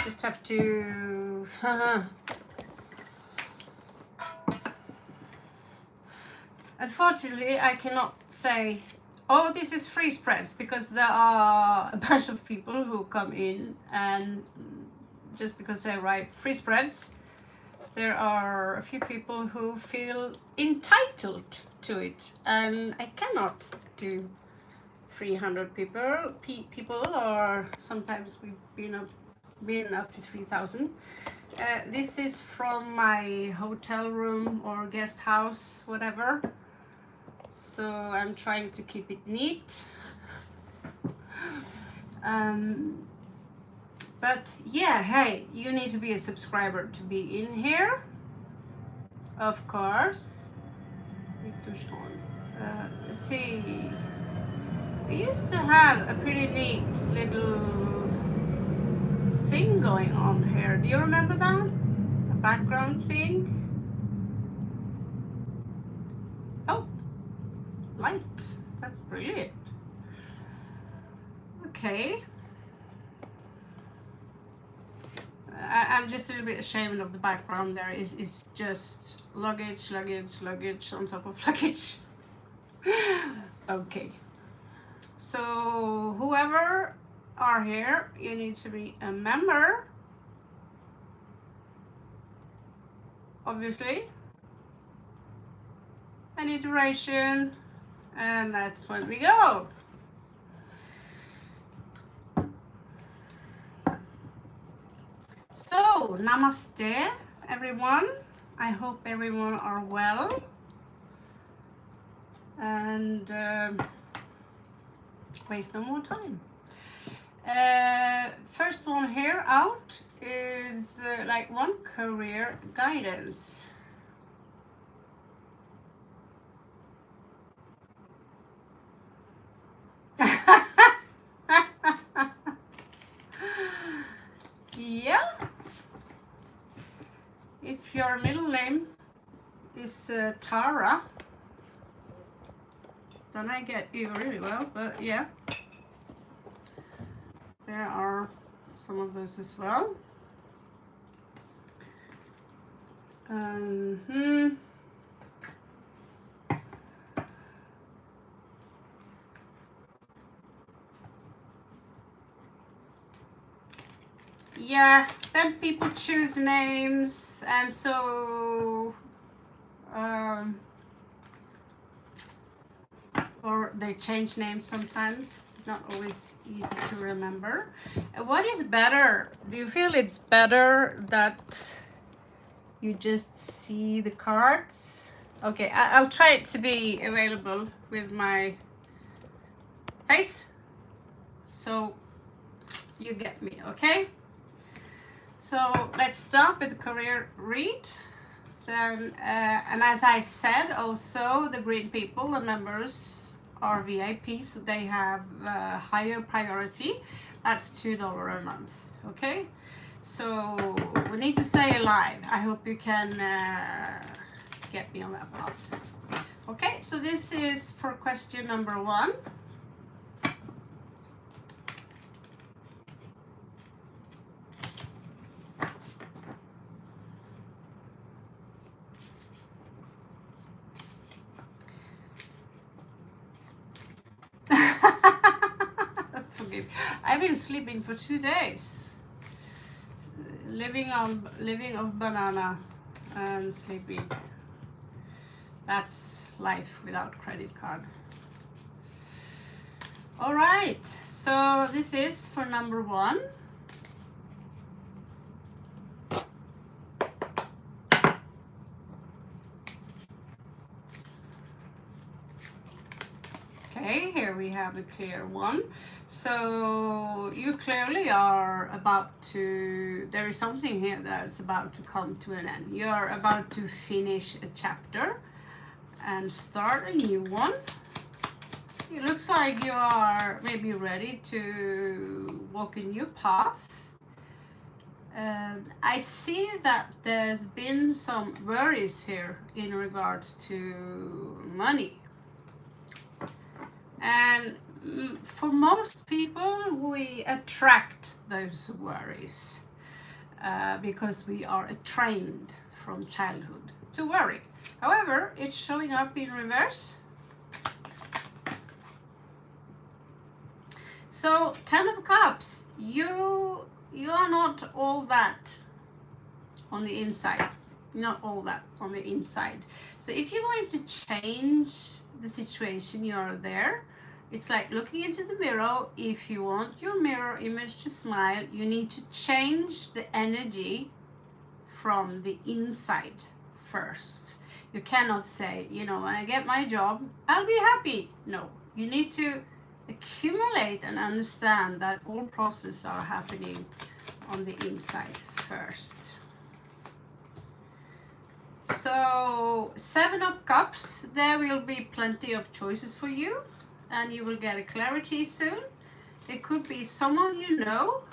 Just have to unfortunately I cannot say, oh, this is Freespreads, because there are a bunch of people who come in, and just because they write Freespreads, there are a few people who feel entitled to it, and I cannot do 300 people, or sometimes we've been up to 3,000. This is from my hotel room or guest house, whatever. So I'm trying to keep it neat. But yeah, hey, you need to be a subscriber to be in here, of course. Let's see. We used to have a pretty neat little thing going on here. Do you remember that? A background thing? Oh, light. That's brilliant. Okay. I'm just a little bit ashamed of the background there. Is just luggage on top of luggage. Okay. So whoever are here, you need to be a member, obviously. Any duration, and that's when we go. So, namaste, everyone. I hope everyone are well. And waste no more time. First one here out is like one career guidance. Yeah. If your middle name is Tara, then I get you really well, but yeah. There are some of those as well. Yeah, then people choose names, and so or they change names sometimes. It's not always easy to remember. What is better? Do you feel it's better that you just see the cards? Okay, I'll try to be available with my face, so you get me, okay? So let's start with the career read. Then, and as I said, also the green people, the members, are VIP, so they have higher priority. That's $2 a month, okay? So we need to stay alive. I hope you can get me on that part. Okay, so this is for question number 1. I've been sleeping for 2 days, living off banana and sleeping. That's life without credit card. All right, so this is for number 1. Okay, here we have a clear one. So you clearly are about to, there is something here that's about to come to an end. You're about to finish a chapter and start a new one. It looks like you are maybe ready to walk a new path. I see that there's been some worries here in regards to money. And for most people, we attract those worries. because we are trained from childhood to worry. However, it's showing up in reverse. So 10 of Cups, you are not all that on the inside. Not all that on the inside. So if you're going to change the situation you are there, it's like looking into the mirror. If you want your mirror image to smile, you need to change the energy from the inside first. You cannot say, you know, when I get my job, I'll be happy. No, you need to accumulate and understand that all processes are happening on the inside first. So 7 of Cups, there will be plenty of choices for you, and you will get a clarity soon. It could be someone you know.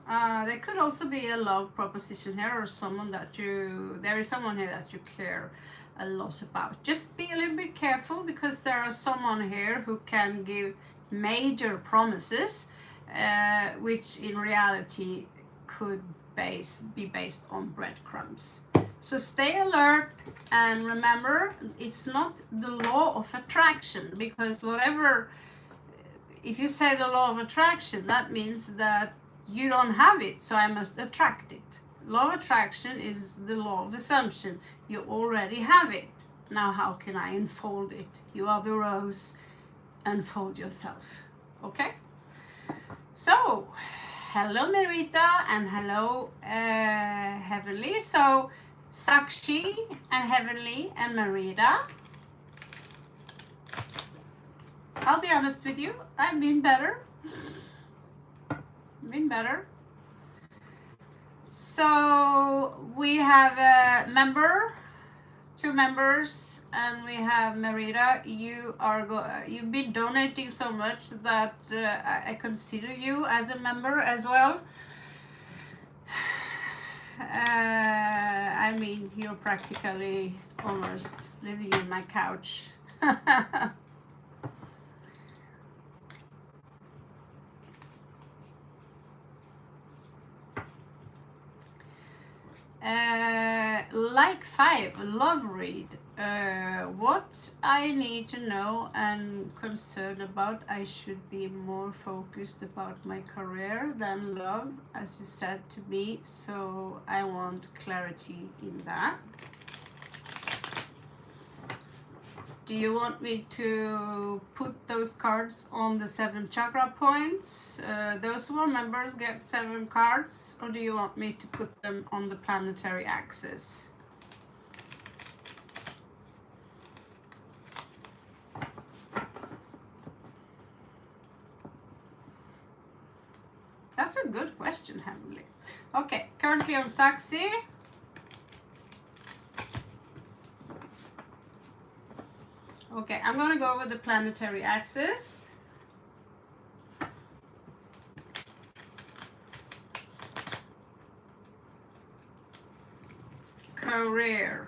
There could also be a love proposition here, or someone that there is someone here that you care a lot about. Just be a little bit careful, because there are someone here who can give major promises, which in reality could be based on breadcrumbs. So stay alert, and remember, it's not the law of attraction, because if you say the law of attraction, that means that you don't have it, so I must attract it. Law of attraction is the law of assumption. You already have it. Now how can I unfold it? You are the rose, unfold yourself. Okay? So, hello Merita, and hello Heavenly. So, Sakshi and Heavenly and Merida. I'll be honest with you, I've been better. So we have a member, 2 members, and we have Merida. You've been donating so much that I consider you as a member as well. I mean, you're practically almost living in my couch. Like 5, love read. What I need to know and concerned about, I should be more focused about my career than love, as you said to me, so I want clarity in that. Do you want me to put those cards on the 7 chakra points? Those who are members get 7 cards, or do you want me to put them on the planetary axis? That's a good question, Heavenly. Okay, currently on Saxi. Okay, I'm gonna go with the planetary axis. Career.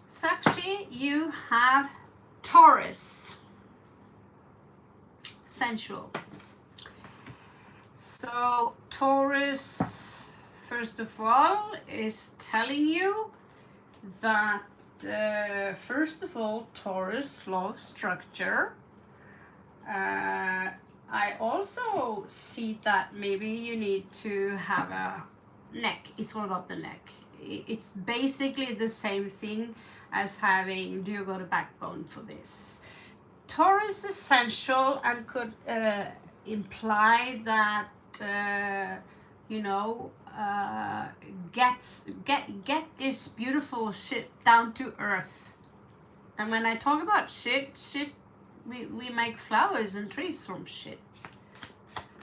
Sakshi, you have Taurus, sensual. So Taurus, first of all, is telling you that first of all, Taurus loves structure. I also see that maybe you need to have a neck. It's all about the neck. It's basically the same thing as having, do you got a backbone for this? Taurus is sensual and could imply that you know, get this beautiful shit down to earth. And when I talk about shit, we make flowers and trees from shit.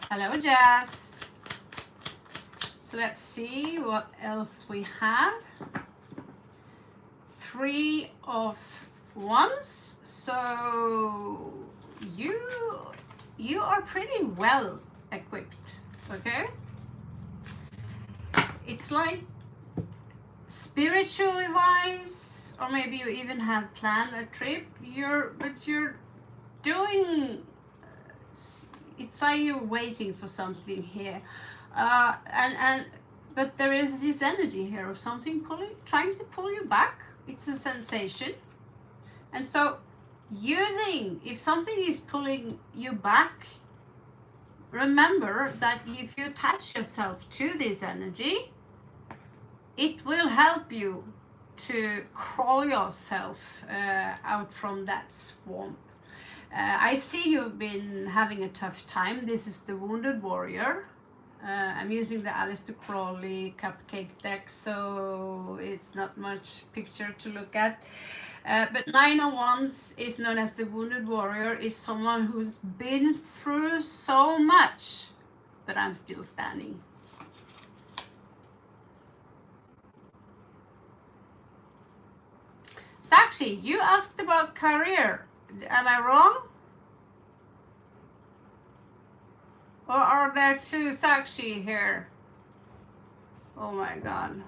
Hello, Jazz. So let's see what else we have. 3 of Wands. So you are pretty well equipped. Okay, it's like spiritually wise, or maybe you even have planned a trip. You're doing. It's like you're waiting for something here, and but there is this energy here of something trying to pull you back. It's a sensation, and so if something is pulling you back, remember that if you attach yourself to this energy, it will help you to crawl yourself out from that swamp. I see you've been having a tough time. This is the Wounded Warrior. I'm using the Aleister Crowley Cupcake deck, so it's not much picture to look at. But 9 of Wands is known as the Wounded Warrior, is someone who's been through so much, but I'm still standing. Sakshi, you asked about career. Am I wrong? Or are there two Sakshi here? Oh my God.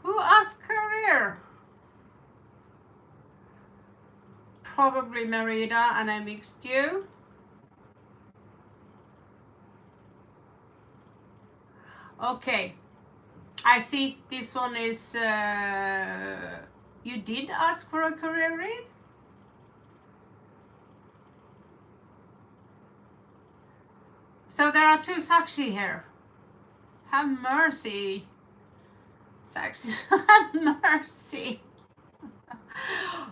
Who asked career? Probably Merida, and I mixed you. Okay. I see this one is, you did ask for a career read? So there are two Sakshi here. Have mercy. Sakshi, have mercy.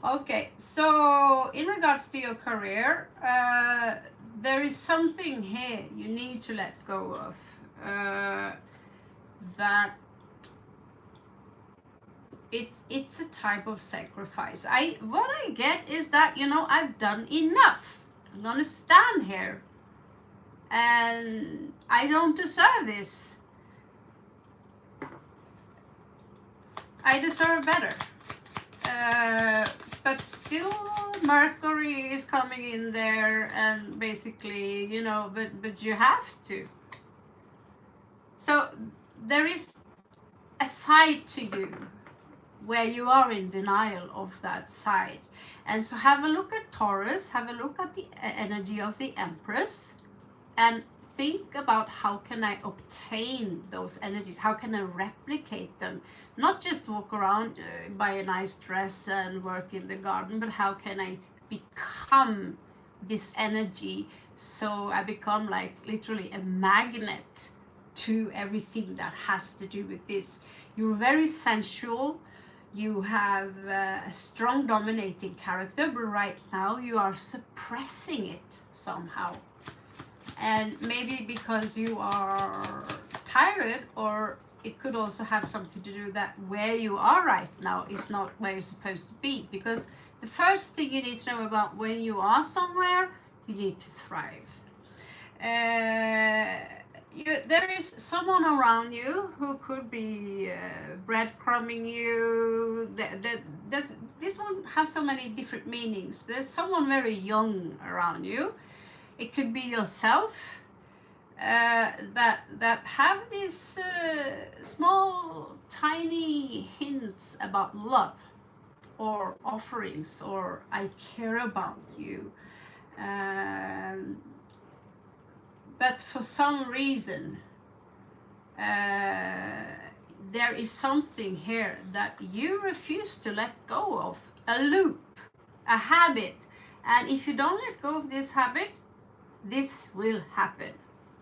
Okay, so in regards to your career, there is something here you need to let go of. That it's a type of sacrifice. What I get is that, I've done enough. I'm gonna stand here, and I don't deserve this. I deserve better. But still Mercury is coming in there, and basically, but you have to. So there is a side to you where you are in denial of that side. And so have a look at Taurus, have a look at the energy of the Empress, and think about how can I obtain those energies? How can I replicate them? Not just walk around, buy a nice dress and work in the garden, but how can I become this energy so I become like literally a magnet to everything that has to do with this. You're very sensual. You have a strong dominating character, but right now you are suppressing it somehow. And maybe because you are tired, or it could also have something to do that where you are right now is not where you're supposed to be. Because the first thing you need to know about when you are somewhere, you need to thrive. There is someone around you who could be breadcrumbing you. This won't have so many different meanings. There's someone very young around you. It could be yourself that have these small, tiny hints about love or offerings, or I care about you. But for some reason, there is something here that you refuse to let go of. A loop, a habit. And if you don't let go of this habit, this will happen.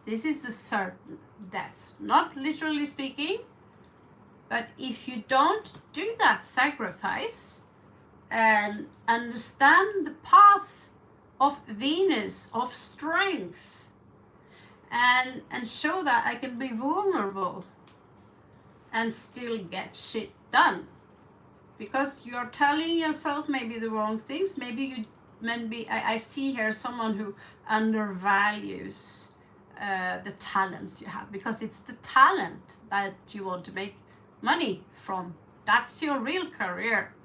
This is a certain death. Not literally speaking, but if you don't do that sacrifice and understand the path of Venus, of strength, and show that I can be vulnerable and still get shit done. Because you're telling yourself maybe the wrong things. Maybe I see here someone who undervalues the talents you have, because it's the talent that you want to make money from. That's your real career.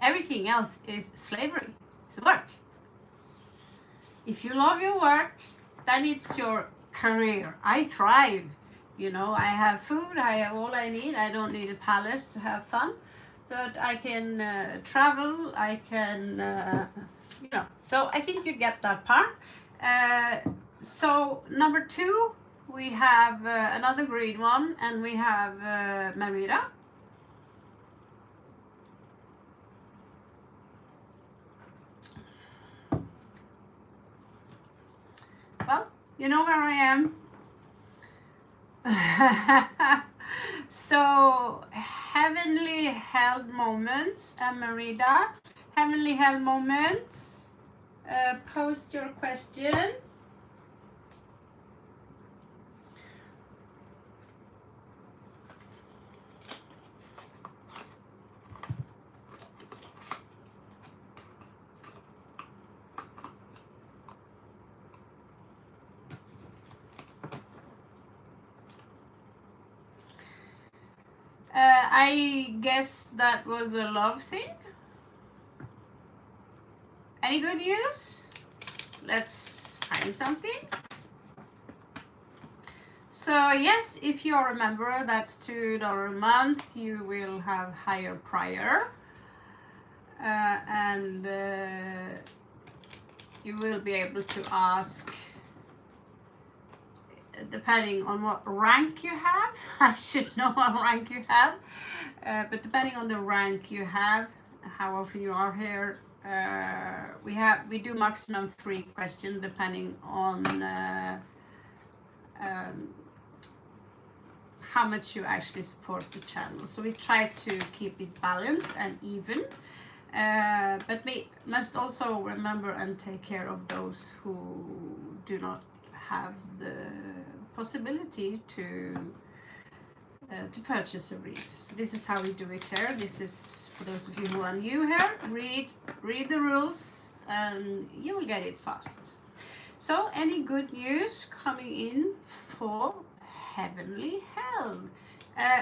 Everything else is slavery. It's work. If you love your work, then it's your career. I thrive. You know, I have food, I have all I need. I don't need a palace to have fun, but I can travel, I can, you know. So I think you get that part. So number 2, we have another green one, and we have Merida. Well, you know where I am. So, heavenly held moments, Merida. Heavenly held moments. Post your question. I guess that was a love thing. Any good news? Let's find something. So yes, if you're a member, that's $2 a month. You will have higher prior, and you will be able to ask, depending on what rank you have. I should know what rank you have, but depending on the rank you have, how often you are here, we do maximum 3 questions depending on how much you actually support the channel. So we try to keep it balanced and even, but we must also remember and take care of those who do not have the possibility to purchase a read. So this is how we do it here. This is for those of you who are new here. Read the rules and you will get it fast. So any good news coming in for Heavenly Held?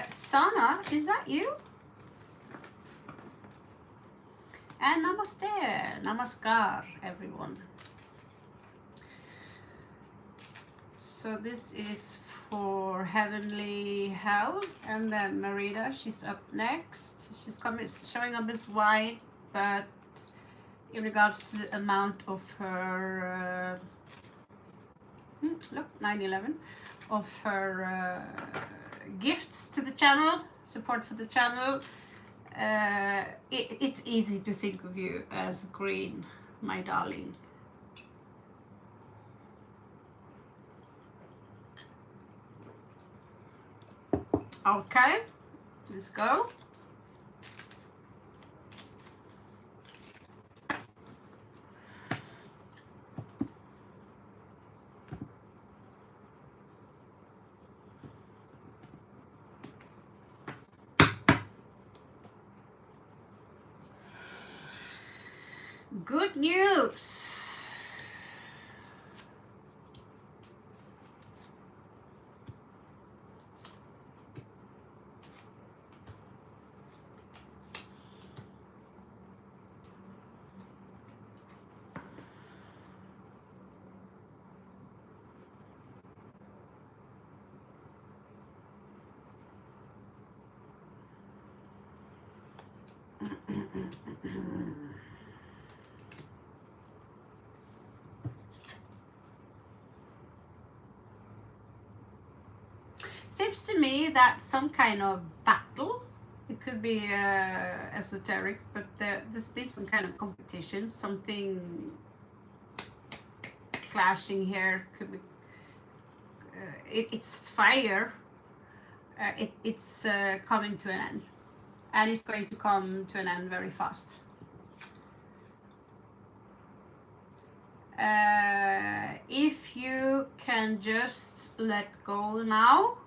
Sana, is that you? And namaste, namaskar everyone. So this is for Heavenly Held, and then Merida, she's up next. She's showing up as white, but in regards to the amount of her, look, 911, of her gifts to the channel, support for the channel, it's easy to think of you as green, my darling. Okay, let's go. Good news. Seems to me that some kind of battle, it could be esoteric, but there's been some kind of competition, something clashing here. Could be it's fire. It's coming to an end, and it's going to come to an end very fast. If you can just let go now,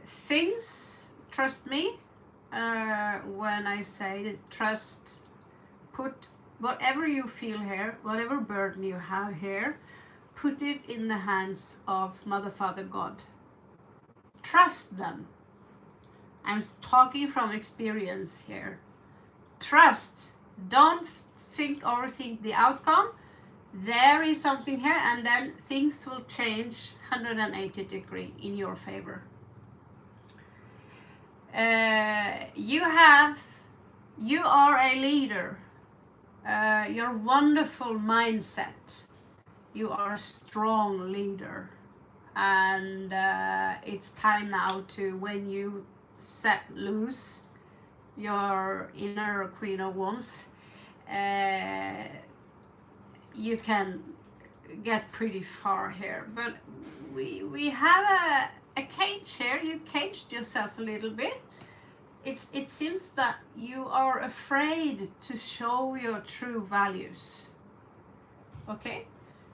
things, trust me, when I say trust, put whatever you feel here, whatever burden you have here, put it in the hands of Mother, Father, God. Trust them. I'm talking from experience here. Trust. Don't overthink the outcome. There is something here, and then things will change 180 degree in your favor. You are a leader. Your wonderful mindset. You are a strong leader, and it's time now to, when you set loose your inner Queen of Wands, you can get pretty far here. But we have a cage here. You caged yourself a little bit. It seems that you are afraid to show your true values. Okay,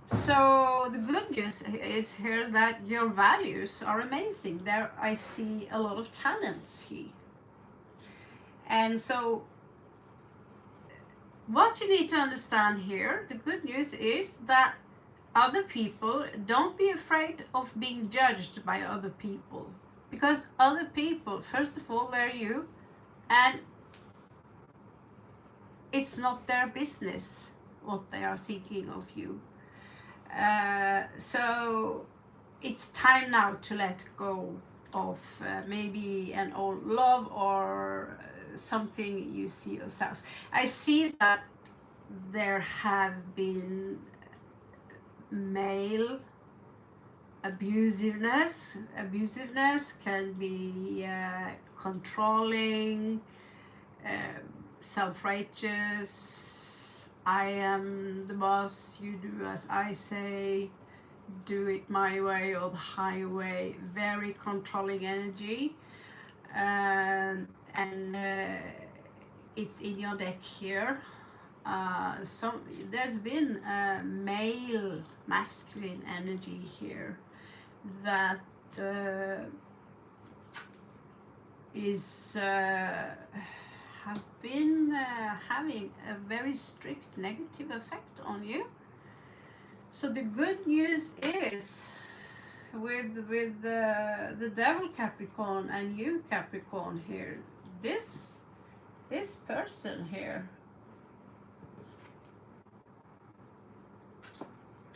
so the good news is here that your values are amazing. There I see a lot of talents here. And so what you need to understand here, the good news is that other people, don't be afraid of being judged by other people. Because other people, first of all, they're you, and it's not their business what they are thinking of you. So it's time now to let go of maybe an old love or something you see yourself. I see that there have been male abusiveness. Abusiveness can be controlling, self-righteous. I am the boss, you do as I say, do it my way or the highway. Very controlling energy, and it's in your deck here. So there's been a male masculine energy here that is have been having a very strict negative effect on you. So the good news is, with the devil Capricorn and you Capricorn here, this person here,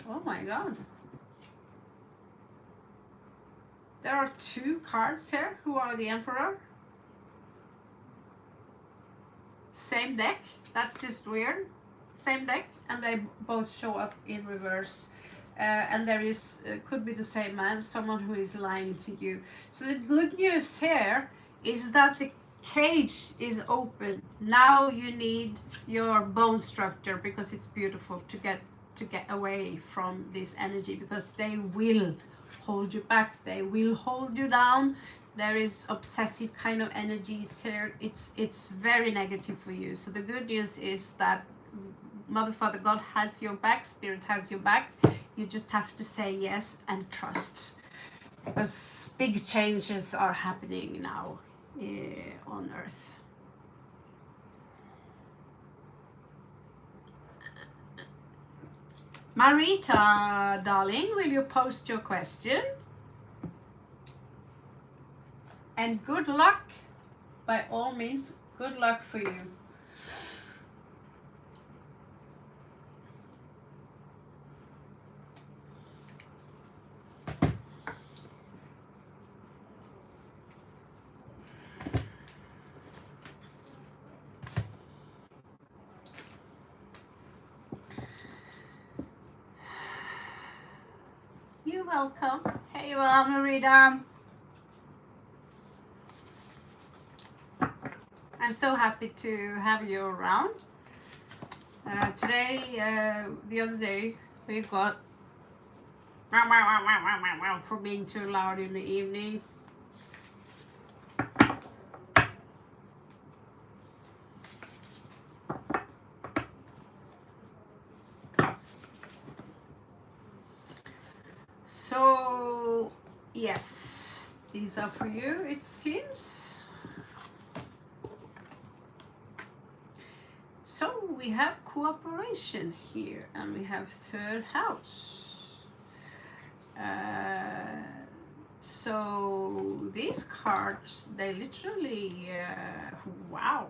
oh my god, there are two cards here who are the Emperor. Same deck, that's just weird. Same deck, and they both show up in reverse. And there is could be the same man, someone who is lying to you. So the good news here is that the cage is open. Now you need your bone structure, because it's beautiful to get away from this energy, because they will hold you back, they will hold you down. There is obsessive kind of energies here. It's very negative for you. So the good news is that Mother, Father, God has your back, Spirit has your back. You just have to say yes and trust, because big changes are happening now on Earth. Marita, darling, will you post your question? And good luck, by all means, good luck for you. You're welcome. Hey, well, Marita. I'm so happy to have you around. Today, the other day, we got for being too loud in the evening. So, yes, these are for you, it seems. So we have cooperation here, and we have third house. So these cards, they literally, wow,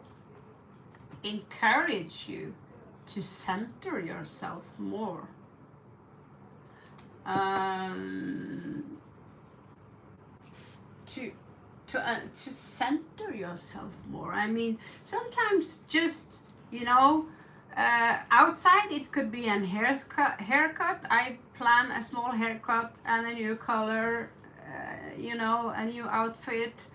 encourage you to center yourself more. to to center yourself more. I mean, sometimes just, you know, outside it could be an haircut. I plan a small haircut and a new color, you know, a new outfit,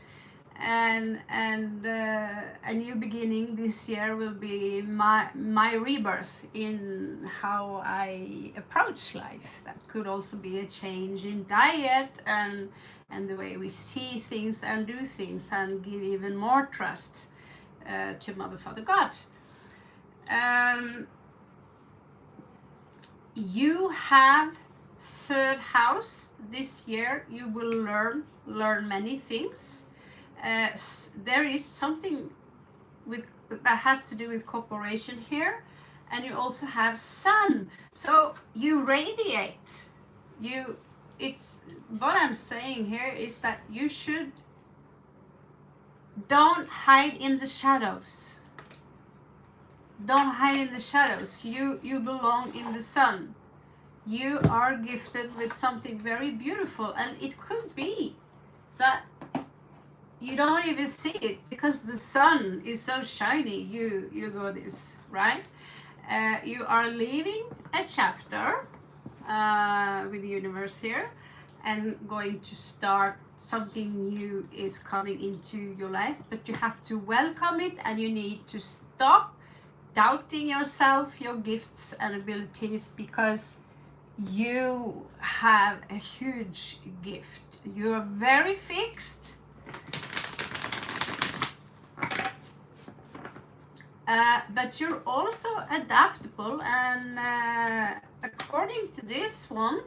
and a new beginning this year will be my rebirth in how I approach life. That could also be a change in diet and the way we see things and do things, and give even more trust to Mother, Father, God. You have third house this year. You will learn many things. There is something with that has to do with cooperation here, and you also have sun, so you radiate. It's what I'm saying here is that you should don't hide in the shadows. Don't hide in the shadows. You belong in the sun. You are gifted with something very beautiful, and it could be that you don't even see it because the sun is so shiny. You go this, right? You are leaving a chapter with the universe here, and going to start something new is coming into your life, but you have to welcome it, and you need to stop doubting yourself, your gifts and abilities, because you have a huge gift. You are very fixed. But you're also adaptable, and according to this one,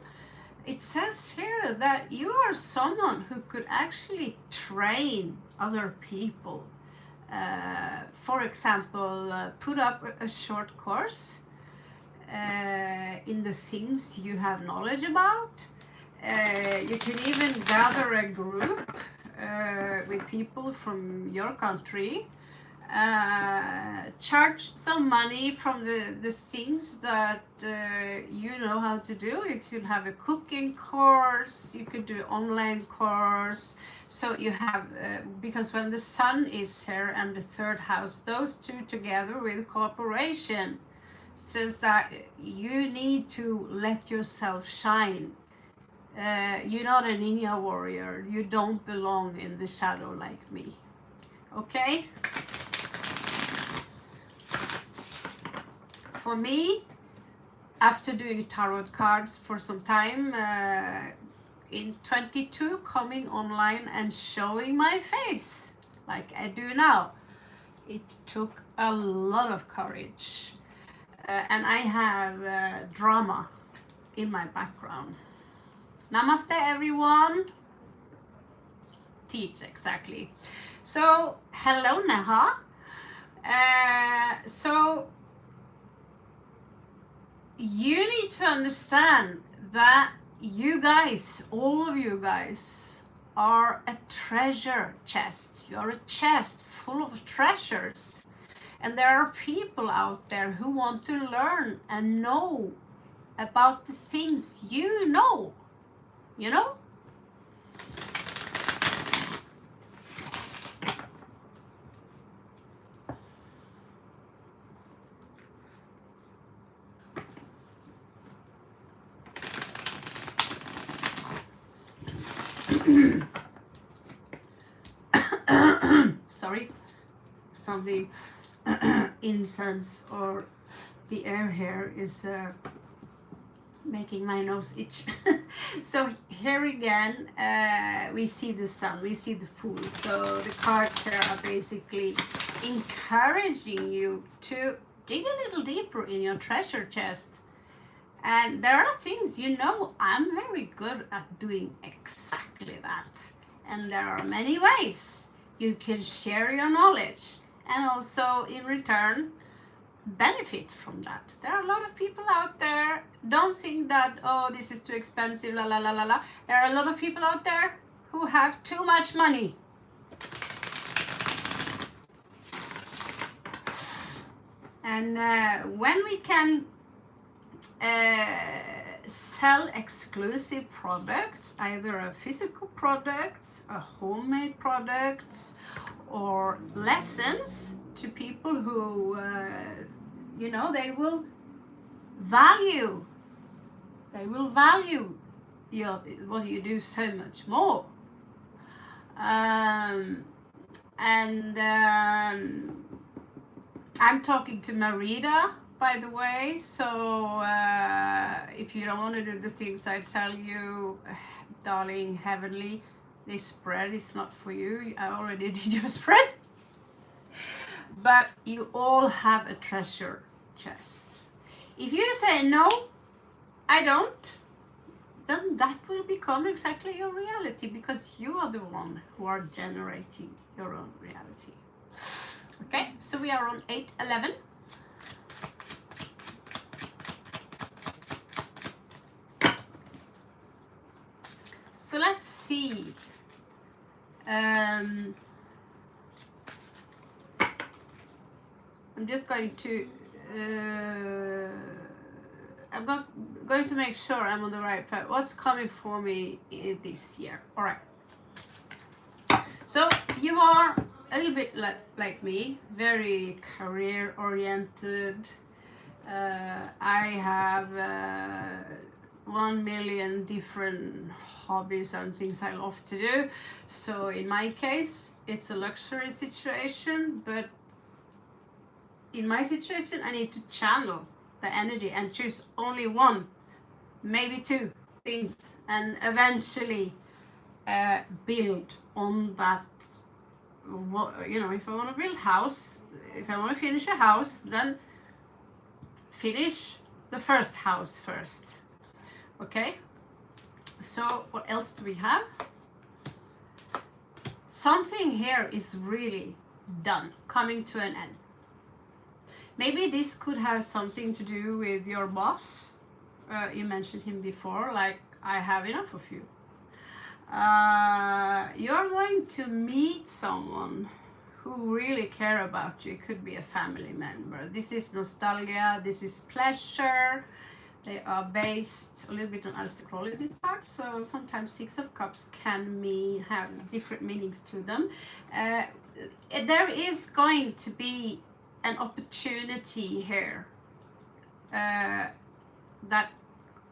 it says here that you are someone who could actually train other people. For example, put up a short course in the things you have knowledge about. You can even gather a group with people from your country. Charge some money from the things that you know how to do. You could have a cooking course, you could do an online course. So you have, because when the sun is here and the third house, those two together with cooperation, says that you need to let yourself shine. You're not a ninja warrior. You don't belong in the shadow like me. Okay? For me, after doing tarot cards for some time, in 22, coming online and showing my face like I do now, it took a lot of courage. And I have drama in my background. Namaste, everyone. Teach, exactly. So, hello, Neha. So, you need to understand that you guys, all of you guys, are a treasure chest. You're a chest full of treasures. And there are people out there who want to learn and know about the things you know. You know? Sorry, something incense or the air here is making my nose itch. So here again, we see the sun, we see the fool. So the cards here are basically encouraging you to dig a little deeper in your treasure chest. And there are things, you know, I'm very good at doing exactly that. And there are many ways you can share your knowledge and also in return benefit from that. There are a lot of people out there. Don't think that, oh, this is too expensive, la la la la la. There are a lot of people out there who have too much money. And when we can sell exclusive products, either a physical products, a homemade products, or lessons to people who, you know, they will value your what you do so much more. And I'm talking to Marita, by the way, so if you don't want to do the things I tell you, darling heavenly, this spread is not for you. I already did your spread. But you all have a treasure chest. If you say no, I don't, then that will become exactly your reality, because you are the one who are generating your own reality. Okay, so we are on 811. So let's see. I'm just going to I'm going to make sure I'm on the right path. What's coming for me this year? All right. So you are a little bit like me, very career oriented. I have 1 million different hobbies and things I love to do. So in my case, it's a luxury situation, but in my situation, I need to channel the energy and choose only one, maybe two things, and eventually build on that. You know, if I want to build house, if I want to finish a house, then finish the first house first. Okay, so what else do we have? Something here is really done, coming to an end. Maybe this could have something to do with your boss. You mentioned him before, like, I have enough of you. You're going to meet someone who really care about you. It could be a family member. This is nostalgia, this is pleasure. They are based a little bit on Astral in this part, so sometimes Six of Cups can have different meanings to them. There is going to be an opportunity here that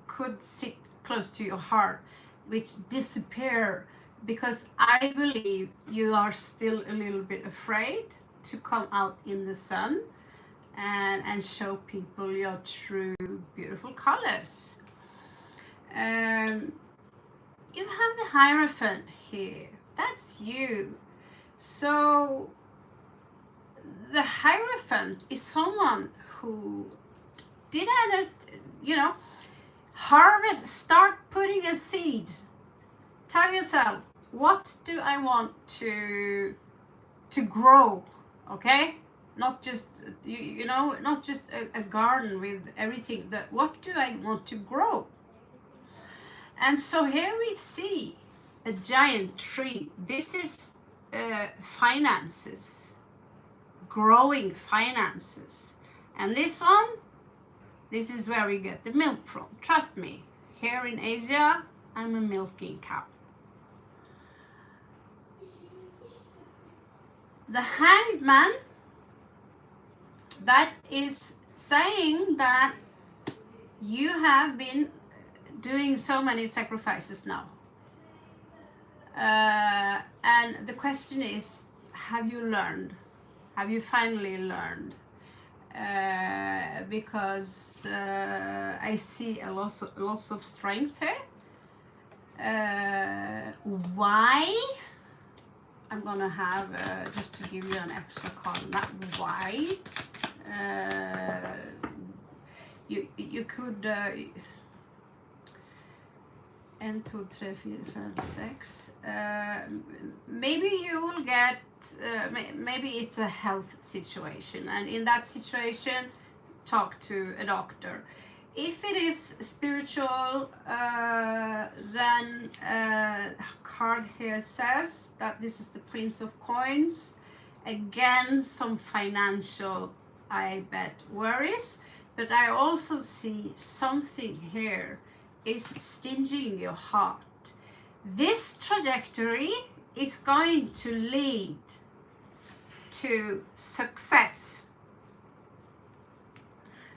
could sit close to your heart, which disappear because I believe you are still a little bit afraid to come out in the sun and show people your true beautiful colors. You have the Hierophant here. That's you. So the Hierophant is someone who did harvest, start putting a seed. Tell yourself, what do I want to grow? Okay, not just not just a garden with everything. That what do I want to grow? And so here we see a giant tree. This is finances, growing finances. And this one, this is where we get the milk from. Trust me, here in Asia, I'm a milking cow. The Hanged Man, that is saying that you have been doing so many sacrifices now. And the question is, have you learned? Have you finally learned? Because I see lots of strength here. Why? I'm gonna have just to give you an extra card on that. Why? You could 1, 2, 3, 4, 5, 6. Maybe you will get. Maybe it's a health situation, and in that situation, talk to a doctor. If it is spiritual, then card here says that this is the Prince of Coins. Again, some financial, I bet, worries. But I also see something here is stinging your heart. This trajectory is going to lead to success.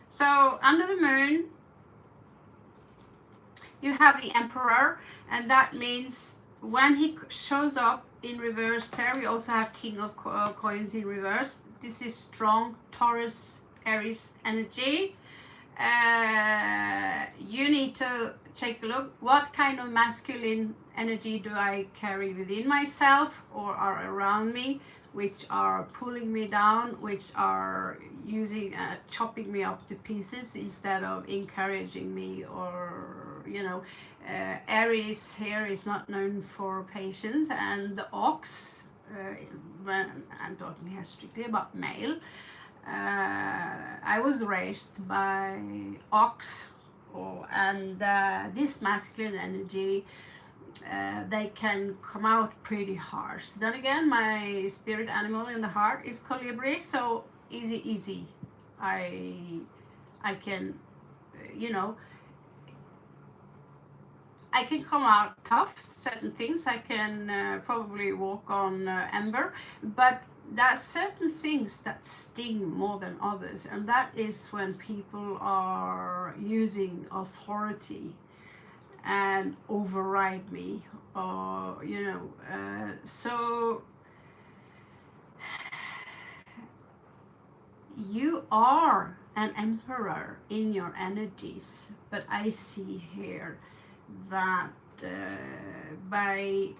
So under the moon, you have the Emperor, and that means when he shows up in reverse there, we also have King of Coins in reverse. This is strong Taurus, Aries energy. You need to take a look, what kind of masculine energy do I carry within myself or are around me, which are pulling me down, which are using chopping me up to pieces instead of encouraging me, or you know, Aries here is not known for patience, and the ox, when I'm talking here strictly about male, I was raised by ox, and this masculine energy, they can come out pretty harsh. Then again, my spirit animal in the heart is colibri, so easy. I can, you know, I can come out tough, certain things. I can probably walk on ember, but there are certain things that sting more than others, and that is when people are using authority and override me, or you know, so you are an emperor in your energies, but I see here that by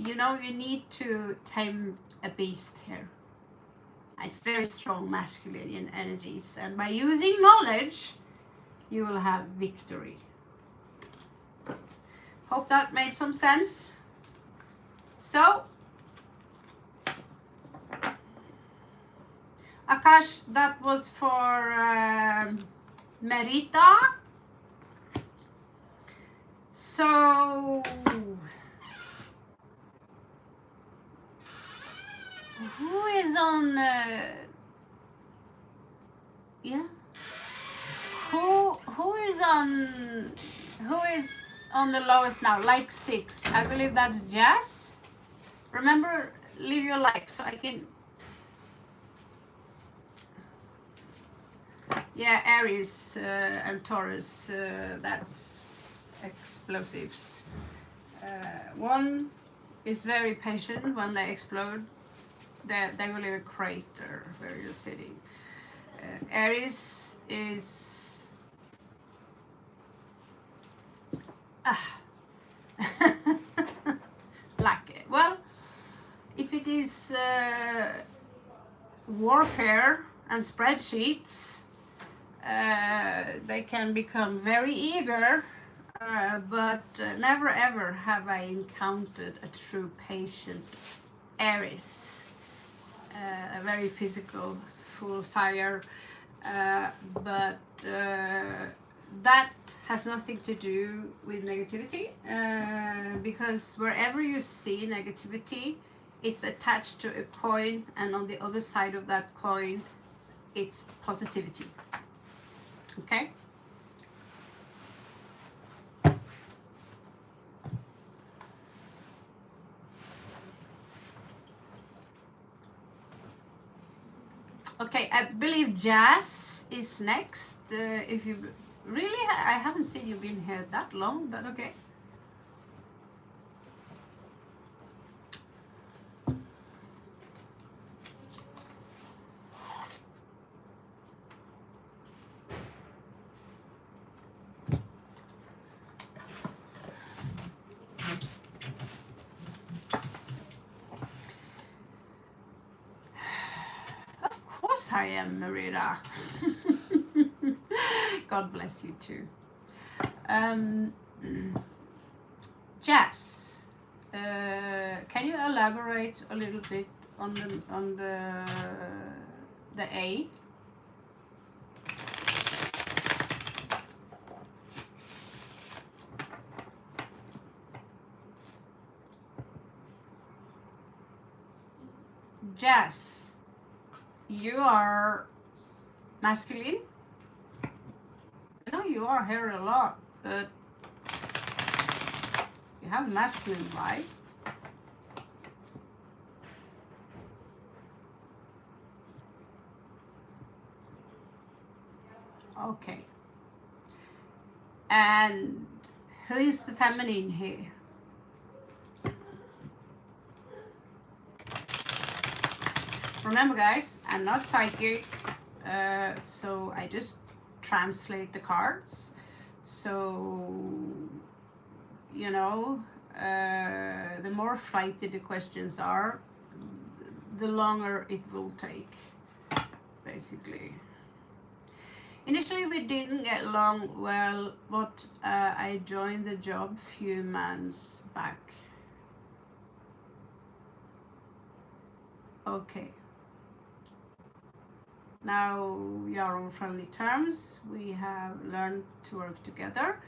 you know, you need to tame a beast here. It's very strong masculine in energies, and by using knowledge you will have victory. Hope that made some sense. So Akash, that was for Merita. So who is on yeah, who is on the lowest now? Like 6, I believe that's Jazz. Remember, leave your like so I can. Yeah, Aries and Taurus, that's explosives. One is very patient. When they explode, they will leave a crater where you're sitting. Aries is like, well, if it is warfare and spreadsheets, they can become very eager, but never ever have I encountered a true patient Aries. Very physical, full fire, but that has nothing to do with negativity, because wherever you see negativity, it's attached to a coin, and on the other side of that coin, it's positivity. Okay? Okay, I believe Jazz is next. If you really, I haven't seen you been here that long, but okay. I am, Marita. God bless you too. Jazz, can you elaborate a little bit on the A? Jazz, you are masculine, I know you are here a lot, but you have masculine vibe. Okay. And who is the feminine here? Remember guys, I'm not psychic, so I just translate the cards. So, you know, the more flighty the questions are, the longer it will take, basically. Initially we didn't get along well, but I joined the job few months back. Okay. Now we are on friendly terms. We have learned to work together.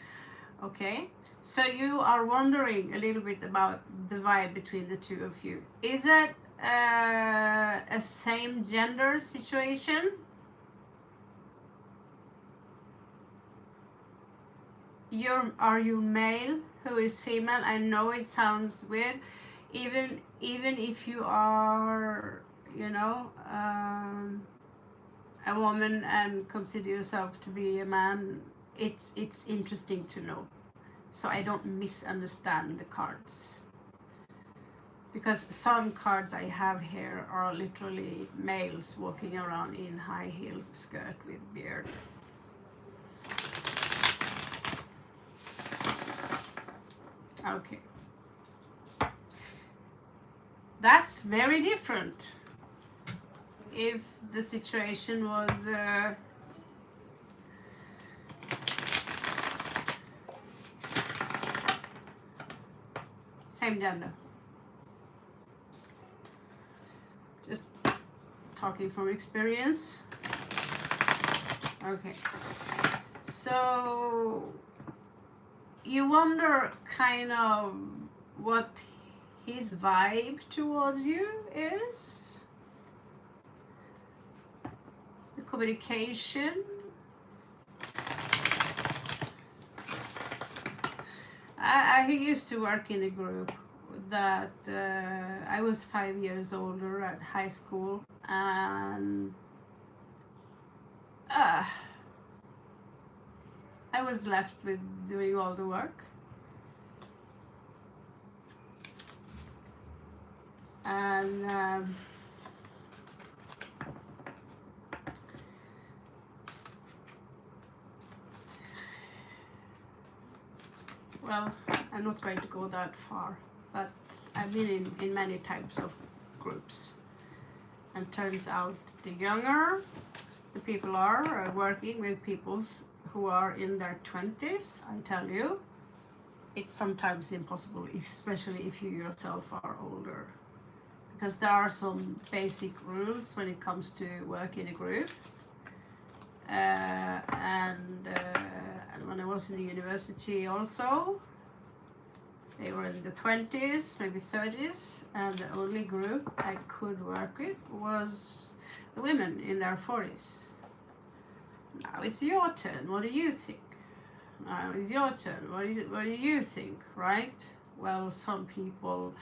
Okay, so you are wondering a little bit about the vibe between the two of you. Is it a same gender situation? Are you male who is female? I know it sounds weird, even if you are, you know, a woman and consider yourself to be a man. It's interesting to know, so I don't misunderstand the cards, because some cards I have here are literally males walking around in high heels, skirt with beard. Okay, that's very different. If the situation was same gender. Just talking from experience. Okay, so you wonder kind of what his vibe towards you is, the communication. I used to work in a group that I was 5 years older at high school, and I was left with doing all the work. And well, I'm not going to go that far, but I've been in many types of groups, and turns out the younger the people are working with people who are in their 20s, I tell you, it's sometimes impossible, especially if you yourself are older, because there are some basic rules when it comes to work in a group. And when I was in the university also, they were in the 20s, maybe 30s, and the only group I could work with was the women in their 40s. Now it's your turn, what do you think? Now it's your turn, what do you think, right? Well, some people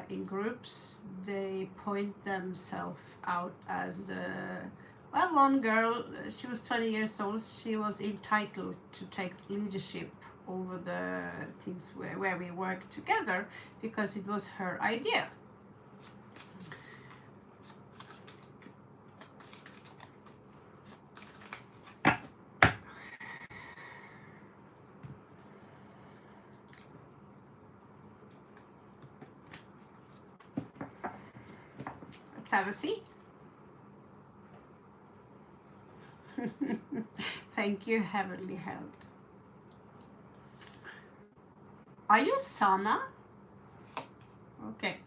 in groups, they point themselves out as well, one girl, she was 20 years old, she was entitled to take leadership over the things where we work together, because it was her idea. Let's have a seat. Thank you, Heavenly Held. Are you Sana? Okay,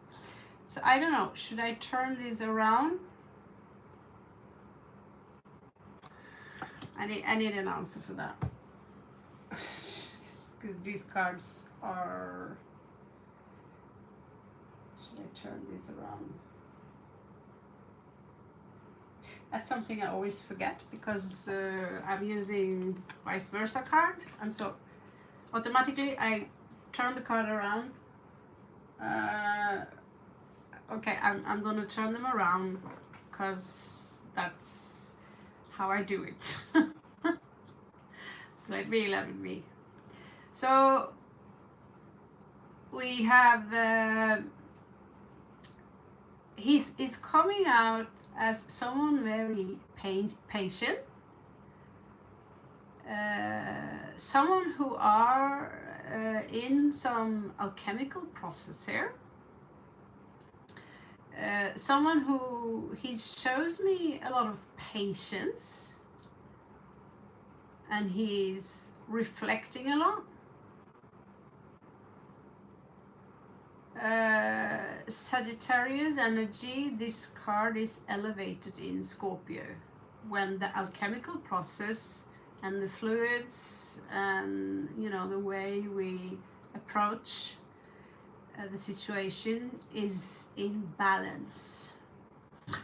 so I don't know, should I turn this around? I need an answer for that, because these cards are, should I turn this around? That's something I always forget because I'm using vice versa card, and so automatically I turn the card around. Okay, I'm gonna turn them around because that's how I do it. So let me. So we have he's coming out as someone very patient, someone who are in some alchemical process here. Someone who he shows me a lot of patience, and he's reflecting a lot. Sagittarius energy, this card is elevated in Scorpio when the alchemical process and the fluids and the way we approach the situation is in balance.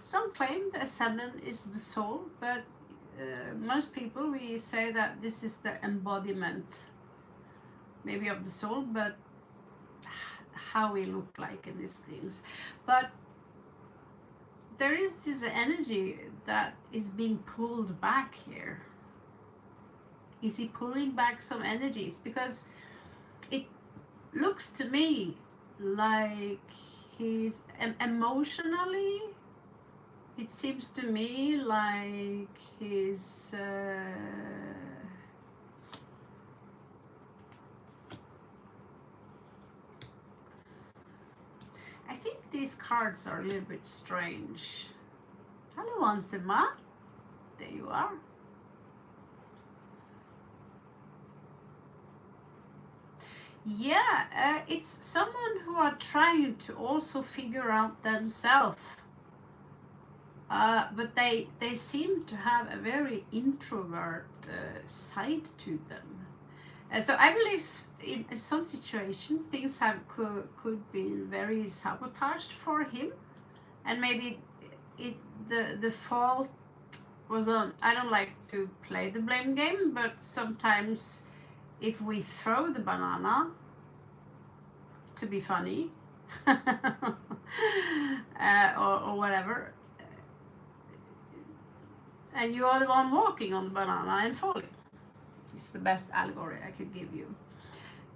Some claim the ascendant is the soul, but most people, we say that this is the embodiment maybe of the soul, but how we look like in these things. But there is this energy that is being pulled back here. Is he pulling back some energies? Because it looks to me like he's emotionally, it seems to me like he's I think these cards are a little bit strange. Hello, Ansema. There you are. Yeah, it's someone who are trying to also figure out themselves. But they seem to have a very introvert side to them. So I believe in some situations things could be very sabotaged for him, and maybe the fault was on. I don't like to play the blame game, but sometimes if we throw the banana to be funny or whatever, and you are the one walking on the banana and falling. It's the best allegory I could give you.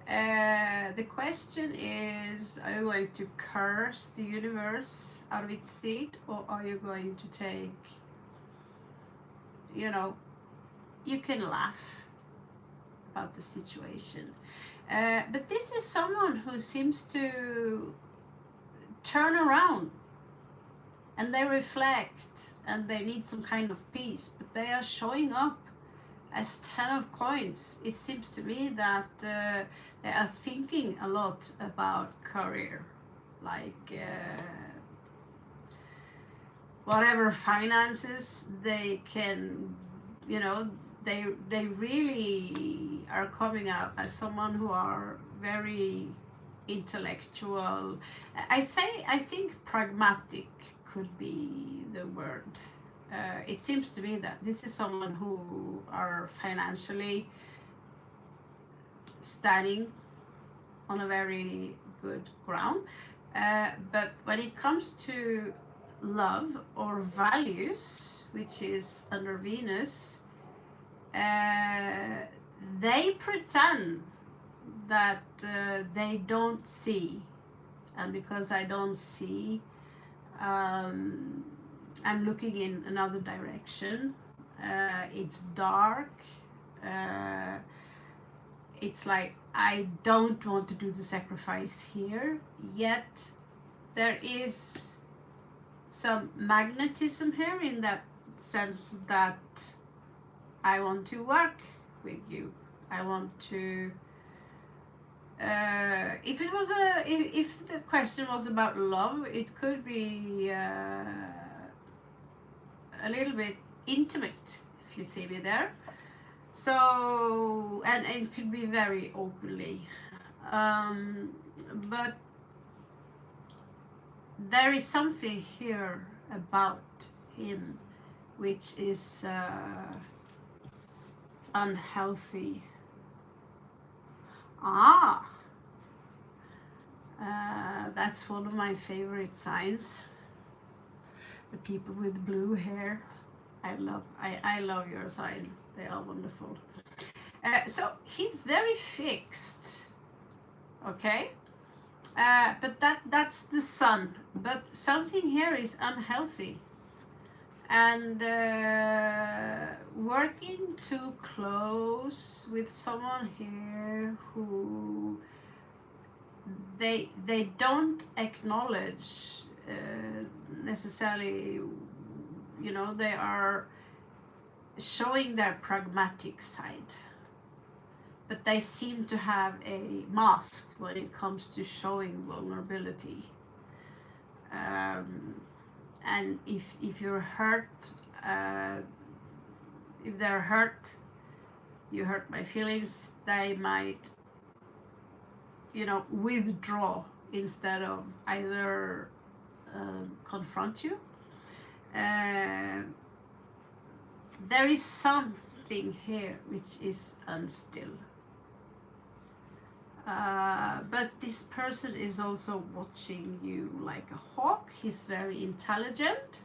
The question is, are you going to curse the universe out of its seat, or are you going to take, you can laugh about the situation. But this is someone who seems to turn around and they reflect and they need some kind of peace, but they are showing up as 10 of coins. It seems to me that they are thinking a lot about career, like whatever finances they can, they really are coming out as someone who are very intellectual. I think pragmatic could be the word. It seems to me that this is someone who are financially standing on a very good ground. But when it comes to love or values, which is under Venus, they pretend that they don't see. And because I don't see, I'm looking in another direction. It's dark. It's like I don't want to do the sacrifice here, yet there is some magnetism here, in that sense that I want to work with you. I want to if the question was about love, it could be a little bit intimate, if you see me there. So, and it could be very openly, but there is something here about him which is unhealthy. That's one of my favorite signs. The people with blue hair. I love your sign. They are wonderful. So he's very fixed. Okay. But that's the sun. But something here is unhealthy. And working too close with someone here who they don't acknowledge necessarily, you know, they are showing their pragmatic side, but they seem to have a mask when it comes to showing vulnerability. And if you're hurt, if they're hurt, you hurt my feelings, they might, you know, withdraw instead of either confront you. There is something here which is unstill. But this person is also watching you like a hawk. He's very intelligent.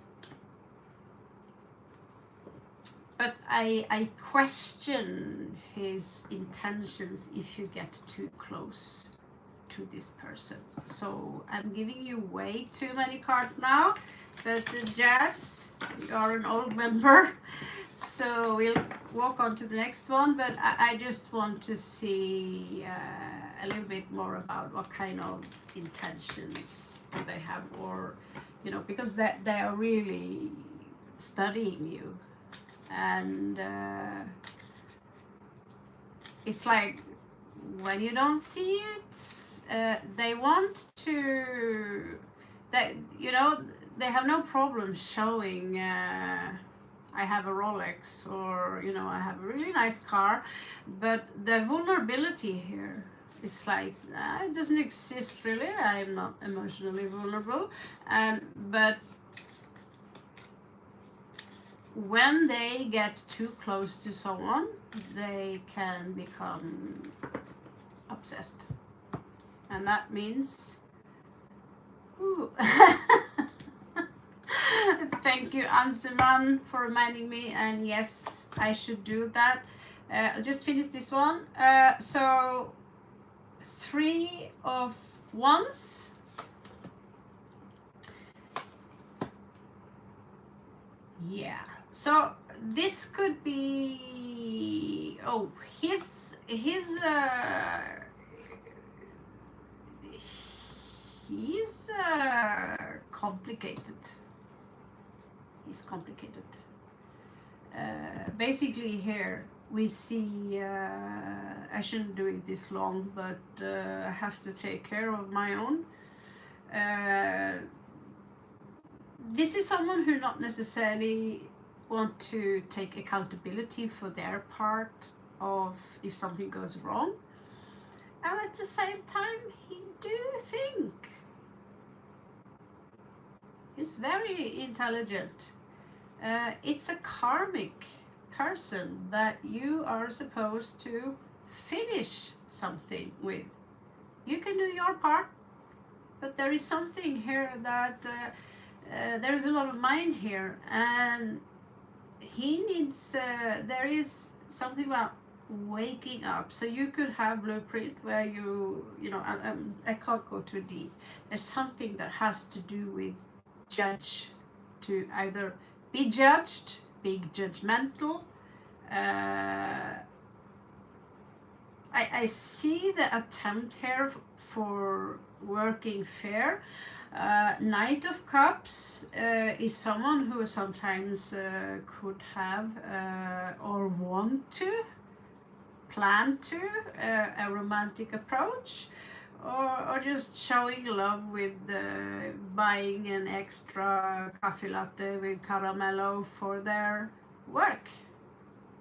But I question his intentions if you get too close to this person. So I'm giving you way too many cards now. But Jazz, you are an old member. So we'll walk on to the next one. But I just want to see a little bit more about what kind of intentions do they have, or, you know, because they are really studying you. And it's like when you don't see it, they want to, that, you know, they have no problem showing I have a Rolex, or, you know, I have a really nice car, but the vulnerability here, it's like it doesn't exist really. I'm not emotionally vulnerable, but when they get too close to someone, they can become obsessed, and that means, ooh. Thank you, Ansuman, for reminding me, and yes, I should do that. I'll just finish this one. So 3 of Wands. Yeah. So this could be, oh, he's complicated. He's complicated. Basically here we see, I shouldn't do it this long, but I have to take care of my own. This is someone who not necessarily want to take accountability for their part of if something goes wrong, and at the same time he do think he's very intelligent. It's a karmic person that you are supposed to finish something with. You can do your part, but there is something here that there's a lot of mind here, and he needs, there is something about waking up. So you could have blueprint where you know, I can't go too deep. There's something that has to do with judge, to either be judged, being judgmental. I see the attempt here for working fair. Knight of Cups is someone who sometimes could have or want to plan to a romantic approach, or just showing love with buying an extra coffee latte with caramello for their work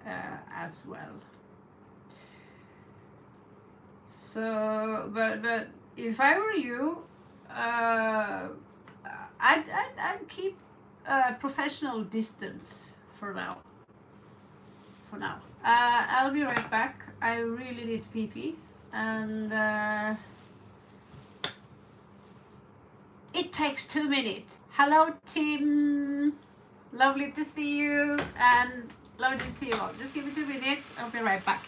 as well. So, but if I were you, I'd keep a professional distance for now. I'll be right back. I really need pee pee, and it takes 2 minutes. Hello, Tim. Lovely to see you, and lovely to see you all. Just give me 2 minutes. I'll be right back.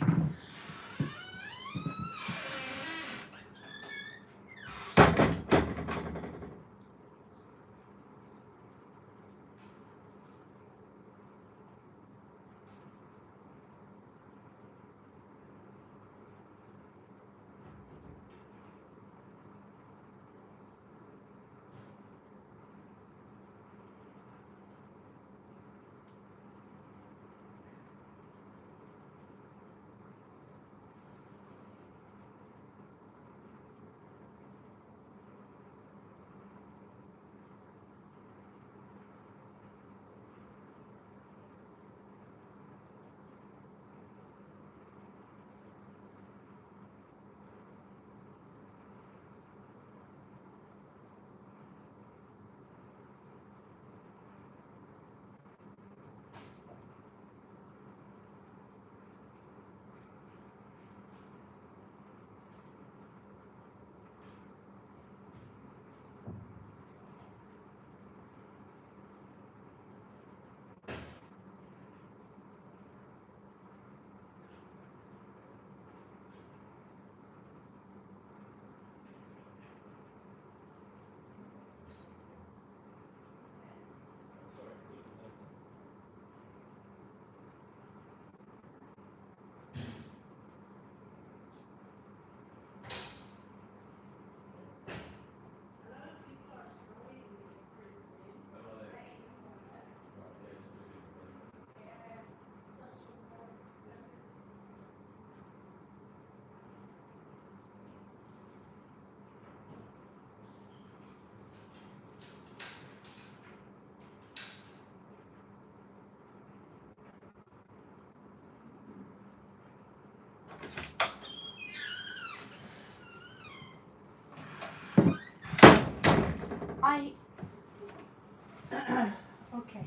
Okay.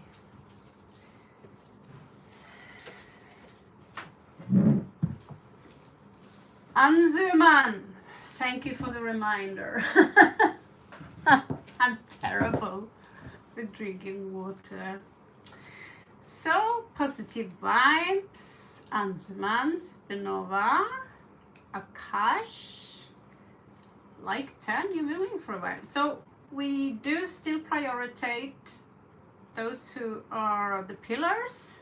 Anzuman, thank you for the reminder. I'm terrible with drinking water. So, positive vibes, Anzuman, Benova, Akash, like 10, you're moving for a while. So, we do still prioritize those who are the pillars.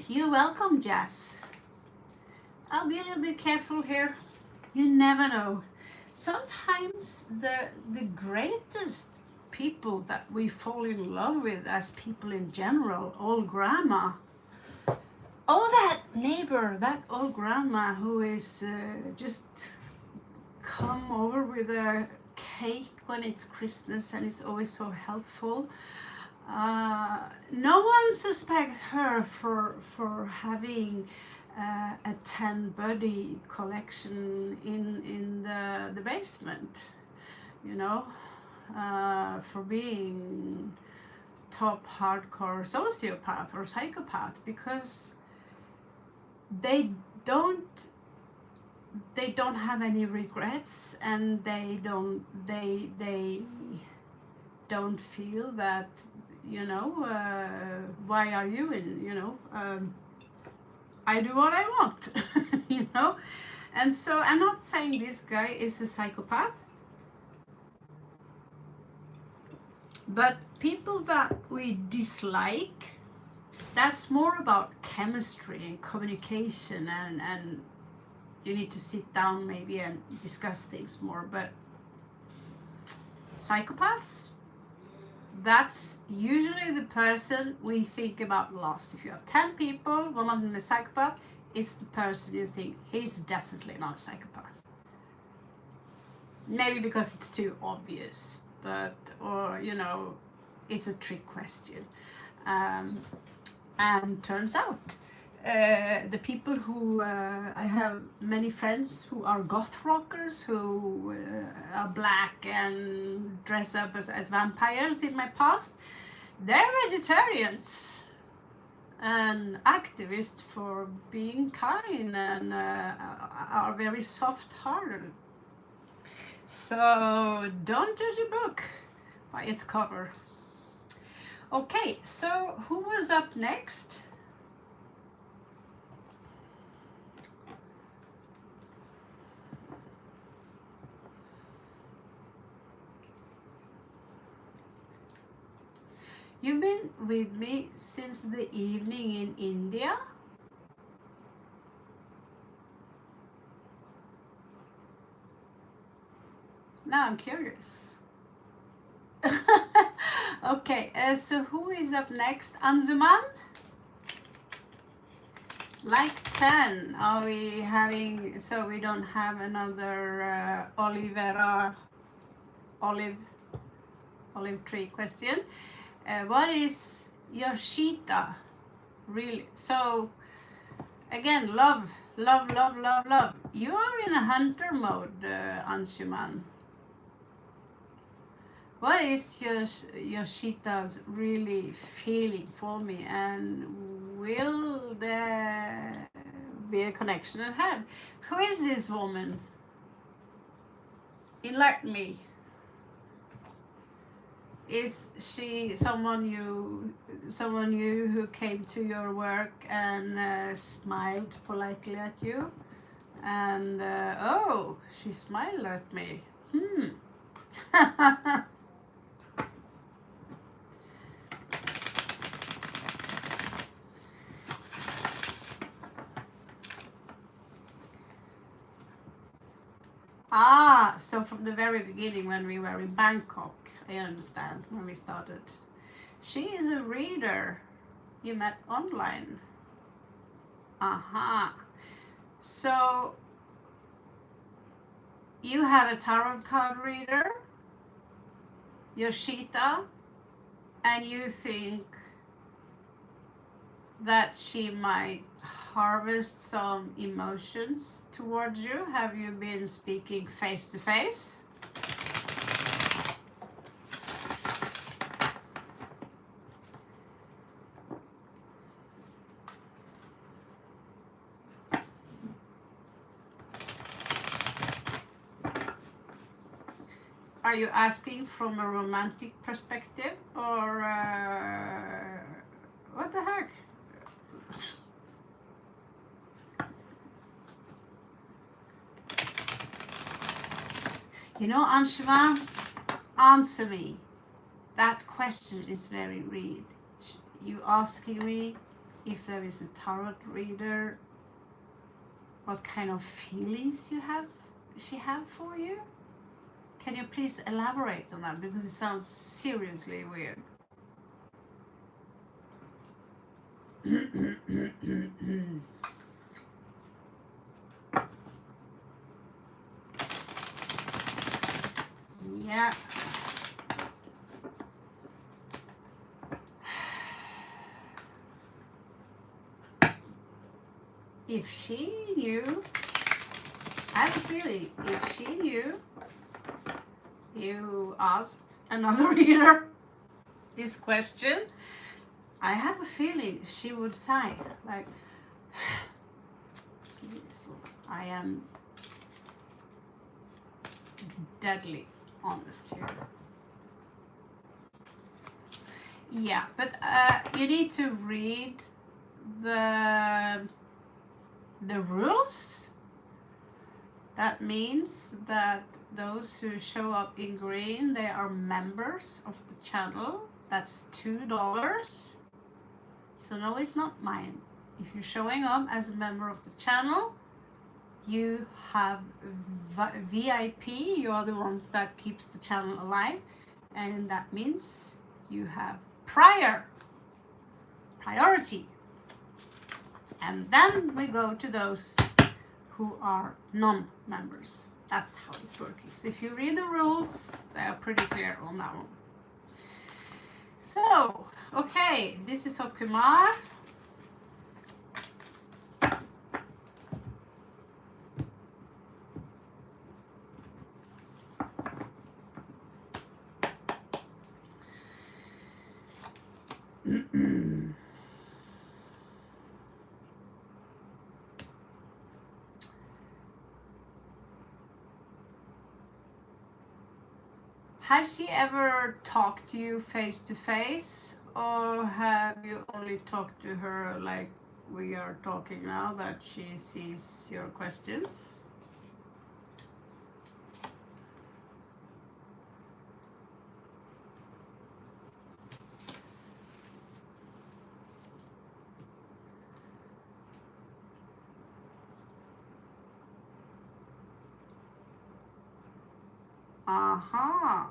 You're welcome, Jess. I'll be a little bit careful here. You never know. Sometimes the greatest people that we fall in love with as people in general, old grandma. Oh, that neighbor, that old grandma who is just come over with a cake when it's Christmas and it's always so helpful. No one suspects her for having a 10 buddy collection in the basement, you know, for being top hardcore sociopath or psychopath, because they don't have any regrets, and they don't feel that, you know, why are you in, you know, I do what I want, you know. And so I'm not saying this guy is a psychopath, but people that we dislike, that's more about chemistry and communication, and you need to sit down maybe and discuss things more. But psychopaths, that's usually the person we think about last. If you have 10 people, one of them is psychopath, it's the person you think, he's definitely not a psychopath. Maybe because it's too obvious, but, or, you know, it's a trick question. And turns out the people who I have many friends who are goth rockers who are black and dress up as vampires in my past. They're vegetarians and activists for being kind and are very soft-hearted. So don't judge a book by its cover. Okay, so who was up next? You've been with me since the evening in India? Now I'm curious. Okay, so who is up next? Anzuman? Like 10. Are we having, so we don't have another olive tree question. What is Yoshita? Really? So again, love. You are in a hunter mode, Anshuman. What is Yoshita's really feeling for me, and will there be a connection ahead? Who is this woman? Enlighten me. Is she someone you who came to your work and smiled politely at you? And oh, she smiled at me. Ah, so from the very beginning when we were in Bangkok, I understand, when we started. She is a reader you met online. Aha. So you have a tarot card reader, Yoshita, and you think that she might harvest some emotions towards you. Have you been speaking face to face? Are you asking from a romantic perspective or what the heck? You know, Anshva, answer me. That question is very real. You asking me if there is a tarot reader, what kind of feelings she have for you? Can you please elaborate on that, because it sounds seriously weird. Yeah. If she knew, I have a feeling, if she knew you asked another reader this question, I have a feeling she would sigh, like, I am deadly honest here. Yeah, but you need to read the rules. That means that those who show up in green, they are members of the channel. That's $2. So no, it's not mine. If you're showing up as a member of the channel, you have VIP. You are the ones that keeps the channel alive, and that means you have priority. And then we go to those who are non-members. That's how it's working. So if you read the rules, they are pretty clear on that one. So, okay, this is for Kumar. Has she ever talked to you face to face, or have you only talked to her like we are talking now, that she sees your questions? Uh-huh.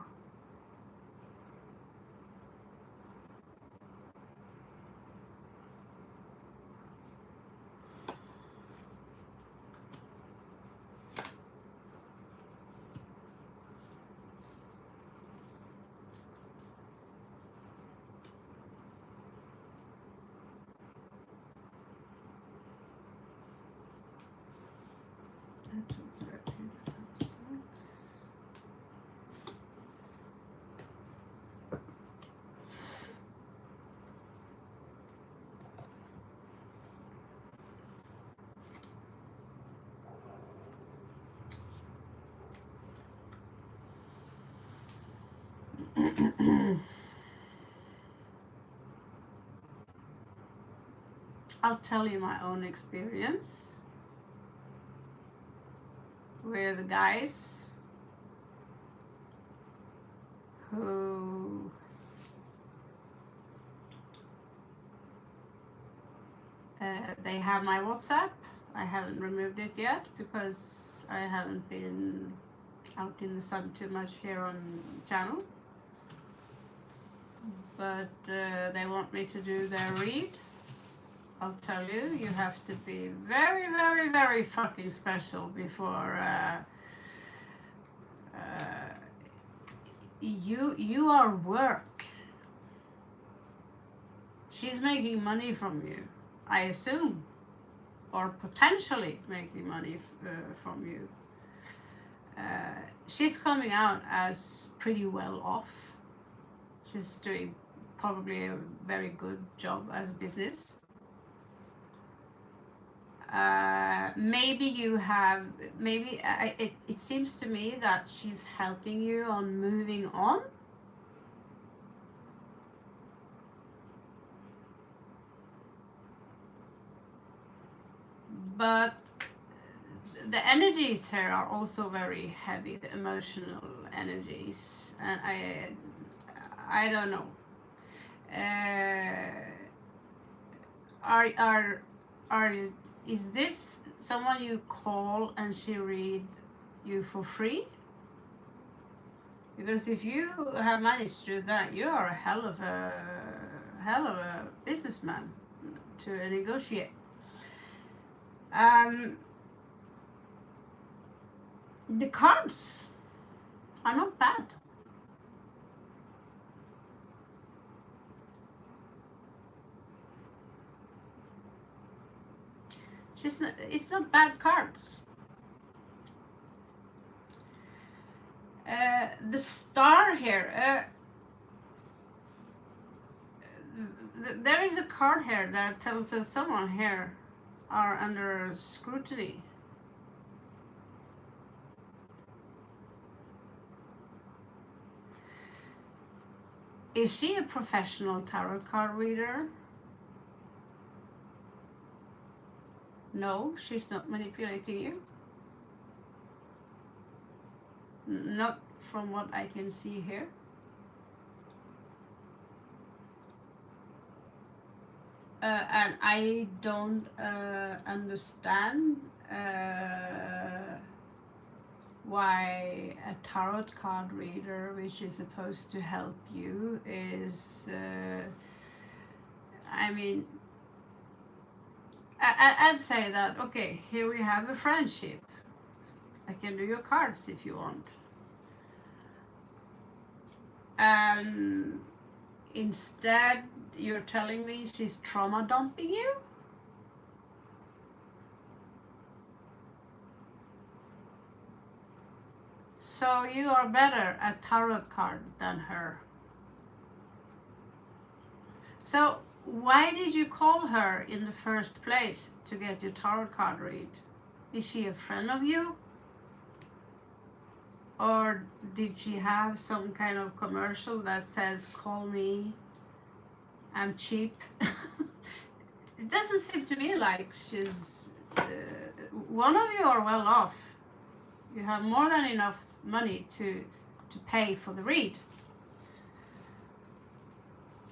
I'll tell you my own experience with guys who they have my WhatsApp. I haven't removed it yet because I haven't been out in the sun too much here on channel. But they want me to do their read. I'll tell you, you have to be very, very, very fucking special before you are work. She's making money from you, I assume, or potentially making money from you. She's coming out as pretty well off. She's doing probably a very good job as a business. Maybe you have, maybe it seems to me that she's helping you on moving on. But the energies here are also very heavy, the emotional energies, and I don't know. Is this someone you call and she read you for free? Because if you have managed to do that, you are a hell of a businessman to negotiate. The cards are not bad. It's not bad cards. The star here, there is a card here that tells us someone here are under scrutiny. Is she a professional tarot card reader? No, she's not manipulating you. Not from what I can see here. And I don't understand why a tarot card reader, which is supposed to help you, is I mean, I'd say that, okay, here we have a friendship. I can do your cards if you want. And instead, you're telling me she's trauma dumping you? So you are better at tarot card than her. So why did you call her in the first place to get your tarot card read? Is she a friend of you? Or did she have some kind of commercial that says, call me, I'm cheap? It doesn't seem to me like she's... one of you are well off. You have more than enough money to pay for the read.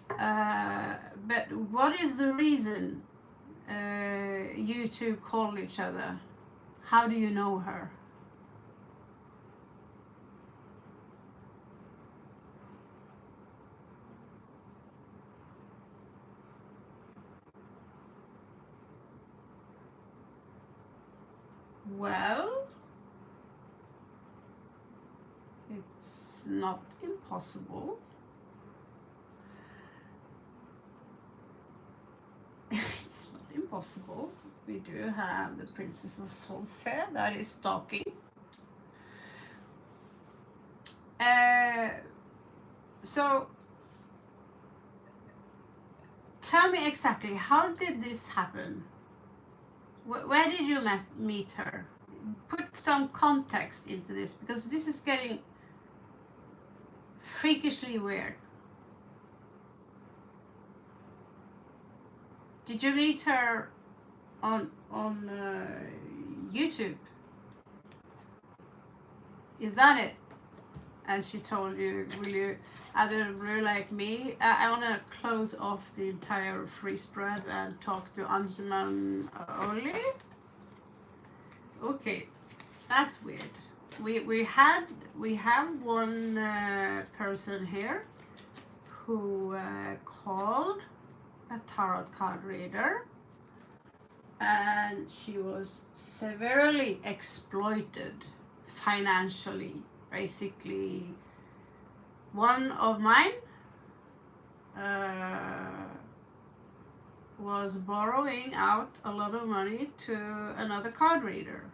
But what is the reason you two call each other? How do you know her? Well, it's not impossible. It's not impossible. We do have the Princess of Swords here that is stalking. So, tell me exactly, how did this happen? Where did you meet her? Put some context into this, because this is getting freakishly weird. Did you meet her on YouTube? Is that it? And she told you, will you either really like me? I want to close off the entire Freespread and talk to Anjuman only. Okay, that's weird. We have one person here who called a tarot card reader, and she was severely exploited financially. Basically, one of mine was borrowing out a lot of money to another card reader,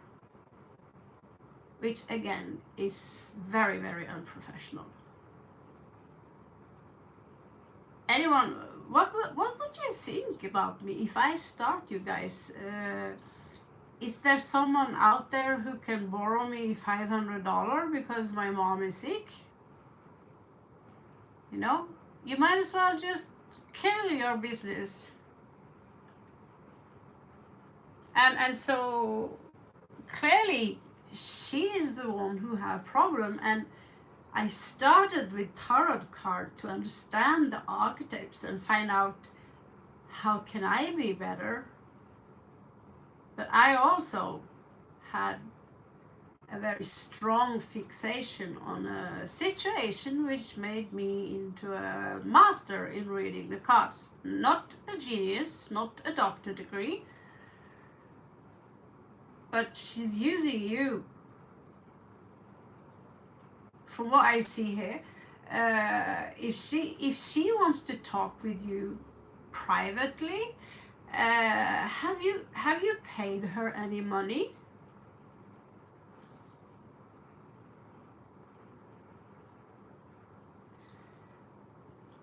which again is very, very unprofessional. Anyone, what would you think about me if I start, you guys? Is there someone out there who can borrow me $500 because my mom is sick? You know, you might as well just kill your business. And so clearly she is the one who have problem, and I started with tarot card to understand the archetypes and find out how can I be better. But I also had a very strong fixation on a situation which made me into a master in reading the cards. Not a genius, not a doctor degree, but she's using you. From what I see here, if she wants to talk with you privately, have you paid her any money?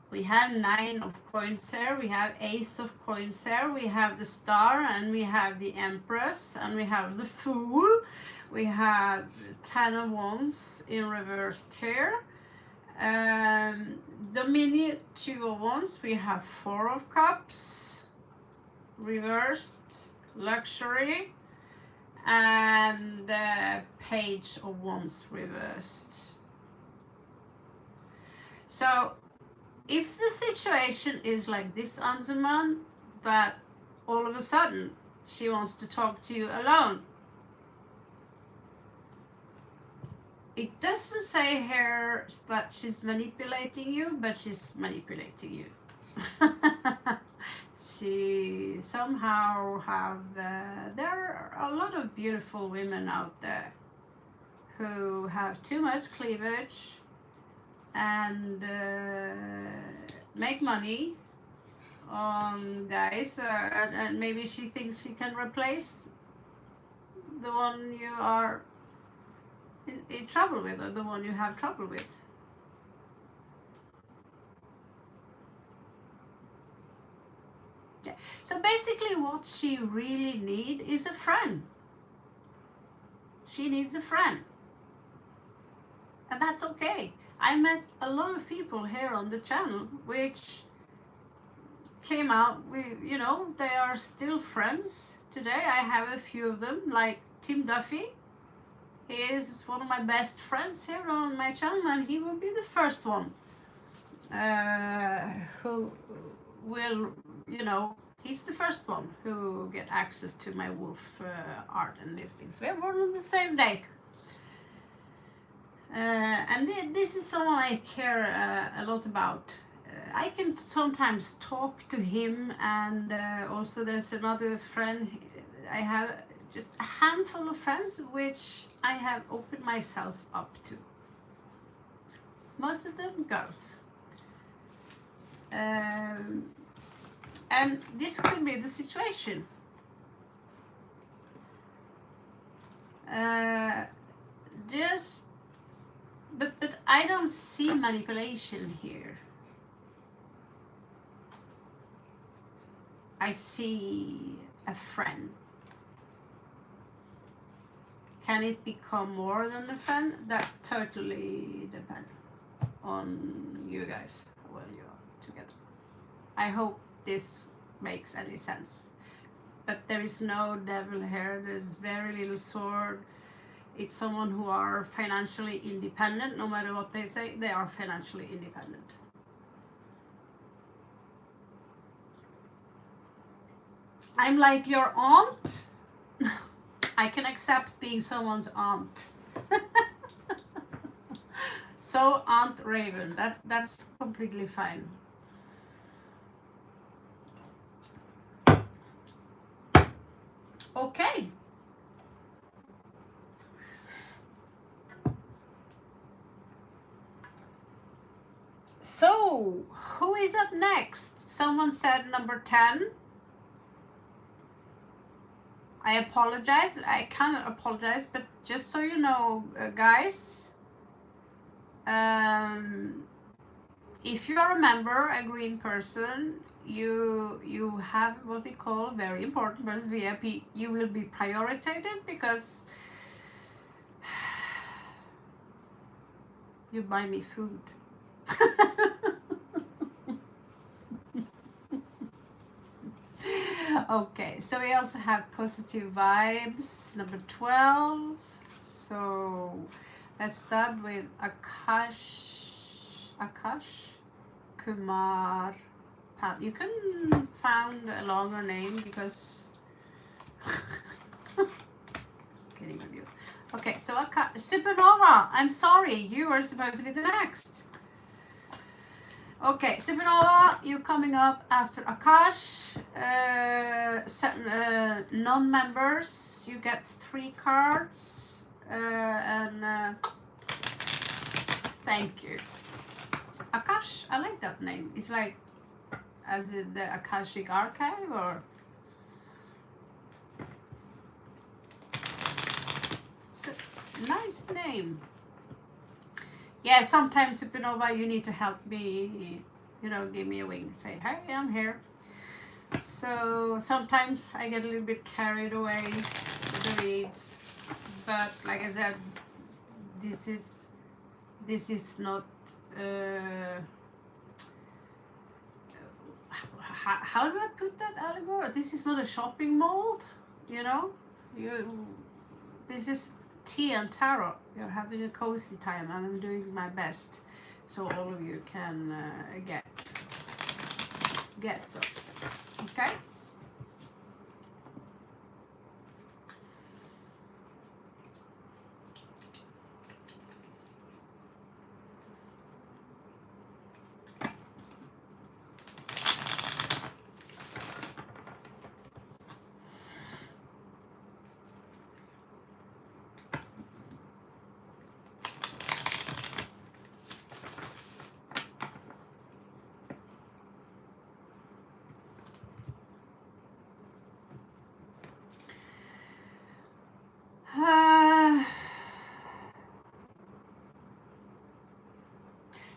We have 9 of coins here, we have Ace of coins here, we have the Star, and we have the Empress, and we have the Fool, we have 10 of Wands in reversed here, Dominion, 2 of Wands, we have 4 of Cups, reversed, Luxury, and Page of Wands reversed. So if the situation is like this, Anzuman, that all of a sudden she wants to talk to you alone, it doesn't say here that she's manipulating you, but she's manipulating you. She somehow have, there are a lot of beautiful women out there who have too much cleavage and make money on guys, and maybe she thinks she can replace the one you are in trouble with, or the one you have trouble with. Yeah. So basically what she really needs is a friend. She needs a friend. and that's okay. I met a lot of people here on the channel which came out with, you know, they are still friends today. I have a few of them, like Tim Duffy. He is one of my best friends here on my channel, and he will be the first one who will, you know, he's the first one who get access to my wolf art and these things. We are born on the same day. And this is someone I care a lot about. I can sometimes talk to him, and also there's another friend. I have just a handful of friends which I have opened myself up to. Most of them girls. And this could be the situation. But I don't see manipulation here. I see a friend. Can it become more than a friend? That totally depends on you guys, how well you are together. I hope this makes any sense. But there is no devil here, there's very little sword. It's someone who are financially independent. No matter what they say, they are financially independent. I'm like your aunt. I can accept being someone's aunt. So Aunt Raven, that's completely fine. Okay. So, who is up next? Someone said number 10. I apologize. I cannot apologize, but just so you know, guys, if you are a member, a green person, you have what we call very important versus VIP. You will be prioritized because you buy me food. Okay, so we also have positive vibes, number 12. So let's start with Akash Kumar. You can find a longer name because just kidding with you. Okay, so Supernova, I'm sorry, you are supposed to be the next. Okay, Supernova, you coming up after Akash. Non-members, you get 3 cards. Thank you. Akash, I like that name. It's like, as in the Akashic Archive, or? It's a nice name. Yeah, sometimes Supernova, you need to help me, you know, give me a wink, say, hey, I'm here. So sometimes I get a little bit carried away with the reads, but like I said, this is not, how do I put that, Allegory? This is not a shopping mall, you know, this is tea and tarot. You're having a cozy time, and I'm doing my best so all of you can get some. Okay.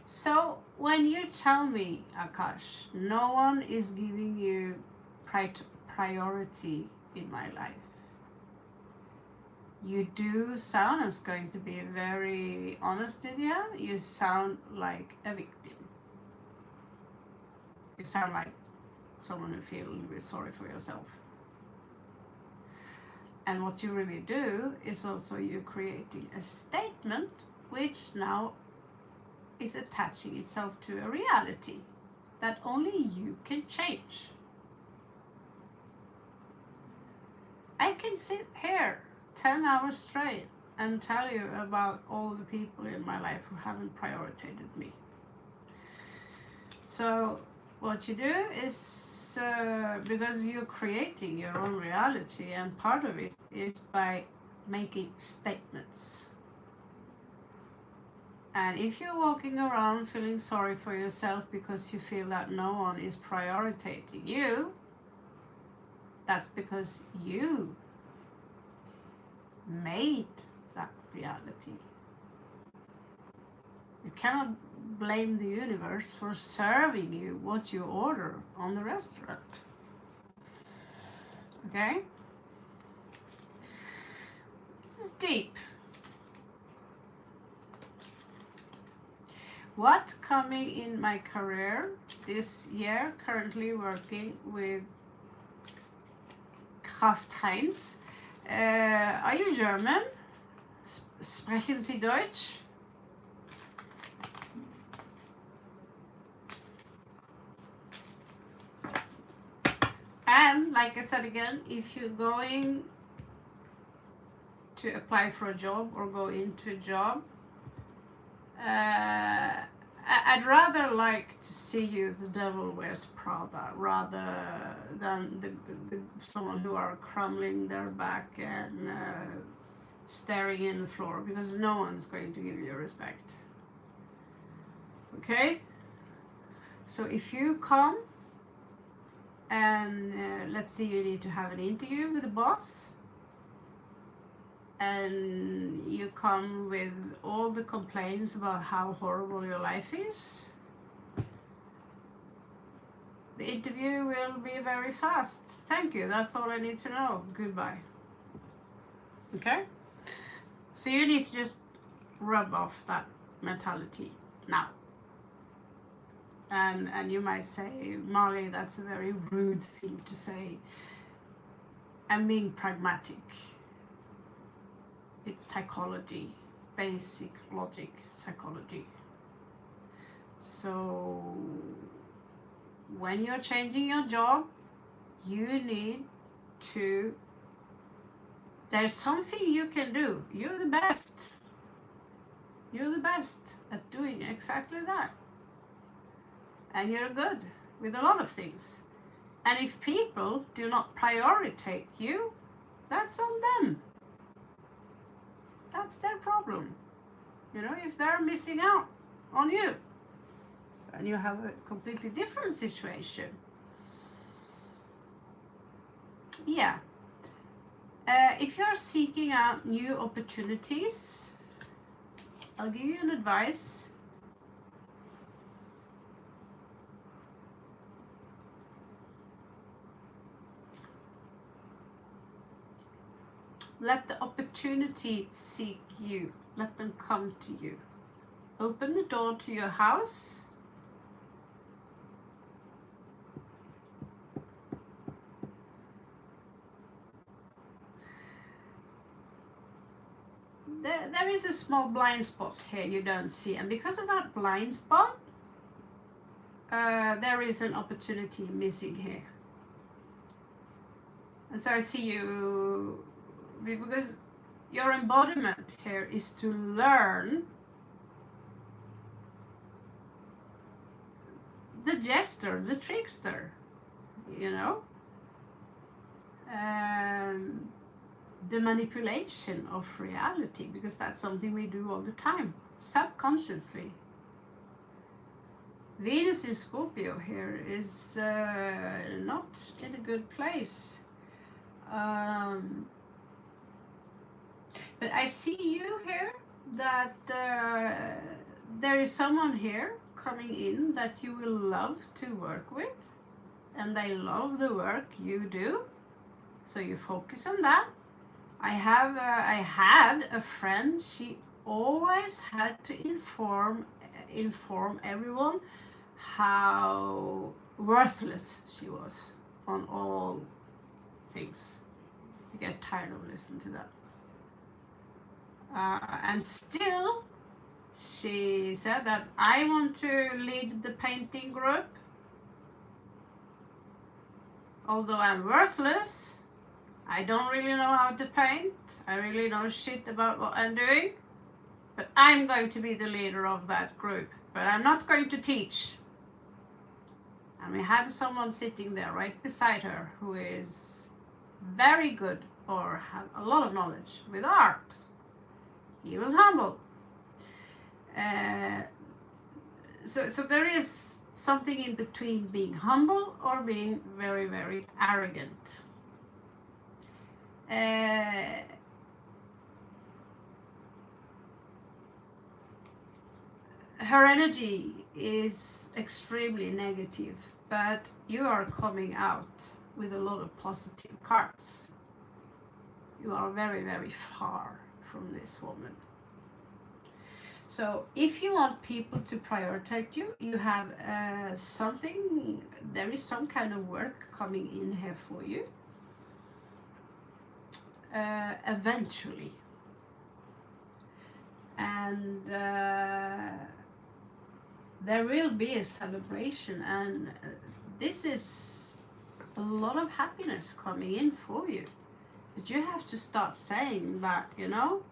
So when you tell me, Akash, no one is giving you priority in my life, you do sound, is going to be very honest with you, you sound like a victim. You sound like someone who feels a little bit sorry for yourself. And what you really do is also you're creating a statement which now is attaching itself to a reality that only you can change. I can sit here 10 hours straight and tell you about all the people in my life who haven't prioritized me. So what you do is, because you're creating your own reality, and part of it is by making statements. And if you're walking around feeling sorry for yourself because you feel that no one is prioritizing you, that's because you made that reality. You cannot blame the universe for serving you what you order on the restaurant. Okay? This is deep. What coming in my career this year, currently working with Kraft Heinz. Are you German? Sprechen Sie Deutsch? And like I said again, if you're going to apply for a job or go into a job, I'd rather like to see you the devil wears Prada rather than the someone who are crumbling their back and staring in the floor, because no one's going to give you respect. Okay? So if you come and let's say you need to have an interview with the boss, and you come with all the complaints about how horrible your life is, the interview will be very fast. Thank you, that's all I need to know. Goodbye. Okay? So you need to just rub off that mentality now. And you might say, Molly, that's a very rude thing to say. I'm being pragmatic. It's psychology, basic logic psychology. So when you're changing your job, you need to, there's something you can do. You're the best. You're the best at doing exactly that. And you're good with a lot of things. And if people do not prioritize you, that's on them. That's their problem. You know, if they're missing out on you and you have a completely different situation. Yeah. If you're seeking out new opportunities, I'll give you an advice. Let the opportunity seek you. Let them come to you. Open the door to your house. There is a small blind spot here you don't see. And because of that blind spot, there is an opportunity missing here. And so I see you, because your embodiment here is to learn the jester, the trickster, you know, the manipulation of reality, because that's something we do all the time, subconsciously. Venus in Scorpio here is not in a good place. But I see you here that there is someone here coming in that you will love to work with, and they love the work you do. So you focus on that. I had a friend. She always had to inform everyone how worthless she was on all things. You get tired of listening to that. And still, she said that I want to lead the painting group. Although I'm worthless, I don't really know how to paint. I really know shit about what I'm doing. But I'm going to be the leader of that group. But I'm not going to teach. And we had someone sitting there right beside her who is very good or have a lot of knowledge with art. He was humble. So there is something in between being humble or being very, very arrogant. Her energy is extremely negative, but you are coming out with a lot of positive cards. You are very, very far from this woman. So if you want people to prioritize you, you have there is some kind of work coming in here for you. Eventually. And there will be a celebration, and this is a lot of happiness coming in for you. But you have to start saying that, you know,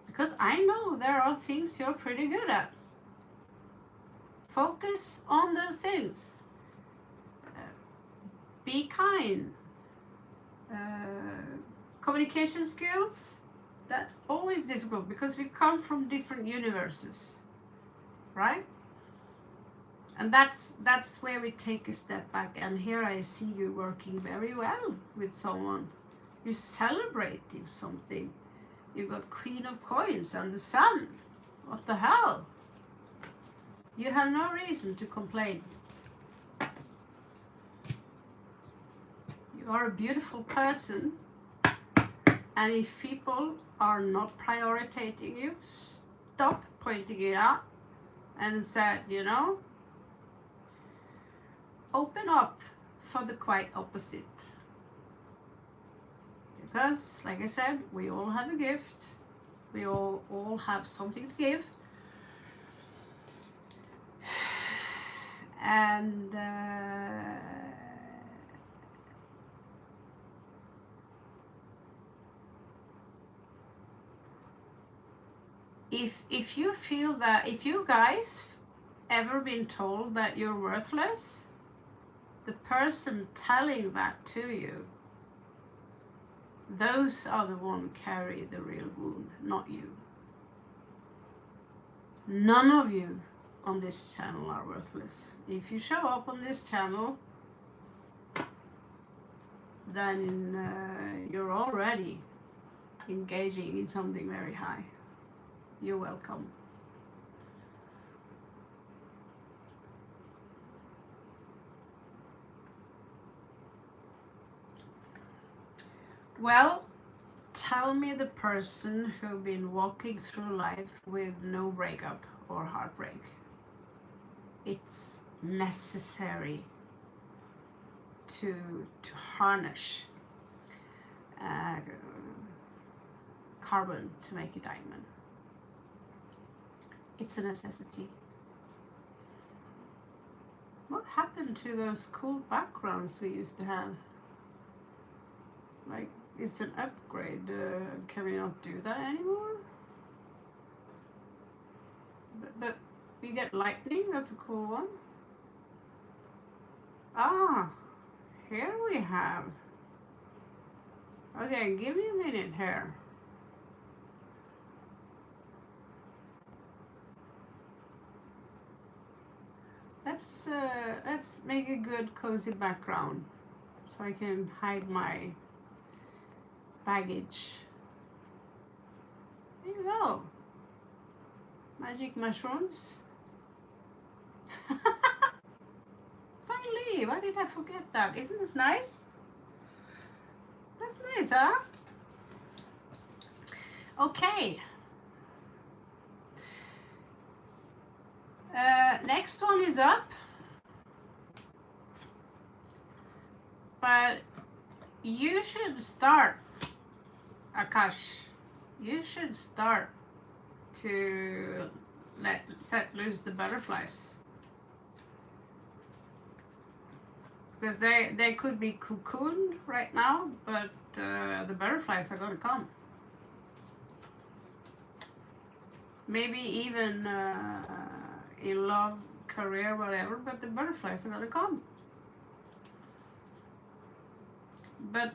because I know there are things you're pretty good at. Focus on those things. Be kind. Communication skills, that's always difficult because we come from different universes, right? And that's where we take a step back. And here I see you working very well with someone. You're celebrating something. You've got Queen of Coins and the Sun. What the hell? You have no reason to complain. You are a beautiful person. And if people are not prioritizing you, stop pointing it out and said, you know, open up for the quite opposite. Because, like I said, we all have a gift. We all have something to give. And if you feel that, if you guys ever been told that you're worthless, the person telling that to you, those are the ones carry the real wound, not you. None of you on this channel are worthless. If you show up on this channel, then you're already engaging in something very high. You're welcome. Well, tell me the person who's been walking through life with no breakup or heartbreak. It's necessary to harness carbon to make a diamond. It's a necessity. What happened to those cool backgrounds we used to have? Like, it's an upgrade. Can we not do that anymore? But we get lightning. That's a cool one. Ah, here we have. Okay, give me a minute here. Let's make a good cozy background so I can hide my baggage. There you go. Magic mushrooms. Finally, why did I forget that? Isn't this nice? That's nice, huh? Okay. Next one is up. But you should start, Akash. You should start to set loose the butterflies. Because they could be cocooned right now, but the butterflies are going to come. Maybe even in love, career, whatever, but the butterflies are going to come. But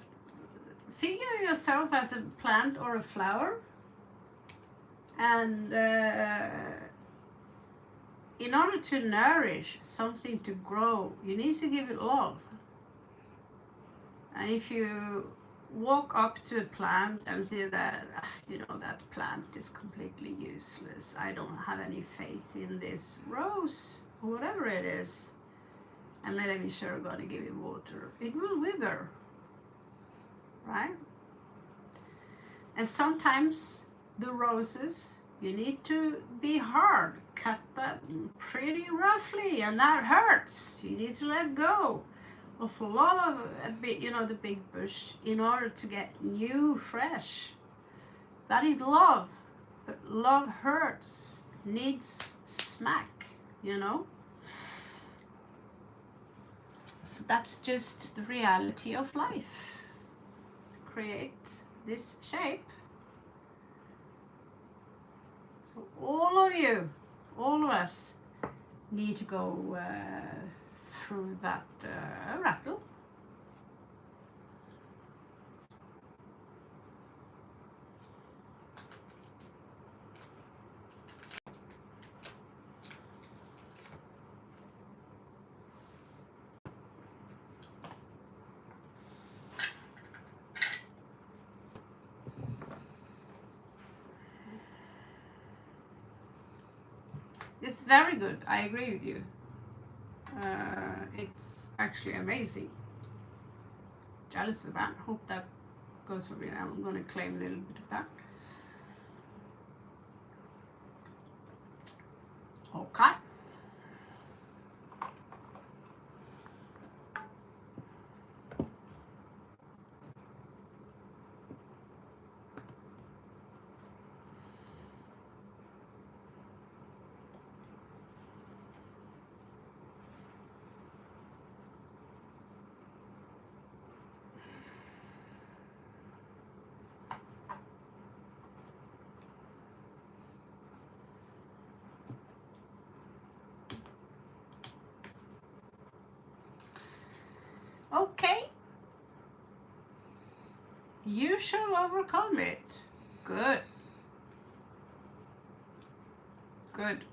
figure yourself as a plant or a flower, and in order to nourish something to grow, you need to give it love. And if you walk up to a plant and say that, that plant is completely useless, I don't have any faith in this rose, or whatever it is, I'm not even sure I'm gonna give it water, it will wither, right? And sometimes the roses, you need to be hard, cut them pretty roughly, and that hurts. You need to let go of a lot of, the big bush in order to get new, fresh. That is love, but love hurts, needs smack, So that's just the reality of life. To create this shape. So all of us need to go through that rattle. This is very good. I agree with you. It's actually amazing. Jealous of that. Hope that goes for me. I'm going to claim a little bit of that. Okay. Okay. You shall overcome it. Good. Good.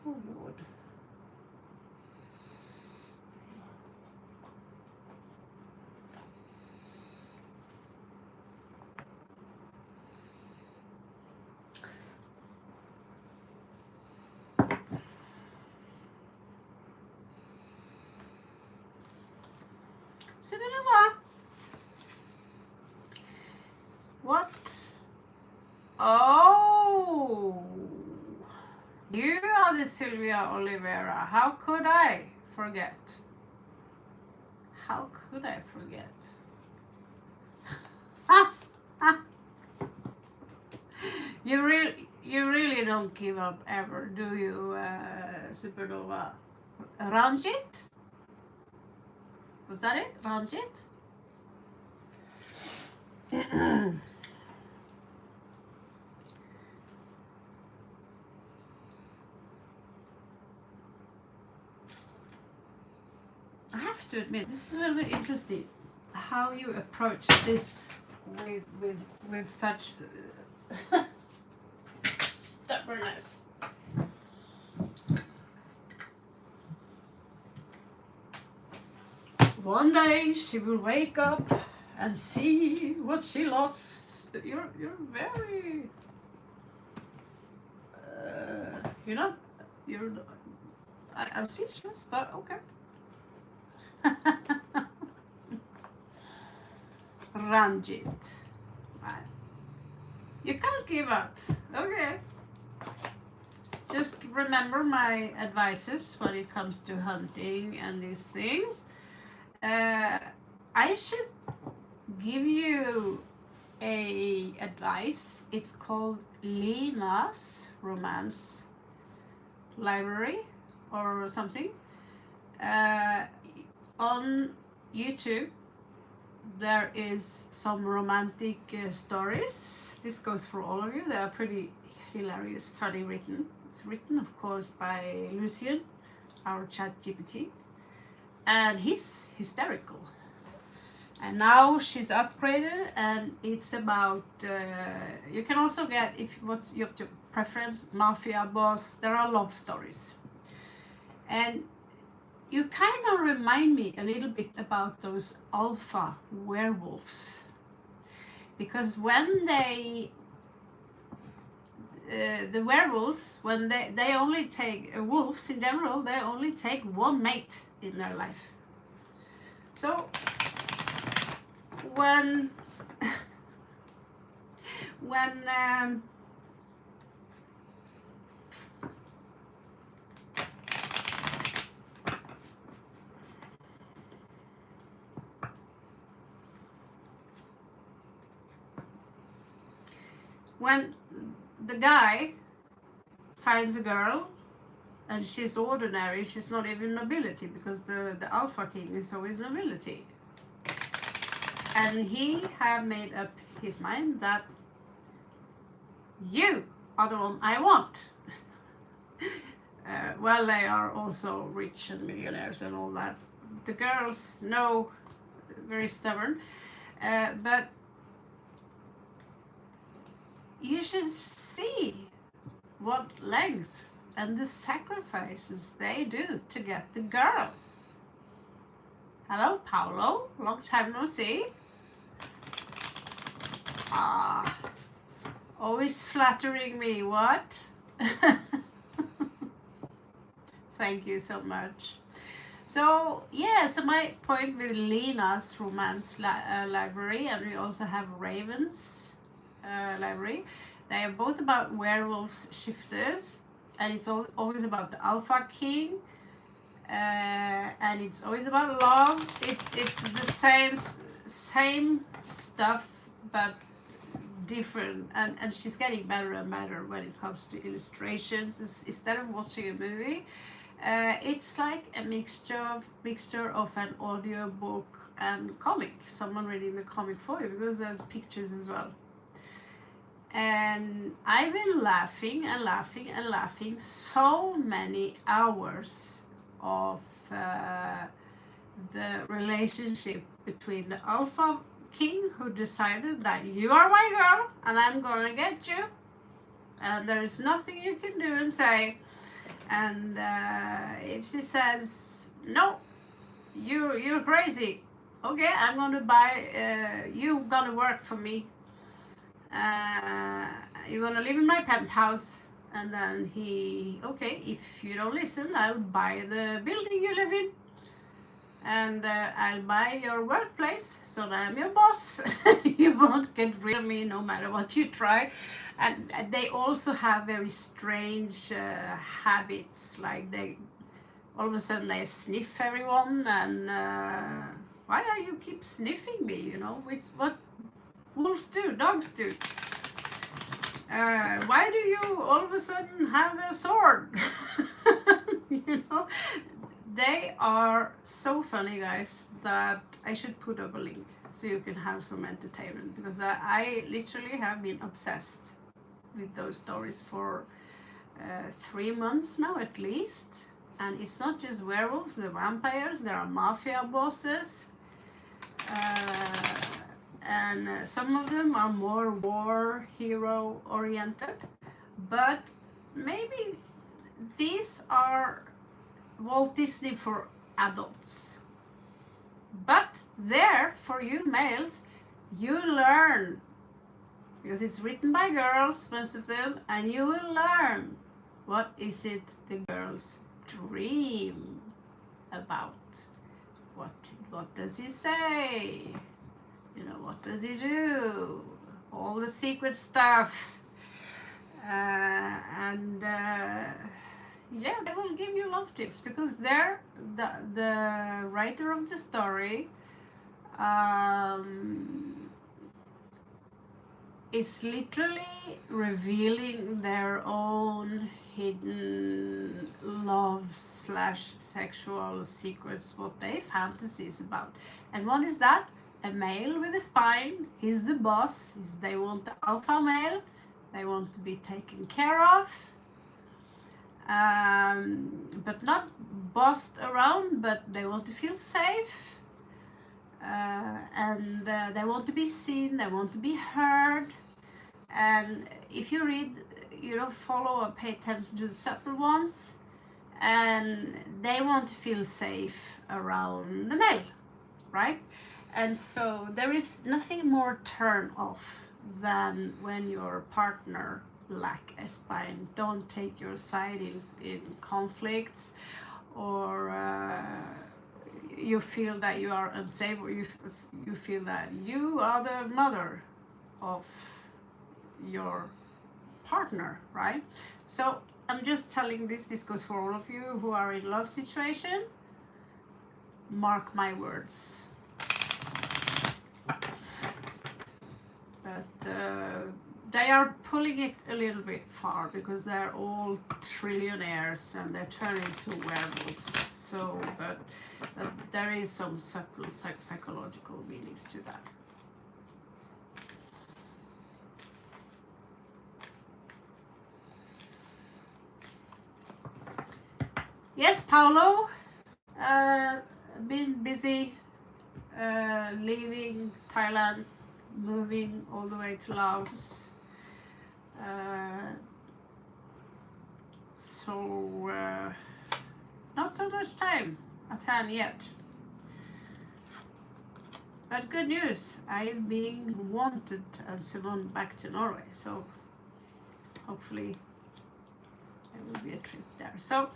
Oh Lord. Så vet du hva? What? Oh, you are the Sylvia Oliveira. How could I forget? How could I forget? You really don't give up ever, do you, Supernova? Ranjit? Was that it? Ranjit? I have to admit, this is really interesting how you approach this with such stubbornness. One day she will wake up and see what she lost. You're very I'm speechless, but okay. Ranjit. Right. You can't give up. Okay. Just remember my advices when it comes to hunting and these things. I should give you a advice. It's called Lena's Romance Library or something. On YouTube there is some romantic stories. This goes for all of you. They are pretty hilarious, funny written. It's written, of course, by Lucian, our chat GPT, and he's hysterical. And now she's upgraded, and it's about you can also get, if what's your preference, mafia boss. There are love stories, and you kind of remind me a little bit about those alpha werewolves, because when they the werewolves, when they only take wolves in general, they only take one mate in their life. So when when the guy finds a girl and she's ordinary, she's not even nobility, because the alpha king is always nobility, and he have made up his mind that you are the one I want. Well, they are also rich and millionaires and all that. The girls know, very stubborn, but you should see what length and the sacrifices they do to get the girl. Hello, Paolo. Long time no see. Always flattering me, what? Thank you so much. So, yeah, so my point with Lena's Romance Library, and we also have Raven's library. They are both about werewolves shifters, and it's always about the alpha king, and it's always about love. It's the same stuff, but different, and she's getting better and better when it comes to illustrations. Instead of watching a movie, it's like a mixture of an audio book and comic, someone reading the comic for you, because there's pictures as well. And I've been laughing and laughing and laughing so many hours of the relationship between the alpha king, who decided that you are my girl and I'm gonna get you, and there's nothing you can do and say, and if she says no, you're crazy, okay, I'm gonna buy you gonna work for me, you're gonna live in my penthouse, and then he, okay, if you don't listen, I'll buy the building you live in. and I'll buy your workplace so that I'm your boss. You won't get rid of me no matter what you try. And they also have very strange habits, like they all of a sudden they sniff everyone, and why are you keep sniffing me? You know, with what wolves do, dogs do. Why do you all of a sudden have a sword? You know, they are so funny, guys, that I should put up a link so you can have some entertainment, because I literally have been obsessed with those stories for 3 months now at least. And it's not just werewolves, they're vampires, there are mafia bosses, and some of them are more war hero oriented, but maybe these are Walt Disney for adults. But there, for you males, you learn, because it's written by girls, most of them, and you will learn what is it the girls dream about. What does he say? You know, what does he do? All the secret stuff. Yeah, they will give you love tips, because they're the writer of the story is literally revealing their own hidden love / sexual secrets, what they fantasies about. And what is that? A male with a spine. He's the boss. They want the alpha male. They want to be taken care of. But not bossed around, but they want to feel safe. And they want to be seen, they want to be heard. And if you read, you know, follow or pay attention to the subtle ones, and they want to feel safe around the male, right? And so there is nothing more turn off than when your partner lack a spine, don't take your side in conflicts, or you feel that you are unsafe, or you feel that you are the mother of your partner, right? So I'm just telling this goes for all of you who are in love situation. Mark my words. But they are pulling it a little bit far, because they're all trillionaires and they're turning to werewolves. So, but there is some subtle psychological meanings to that. Yes, Paolo, been busy leaving Thailand, moving all the way to Laos. Not so much time at hand yet. But good news, I'm being wanted and summoned back to Norway, so hopefully there will be a trip there. So,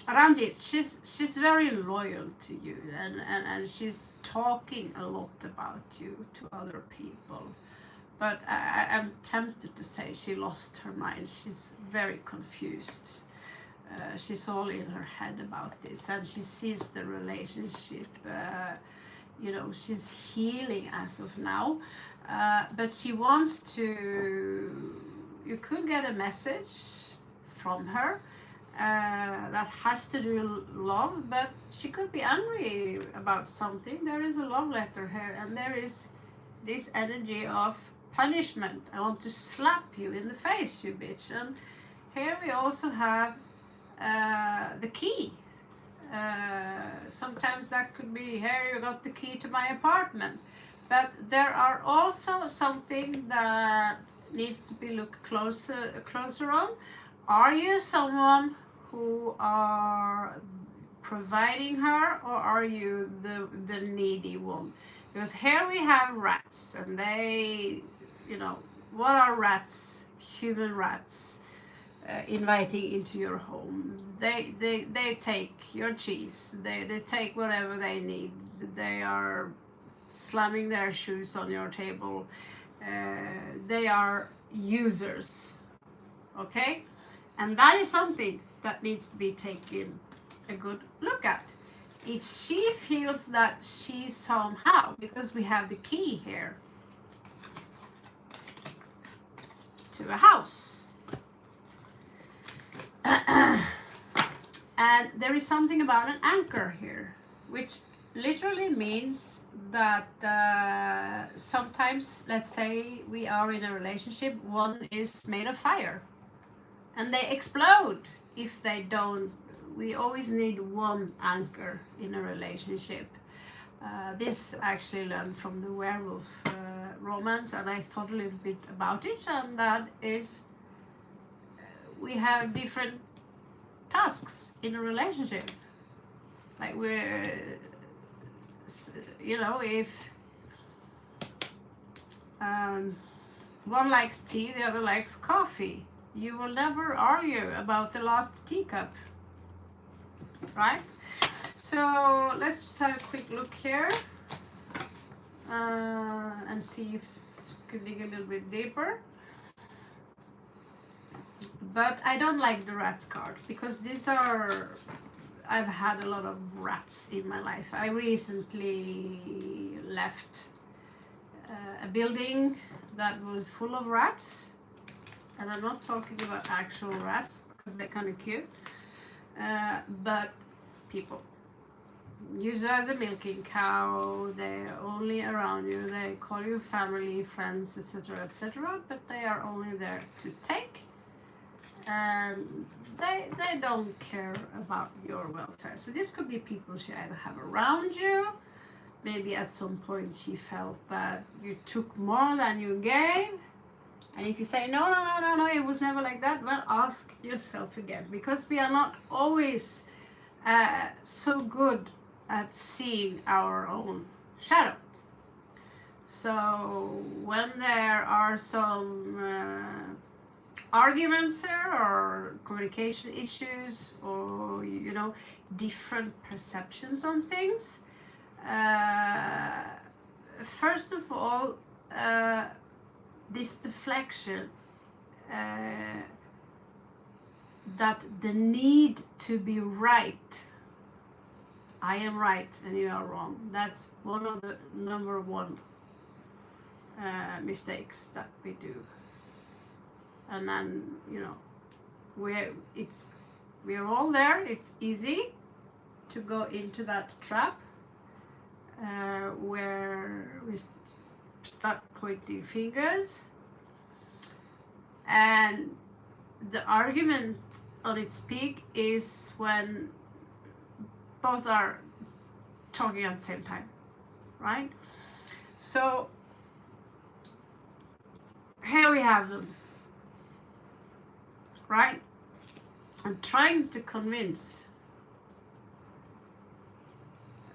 Ranjit, she's very loyal to you, and she's talking a lot about you to other people. But I'm tempted to say she lost her mind. She's very confused. She's all in her head about this, and she sees the relationship. You know, she's healing as of now, but she wants to. You could get a message from her that has to do with love, but she could be angry about something. There is a love letter here, and there is this energy of punishment. I want to slap you in the face, you bitch. And here we also have the key. Sometimes that could be, here you got the key to my apartment. But there are also something that needs to be looked closer on. Are you someone who are providing her, or are you the needy one? Because here we have rats, and they, you know, what are rats? Human rats. inviting into your home. They take your cheese, they take whatever they need. They are slamming their shoes on your table. They are users, okay? And that is something that needs to be taken a good look at. If she feels that she somehow, because we have the key here to a house, and there is something about an anchor here, which literally means that sometimes, let's say we are in a relationship, one is made of fire and they explode if they don't. We always need one anchor in a relationship. This actually learned from the werewolf romance, and I thought a little bit about it, and that is we have different tasks in a relationship. Like we're, you know, if one likes tea, the other likes coffee, you will never argue about the last teacup, right? So let's just have a quick look here and see if we can dig a little bit deeper. But I don't like the rats card because these are, I've had a lot of rats in my life. I recently left a building that was full of rats, and I'm not talking about actual rats because they're kind of cute, but people. Use you as a milking cow. They're only around you. They call you family, friends, etc., etc., but they are only there to take, and they don't care about your welfare. So this could be people she either have around you. Maybe at some point she felt that you took more than you gave. And if you say, no, it was never like that, well, ask yourself again. Because we are not always so good at seeing our own shadow. So when there are some arguments here or communication issues or, you know, different perceptions on things, first of all, this deflection, that the need to be right, I am right and you are wrong, that's one of the number one mistakes that we do. And then, you know, we're all there. It's easy to go into that trap where we start pointing fingers, and the argument on its peak is when both are talking at the same time, right? So here we have them, right? I'm trying to convince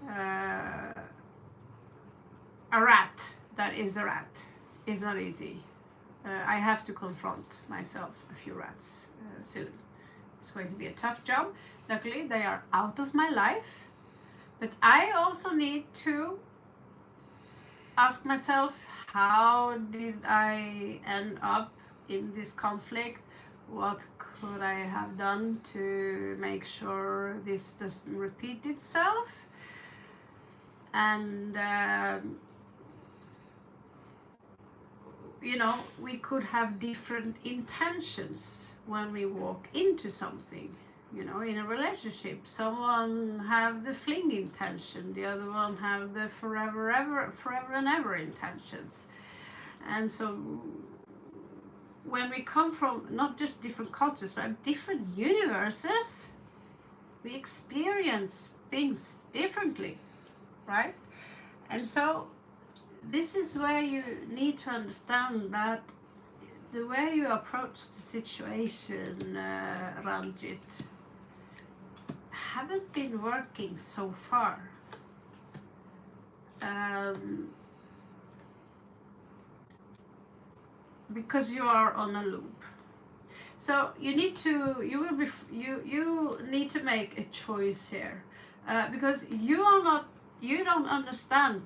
a rat that is a rat. It's not easy. I have to confront myself a few rats soon. It's going to be a tough job. Luckily, they are out of my life. But I also need to ask myself, how did I end up in this conflict? What could I have done to make sure this doesn't repeat itself? And you know, we could have different intentions when we walk into something. You know, in a relationship, someone have the fling intention, the other one have the forever and ever intentions. And so when we come from not just different cultures, but different universes, we experience things differently, right? And so this is where you need to understand that the way you approach the situation, Ranjit, haven't been working so far. Because you are on a loop. So you need to, you need to make a choice here, because you don't understand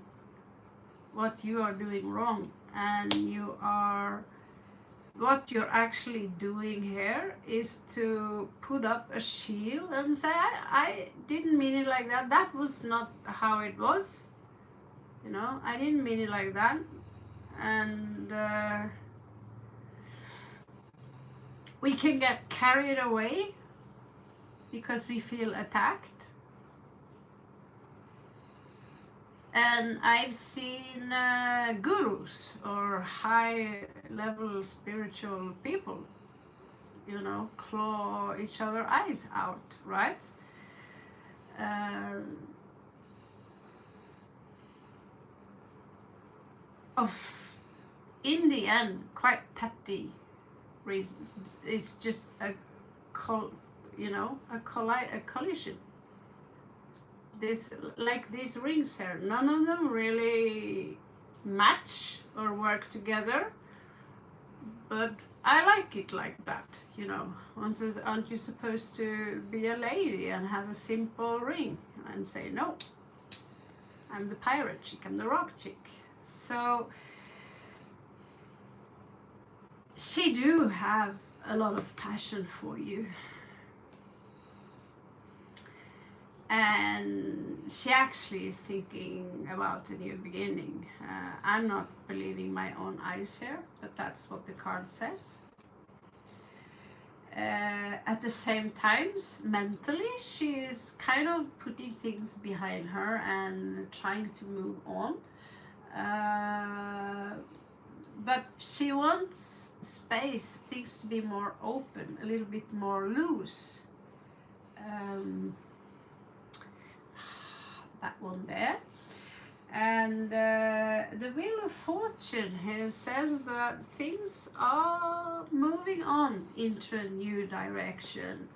what you are doing wrong, and what you're actually doing here is to put up a shield and say, I didn't mean it like that. That was not how it was. I didn't mean it like that. And we can get carried away because we feel attacked. And I've seen gurus or high level spiritual people, claw each other eyes out, right? Of, in the end, quite petty reasons. It's just a collision. These rings here, none of them really match or work together, but I like it like that. One says, aren't you supposed to be a lady and have a simple ring? And say, no, I'm the pirate chick, I'm the rock chick. So she do have a lot of passion for you, and she actually is thinking about a new beginning. I'm not believing my own eyes here, but that's what the card says. At the same times, mentally, she is kind of putting things behind her and trying to move on. But she wants space, things to be more open, a little bit more loose. That one there. And the Wheel of Fortune here says that things are moving on into a new direction.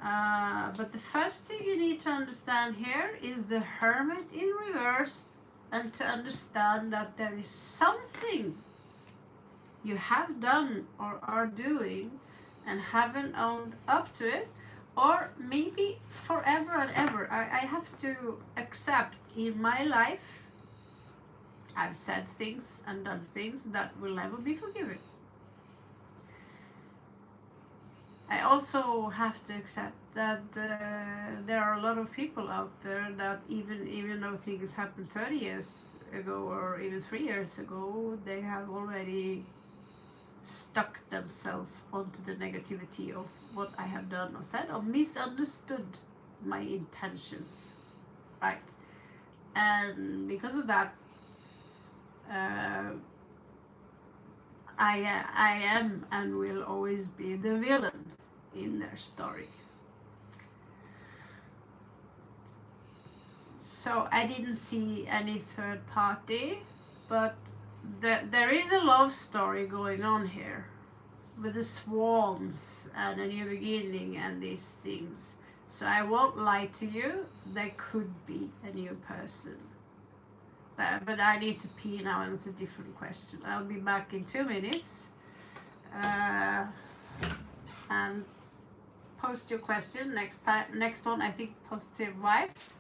But the first thing you need to understand here is the Hermit in reverse, and to understand that there is something you have done or are doing and haven't owned up to it, or maybe forever and ever. I have to accept in my life I've said things and done things that will never be forgiven. I also have to accept that there are a lot of people out there that even though things happened 30 years ago or even 3 years ago, they have already stuck themselves onto the negativity of what I have done or said, or misunderstood my intentions, right? And because of that, I am and will always be the villain in their story. So I didn't see any third party, but there is a love story going on here with the swans and a new beginning and these things. So I won't lie to you, there could be a new person. But I need to pee now, and it's a different question. I'll be back in 2 minutes. And post your question next one, I think positive vibes.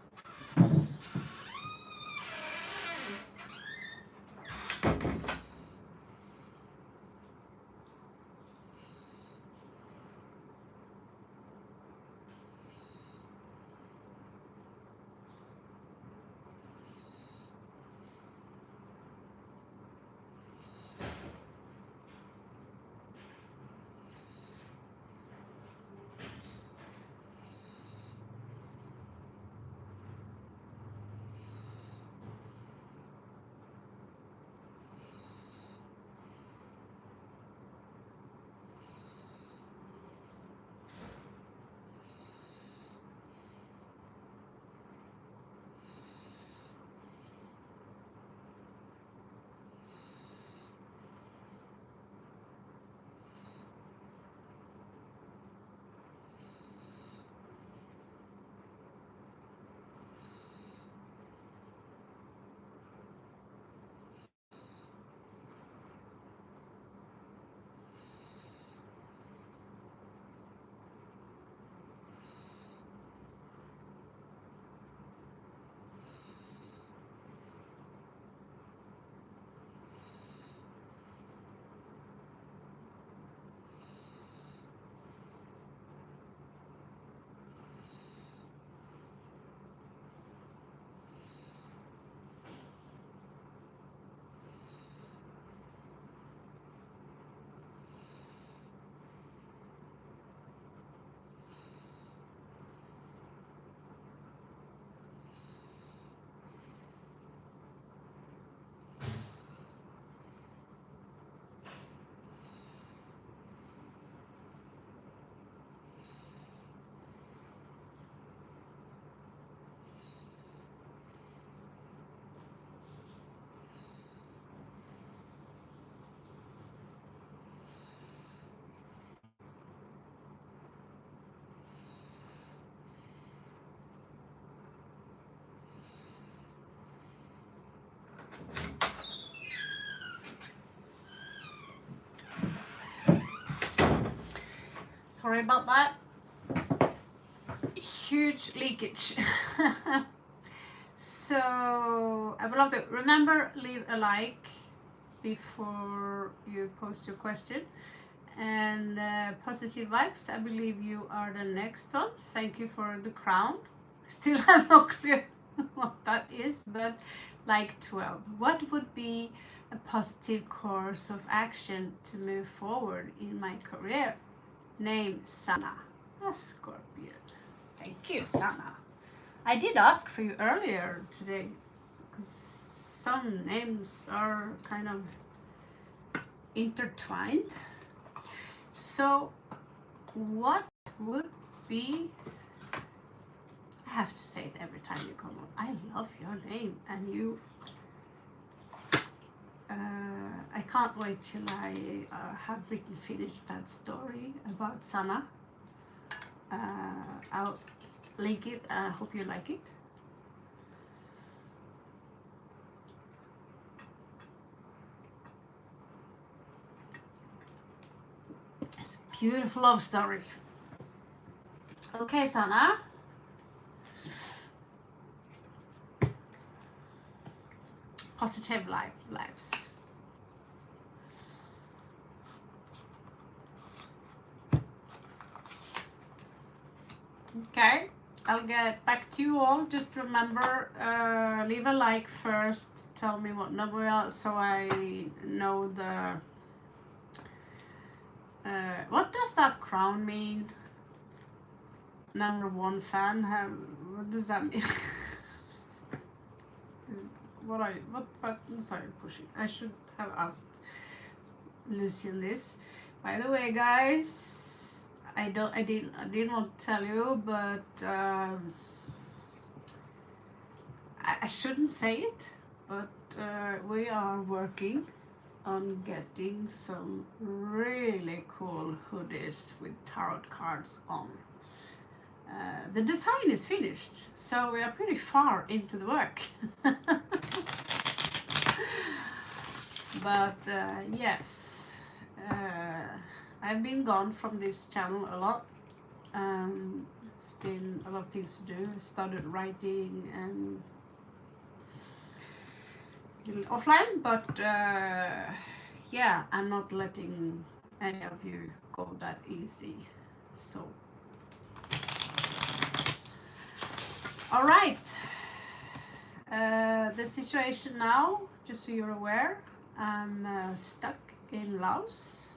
Sorry about that. Huge leakage. So I would love to remember, leave a like before you post your question. And positive vibes, I believe you are the next one. Thank you for the crown. Still have no clue what that is, but like 12. What would be a positive course of action to move forward in my career? Name Sana, a Scorpion. Thank you, Sana. I did ask for you earlier today because some names are kind of intertwined. So, what would be? I have to say it every time you come on. I love your name, and you. I can't wait till I have written finished that story about Sana. I'll link it. I hope you like it. It's a beautiful love story. Okay, Sana. Positive lives. Okay, I'll get back to you all. Just remember, leave a like first. Tell me what number you are so I know the... what does that crown mean? Number 1 fan. What does that mean? What buttons are you pushing? I should have asked Lucian this. By the way, guys, I didn't want to tell you, but I shouldn't say it, but we are working on getting some really cool hoodies with tarot cards on. The design is finished, so we are pretty far into the work. But yes, I've been gone from this channel a lot. It's been a lot of things to do. I started writing and a little offline, but yeah, I'm not letting any of you go that easy. So, all right. The situation now, just so you're aware, I'm stuck in Laos,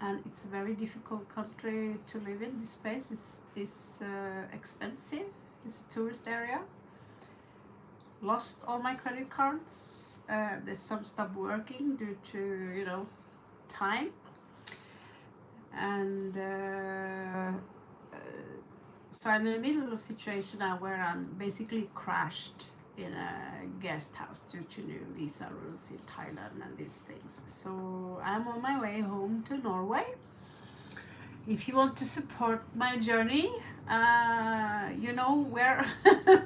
and it's a very difficult country to live in. This place is expensive. It's a tourist area. Lost all my credit cards. There's some stuff working due to, time. And so I'm in the middle of a situation now where I'm basically crashed in a guest house due to new visa rules in Thailand and these things. So I'm on my way home to Norway. If you want to support my journey, you know where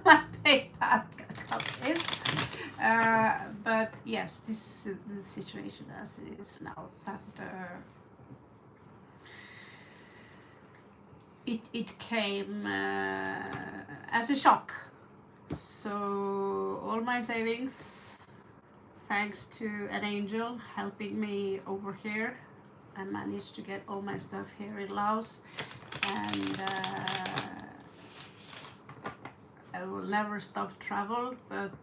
my PayPal account is. But yes, this is the situation as it is now. That it came as a shock. So all my savings, thanks to an angel helping me over here, I managed to get all my stuff here in Laos, and I will never stop travel, but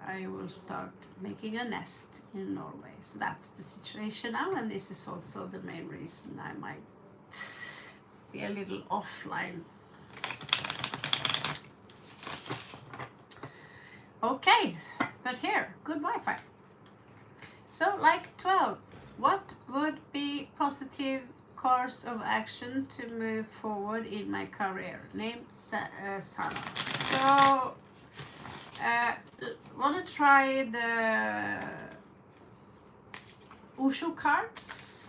I will start making a nest in Norway. So that's the situation now, and this is also the main reason I might be a little offline. Okay, but here, good Wi-Fi. So, like 12, what would be positive course of action to move forward in my career? Name Sana. So, want to try the Osho cards?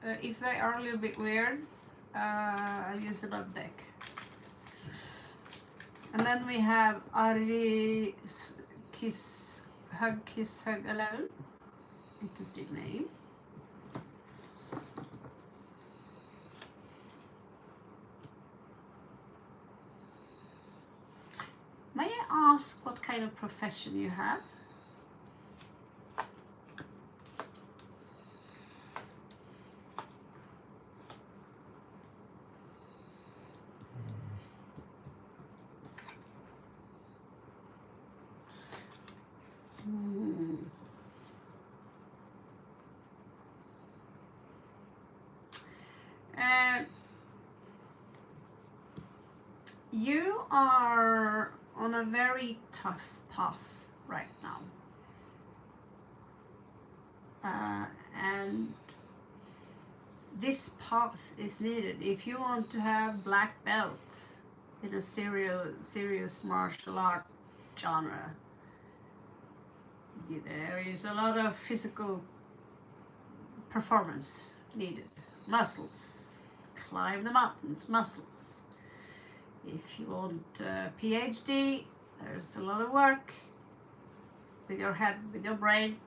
If they are a little bit weird, I'll use another deck. And then we have Ari Kiss Hug 11. Interesting name. ask what kind of profession you have? You are on a very tough path right now. And this path is needed if you want to have black belt in a serious martial art genre. There is a lot of physical performance needed. Muscles. Climb the mountains, muscles. If you want a PhD, there's a lot of work with your head, with your brain.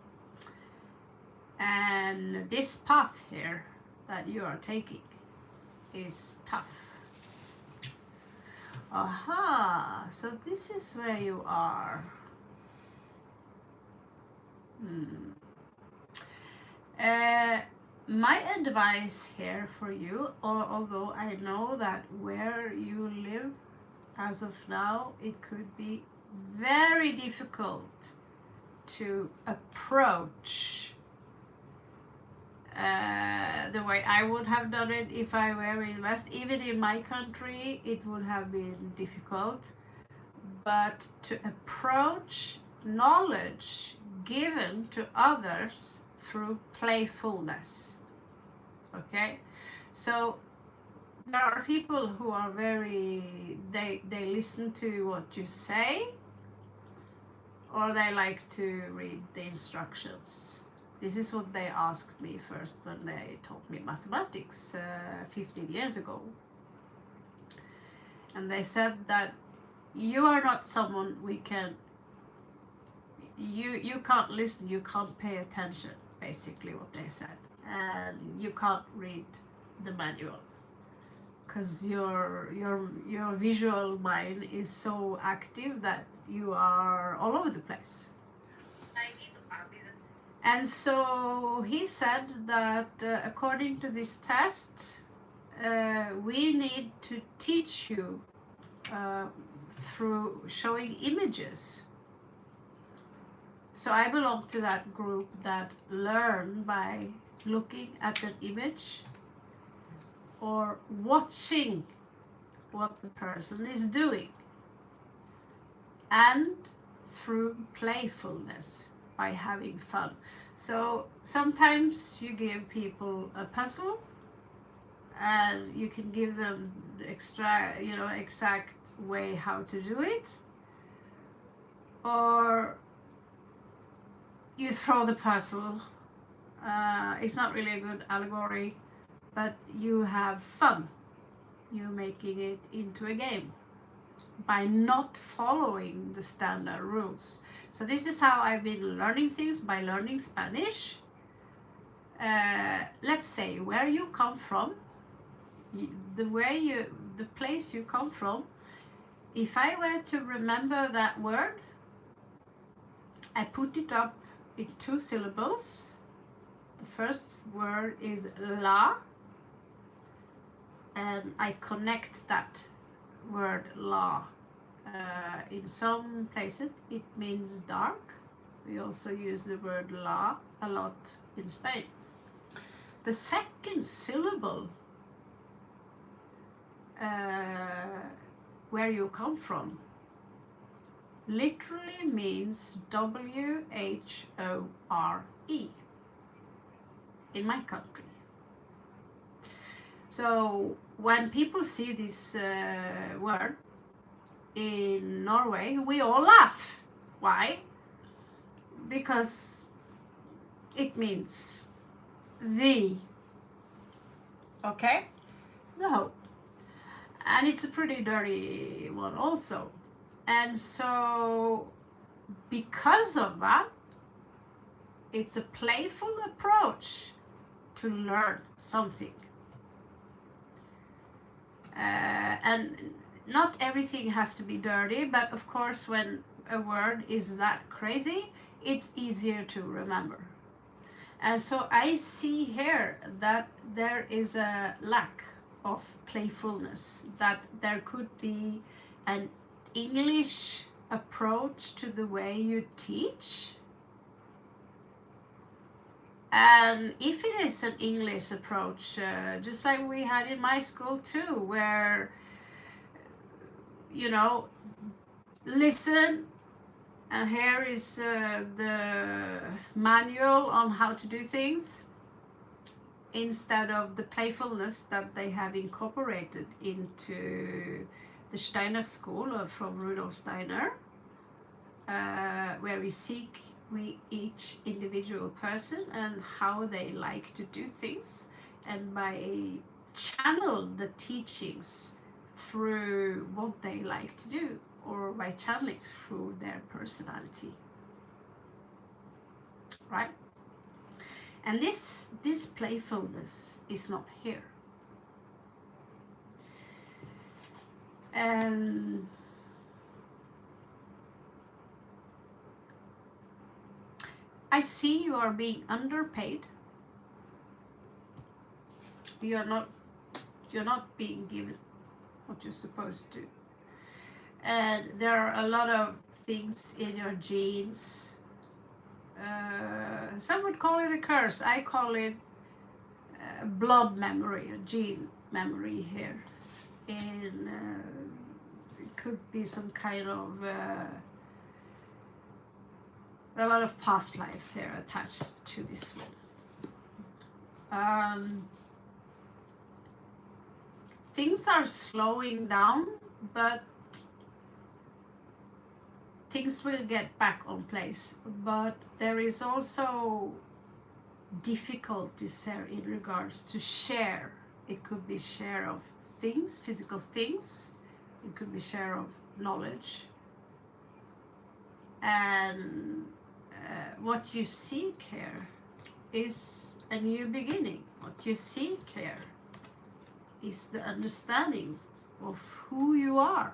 And this path here that you are taking is tough. Aha, so this is where you are. My advice here for you, although I know that where you live as of now, it could be very difficult to approach the way I would have done it if I were in West. Even in my country, it would have been difficult. But to approach knowledge given to others through playfulness. Okay, so there are people who are they listen to what you say, or they like to read the instructions. This is what they asked me first when they taught me mathematics 15 years ago. And they said that you are not someone you can't listen, you can't pay attention, basically what they said. And you can't read the manual because your visual mind is so active that you are all over the place. And so he said that according to this test, we need to teach you through showing images. So I belong to that group that learn by looking at an image or watching what the person is doing, and through playfulness, by having fun. So sometimes you give people a puzzle and you can give them the exact way how to do it, or you throw the puzzle. It's not really a good allegory, but you have fun. You're making it into a game by not following the standard rules. So this is how I've been learning things, by learning Spanish. Let's say where you come from, the place you come from. If I were to remember that word, I put it up in 2 syllables. The first word is la, and I connect that word la. In some places it means dark. We also use the word la a lot in Spain. The second syllable, where you come from, literally means WHORE in my country. So when people see this word in Norway, we all laugh. Why? Because it means the. Okay? No. And it's a pretty dirty one also. And so because of that, it's a playful approach to learn something. And not everything have to be dirty, but of course when a word is that crazy, it's easier to remember. And so I see here that there is a lack of playfulness, that there could be an English approach to the way you teach. And if it is an English approach, just like we had in my school too, where, you know, listen, and here is the manual on how to do things, instead of the playfulness that they have incorporated into the Steiner school from Rudolf Steiner, where we each individual person and how they like to do things, and by channel the teachings through what they like to do, or by channeling through their personality, right? And this playfulness is not here. I see you are being underpaid. You're not being given what you're supposed to. And there are a lot of things in your genes. Some would call it a curse. I call it blood memory, a gene memory here. And it could be some kind of a lot of past lives here attached to this one. Things are slowing down, but things will get back on place. But there is also difficulties there in regards to share. It could be share of things, physical things. It could be share of knowledge. And what you seek here is a new beginning. What you seek here is the understanding of who you are.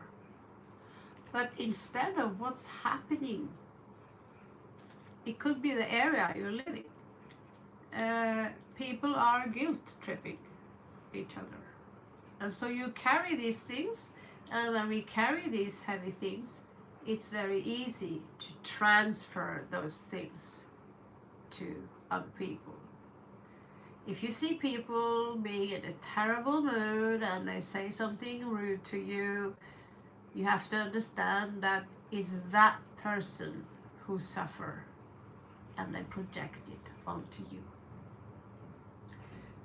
But instead of what's happening, it could be the area you're living. People are guilt tripping each other. And so you carry these things, and when we carry these heavy things, it's very easy to transfer those things to other people. If you see people being in a terrible mood and they say something rude to you, you have to understand that it's that person who suffers, and they project it onto you.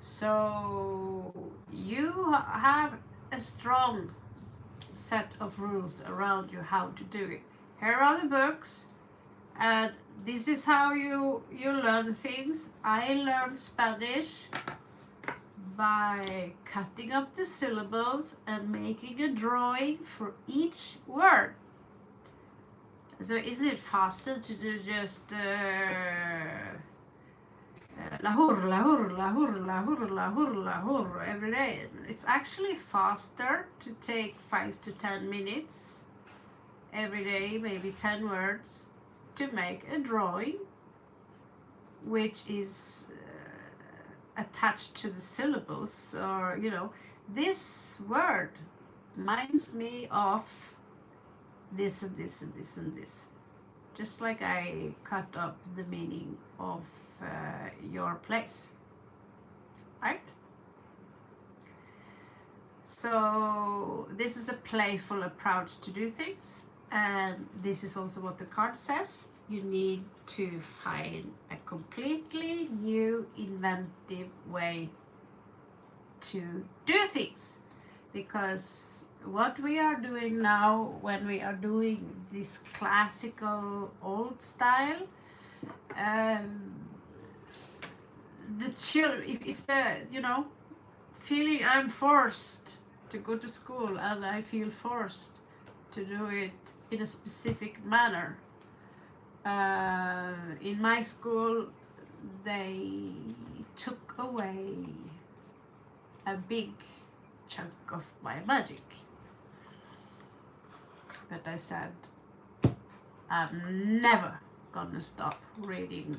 So you have a strong set of rules around you how to do it. Here are the books, and this is how you learn things. I learned Spanish by cutting up the syllables and making a drawing for each word. So isn't it faster to do just lahur, lahur, lahur, lahur, lahur, lahur every day? It's actually faster to take 5 to 10 minutes every day, maybe 10 words, to make a drawing which is attached to the syllables, or this word reminds me of this and this and this and this, just like I cut up the meaning of your place, right? So this is a playful approach to do things, and this is also what the card says. You need to find a completely new, inventive way to do things, because what we are doing now, when we are doing this classical old style, the children, if they're feeling I'm forced to go to school, and I feel forced to do it in a specific manner. In my school, they took away a big chunk of my magic. but I said I'm never gonna stop reading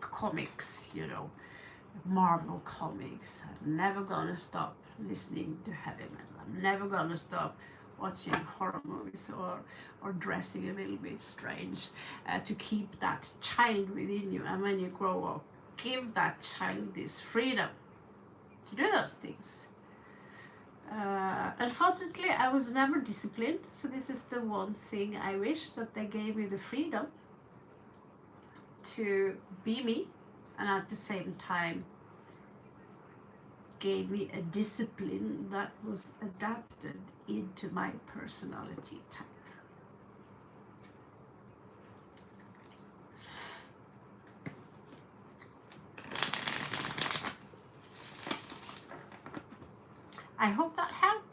comics, you know, Marvel comics. I'm never gonna stop listening to heavy metal. I'm never gonna stop watching horror movies or dressing a little bit strange, to keep that child within you. And when you grow up, give that child this freedom to do those things. Unfortunately, I was never disciplined, so this is the one thing I wish, that they gave me the freedom to be me, and at the same time gave me a discipline that was adapted into my personality type. I hope that helped.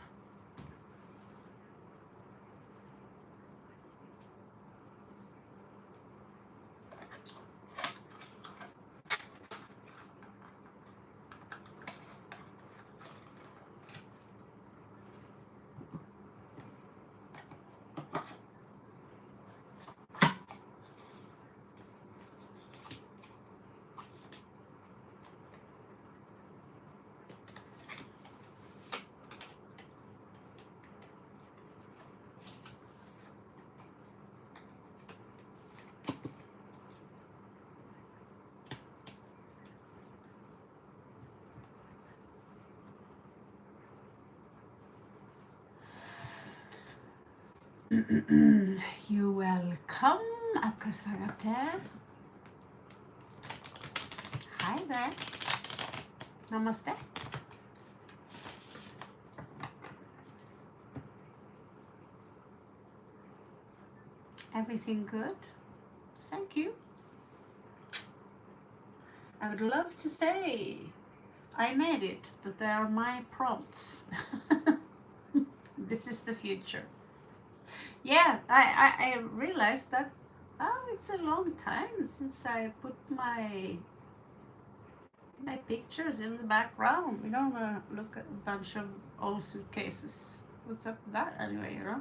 You're welcome. Akka sagate. Hi there. Namaste. Everything good? Thank you. I would love to say I made it, but they are my prompts. This is the future. Yeah, I realized that it's a long time since I put my pictures in the background. We don't want to look at a bunch of old suitcases. What's up with that anyway, you know?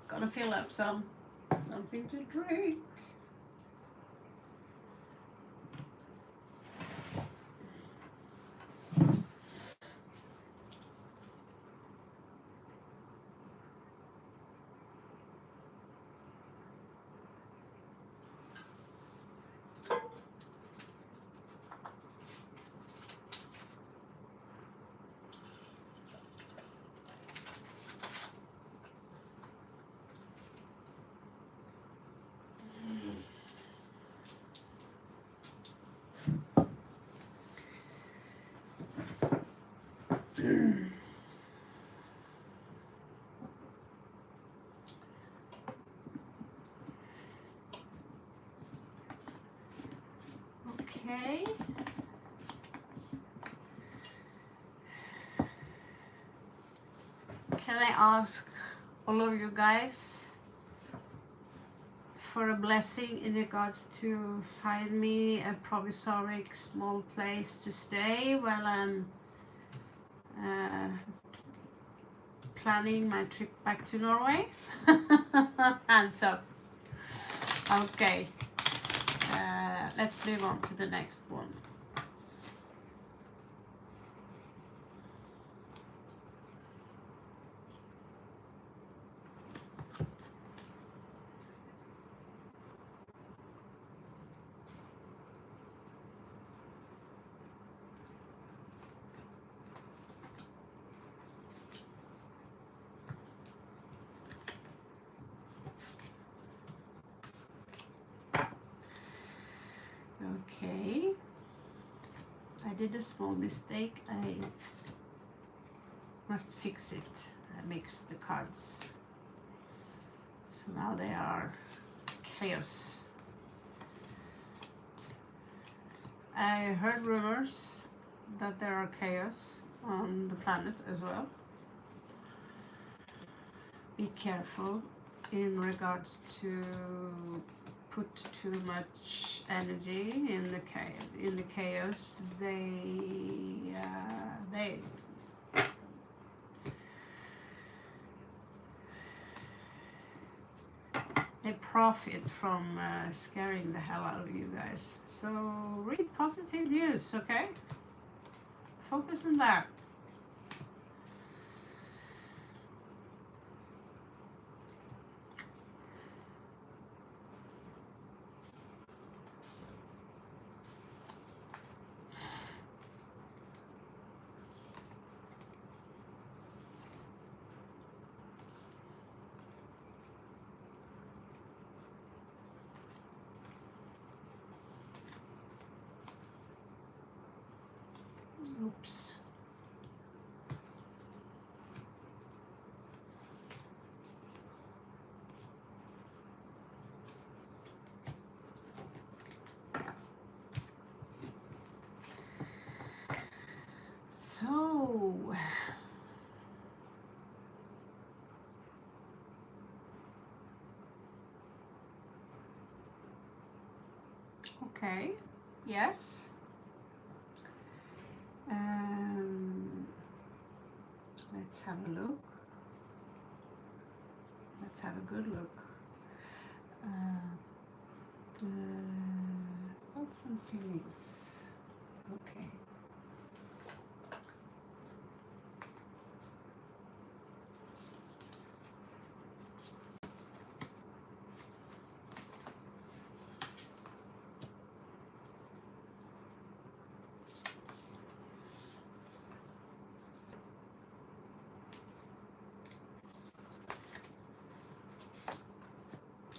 Gonna fill up something to drink. Okay. Can I ask all of you guys for a blessing in regards to find me a provisoric small place to stay while I'm planning my trip back to Norway? Hands up. Okay. Let's move on to the next one. Okay, I did a small mistake. I must fix it. I mixed the cards, so now they are chaos. I heard rumors that there are chaos on the planet as well. Be careful in regards to put too much energy in the chaos, they profit from scaring the hell out of you guys. So read positive news, okay? Focus on that. Oops. So, okay, yes. Let's have a look. Let's have a good look. Thoughts and feelings. Okay.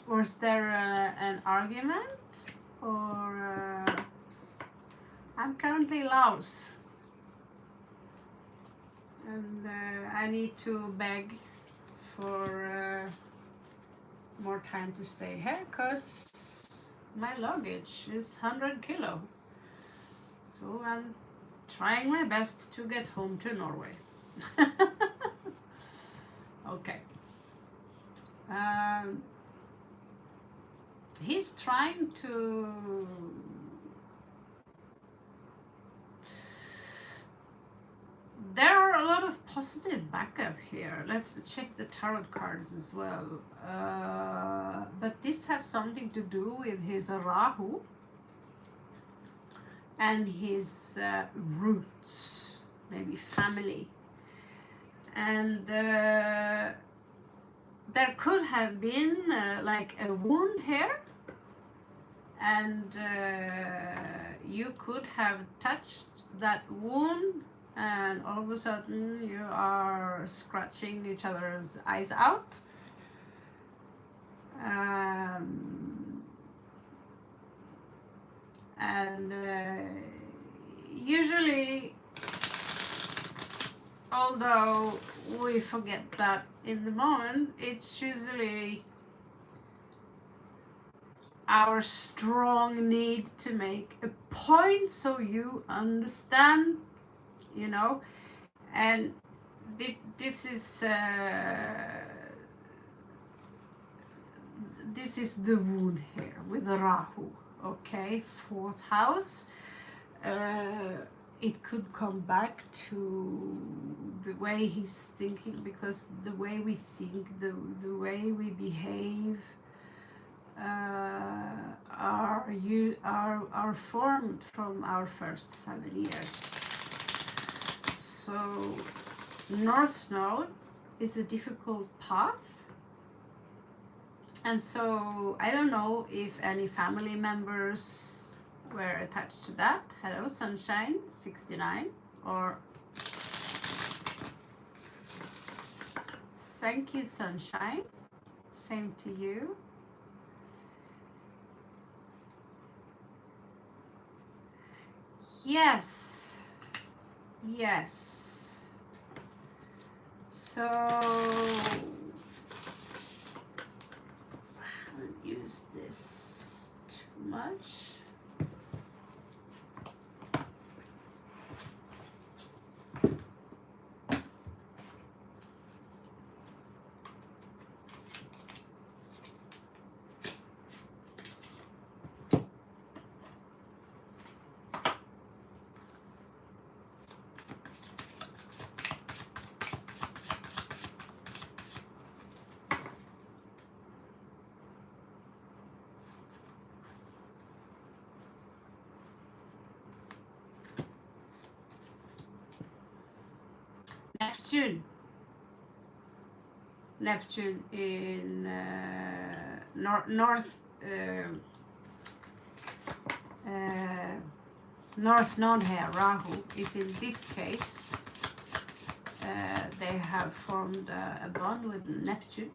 Was there an argument, or I'm currently lost, and I need to beg for more time to stay here, because my luggage is 100 kilo. So I'm trying my best to get home to Norway. Okay. He's trying to there are a lot of positive backup here. Let's check the tarot cards as well. But this has something to do with his Rahu and his roots, maybe family. And there could have been like a wound here, and you could have touched that wound, and all of a sudden you are scratching each other's eyes out. And usually, although we forget that in the moment, it's usually our strong need to make a point so you understand, you know, and this is the wound here with Rahu, okay, 4th house. It could come back to the way he's thinking, because the way we think, the way we behave are formed from our first 7 years. So North Node is a difficult path, and so I don't know if any family members were attached to that. Hello, Sunshine 69, or thank you, Sunshine. Same to you. Yes, yes. So I haven't used this too much. Neptune in north north node here, Rahu, is in this case. They have formed a bond with Neptune.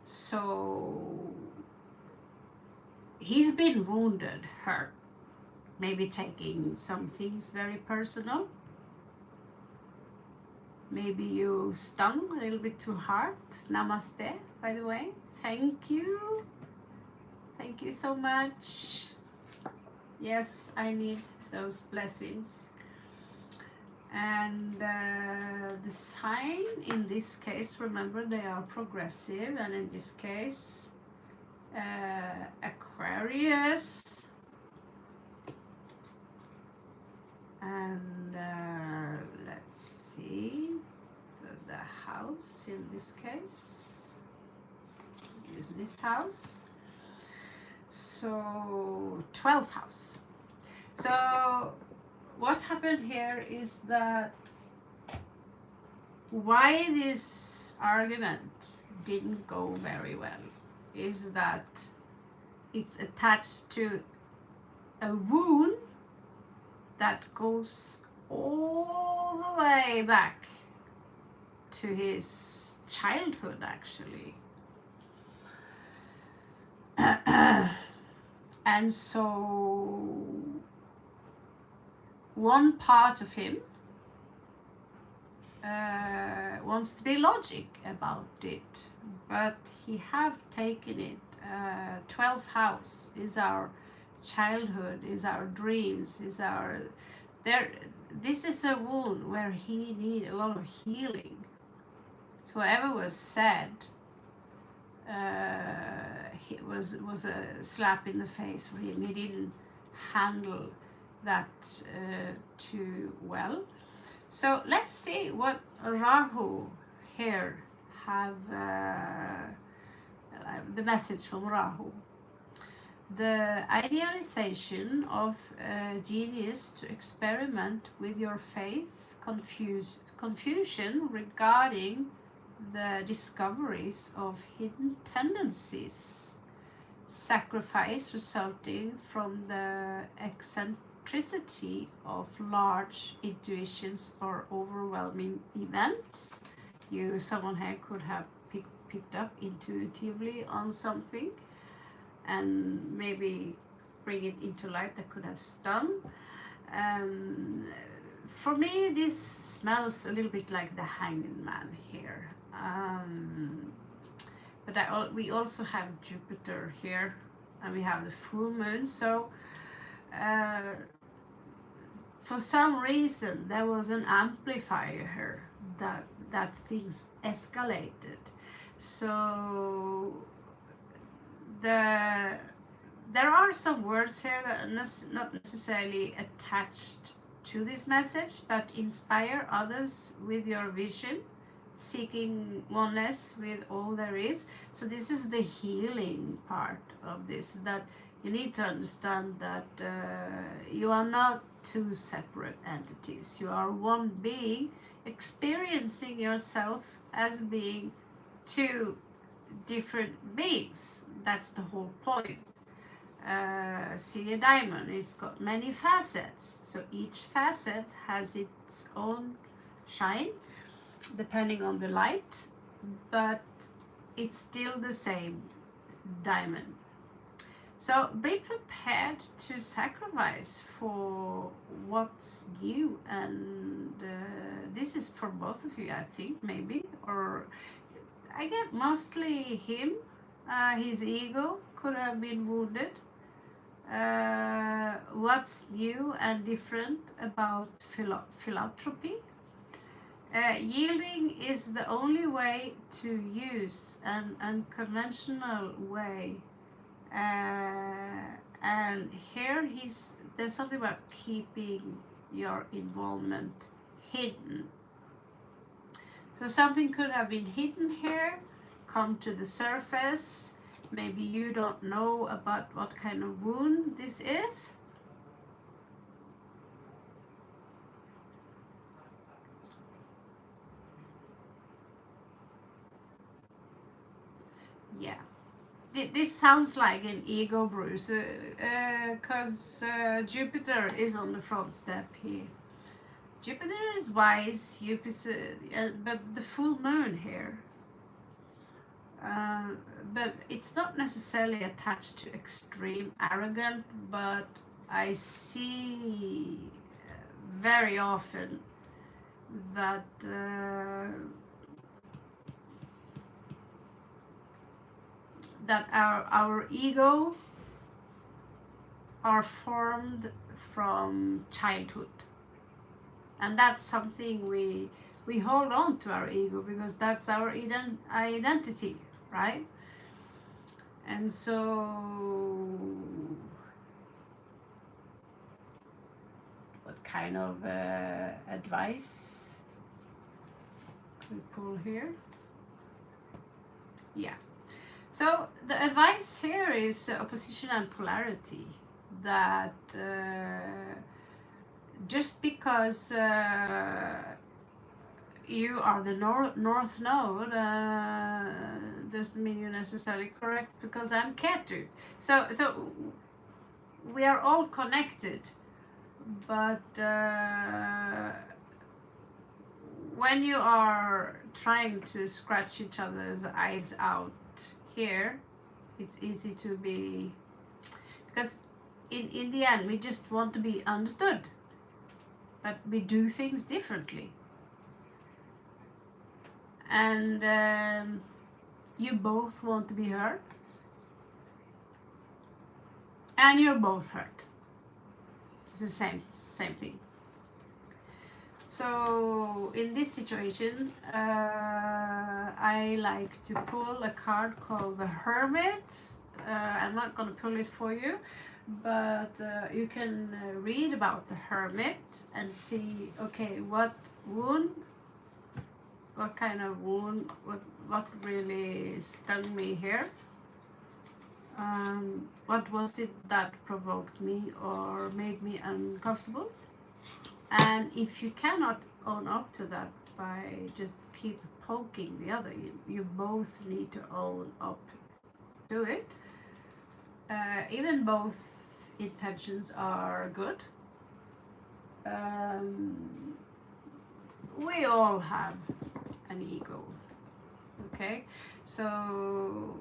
So he's been wounded, hurt, maybe taking some things very personal. Maybe you stung a little bit too hard. Namaste, by the way. Thank you. Thank you so much. Yes, I need those blessings. And the sign in this case, remember, they are progressive, and in this case, Aquarius. And let's see the house in this case. Use this house. So 12th house. So what happened here is that why this argument didn't go very well is that it's attached to a wound that goes all the way back to his childhood, actually. And so one part of him wants to be logic about it, but he have taken it. 12th house is our childhood, is our dreams, is our this is a wound where he need a lot of healing. So whatever was said it was a slap in the face for him. He didn't handle that too well. So let's see what Rahu here have the message from Rahu. The idealization of a genius to experiment with your faith, confusion regarding the discoveries of hidden tendencies, sacrifice resulting from the eccentricity of large intuitions or overwhelming events. Someone here could have picked up intuitively on something and maybe bring it into light that could have stung. For me, this smells a little bit like the Hanged Man here. But we also have Jupiter here, and we have the full moon. So for some reason, there was an amplifier here that things escalated. So there are some words here that are not necessarily attached to this message, but inspire others with your vision, seeking oneness with all there is. So this is the healing part of this, that you need to understand that you are not two separate entities. You are one being, experiencing yourself as being two different beings. That's the whole point. See a diamond, it's got many facets, so each facet has its own shine depending on the light, but it's still the same diamond. So be prepared to sacrifice for what's new, and this is for both of you, I think, maybe, or I get mostly him. His ego could have been wounded. What's new and different about philanthropy? Yielding is the only way to use an unconventional way. And here there's something about keeping your involvement hidden. So something could have been hidden here, come to the surface. Maybe you don't know about what kind of wound this is. Yeah. This sounds like an ego bruise, because Jupiter is on the front step here. Jupiter is wise, Jupiter, but the full moon here. Uh, but it's not necessarily attached to extreme arrogant, but I see very often that that our ego are formed from childhood, and that's something we hold on to our ego because that's our identity, right? And so what kind of advice can we pull here? Yeah. So the advice here is opposition and polarity. That just because you are the north node doesn't mean you're necessarily correct because I'm Ketu. So we are all connected, but when you are trying to scratch each other's eyes out here, it's easy to be, because in the end we just want to be understood, but we do things differently, and you both want to be heard and you're both hurt. It's the same thing. So in this situation, I like to pull a card called the Hermit. I'm not going to pull it for you, but you can read about the Hermit and see, okay, what kind of wound, what really stung me here. What was it that provoked me or made me uncomfortable? And if you cannot own up to that by just keep poking the other, you both need to own up to it. Even both intentions are good. We all have an ego, okay? So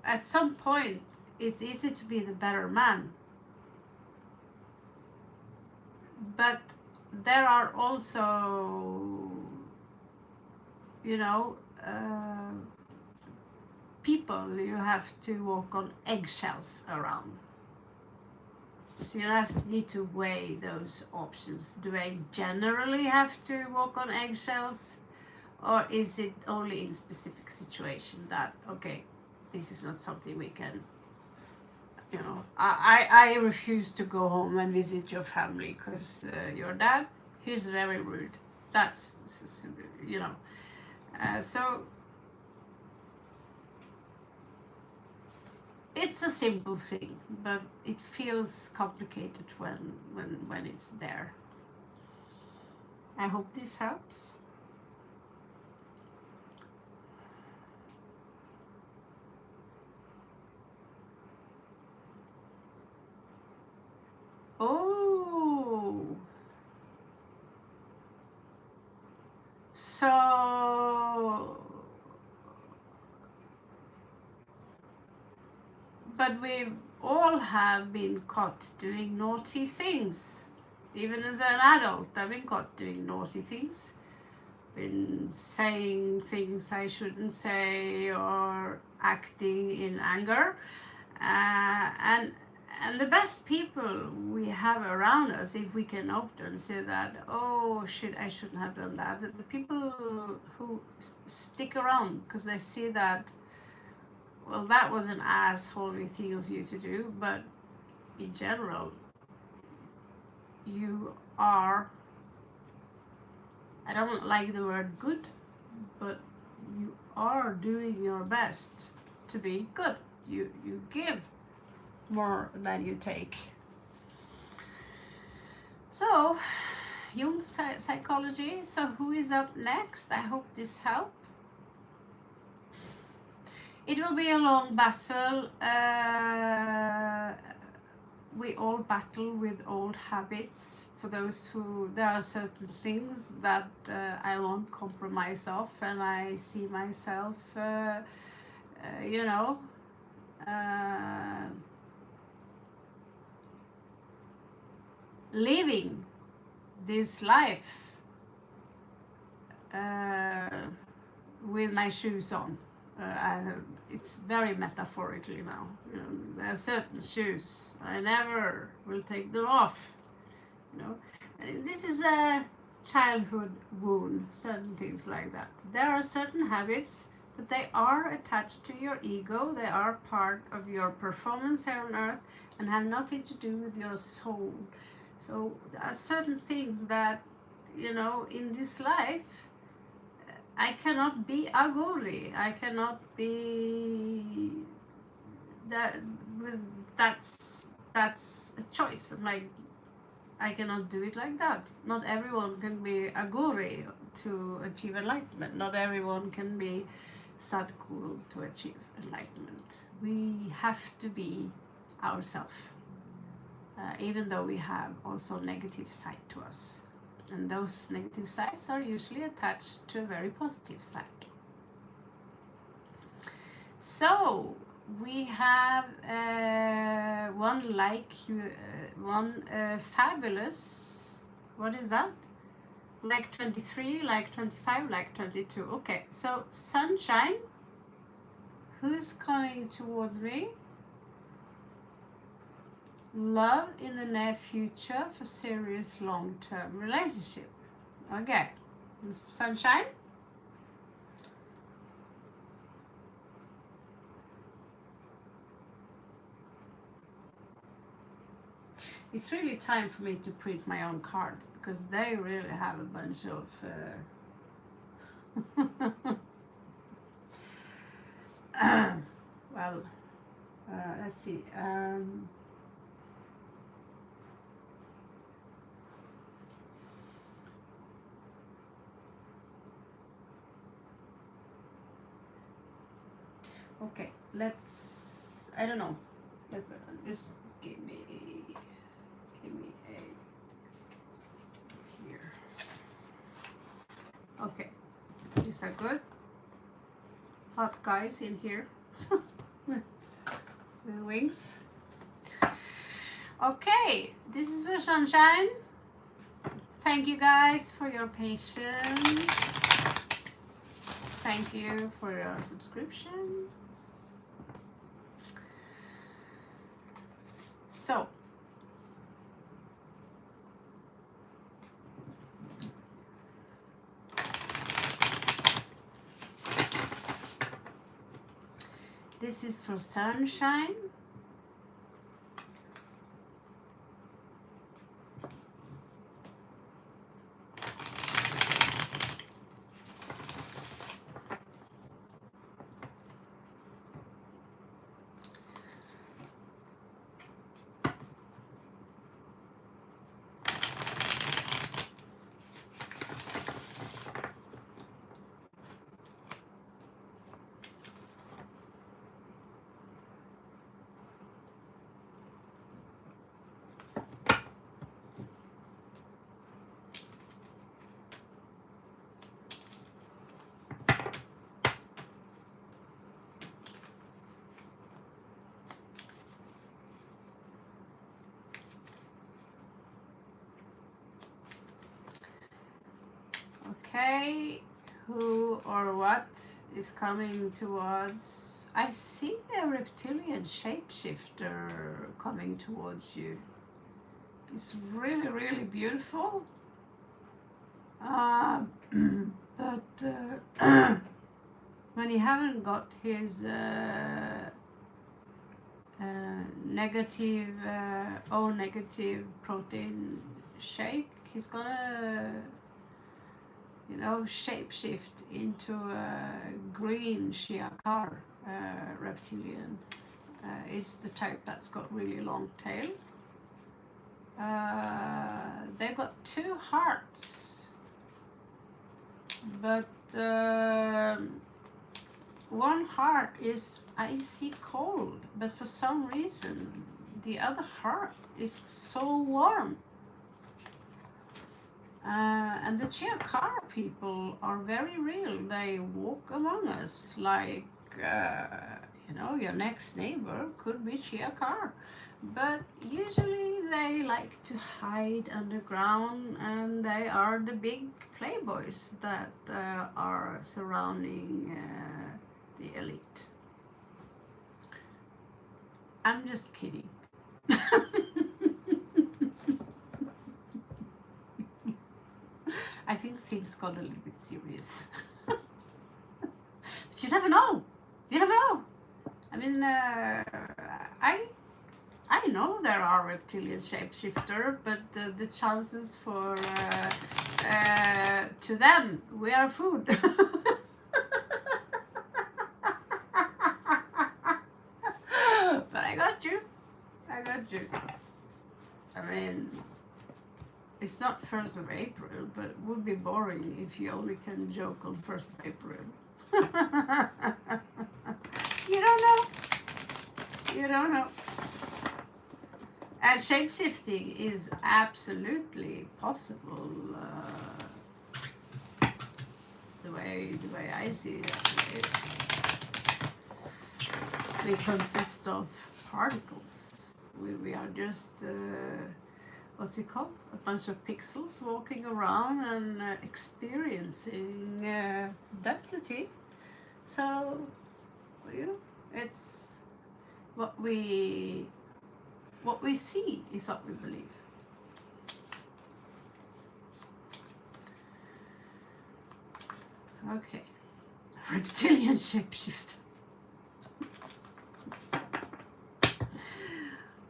at some point, it's easy to be the better man. But there are also, people you have to walk on eggshells around. So you need to weigh those options. Do I generally have to walk on eggshells? Or is it only in specific situation that, okay, this is not something we can, I refuse to go home and visit your family because your dad, he's very rude. That's, so it's a simple thing, but it feels complicated when it's there. I hope this helps. Oh, so, but we all have been caught doing naughty things. Even as an adult, I've been caught doing naughty things. Been saying things I shouldn't say or acting in anger. And the best people we have around us, if we can often say that, oh shit, I shouldn't have done that. The people who stick around because they see that, well, that was an assholey thing of you to do, but in general, you are, I don't like the word good, but you are doing your best to be good. You give more than you take. So, Jung psychology. So who is up next? I hope this helped. It will be a long battle. We all battle with old habits. For those who, there are certain things that I won't compromise of, and I see myself, you know, uh, living this life with my shoes on. It's very metaphorically now. You know, there are certain shoes I never will take them off. You know, and this is a childhood wound. Certain things like that. There are certain habits, but they are attached to your ego. They are part of your performance here on earth and have nothing to do with your soul. So there are certain things that, you know, in this life I cannot be agori. I cannot be that. That's a choice. I'm like, I cannot do it like that. Not everyone can be agori to achieve enlightenment. Not everyone can be sadguru to achieve enlightenment. We have to be ourselves, even though we have also negative side to us. And those negative sides are usually attached to a very positive side. So we have one fabulous, what is that? Like 23, like 25, like 22. Okay, so sunshine, who's coming towards me? Love in the near future for serious long-term relationship. Okay, this sunshine. It's really time for me to print my own cards because they really have a bunch of well, let's see. Okay, let's, I don't know, let's just give me a here. Okay, these are good. Hot guys in here with wings. Okay, this is for sunshine. Thank you guys for your patience. Thank you for your subscriptions. So, this is for sunshine. Okay, who or what is coming towards? I see a reptilian shapeshifter coming towards you. It's really, really beautiful. But when he haven't got his negative, O-negative protein shake, he's gonna, you know, shapeshift into a green Shiakar reptilian. It's the type that's got really long tail. They've got 2 hearts, but one heart is icy cold, but for some reason the other heart is so warm. And the Chiakar people are very real. They walk among us like, your next neighbor could be Chiakar. But usually they like to hide underground, and they are the big playboys that are surrounding the elite. I'm just kidding. I think things got a little bit serious. But you never know. You never know. I mean, I know there are reptilian shapeshifter, but the chances for to them, we are food. But I got you. I mean, it's not 1st of April, but it would be boring if you only can joke on 1st of April. You don't know. And shapeshifting is absolutely possible. The way I see it, we consist of particles. We are just what's it called? A bunch of pixels walking around and experiencing density. So, it's what we see is what we believe. Okay, reptilian shapeshifter.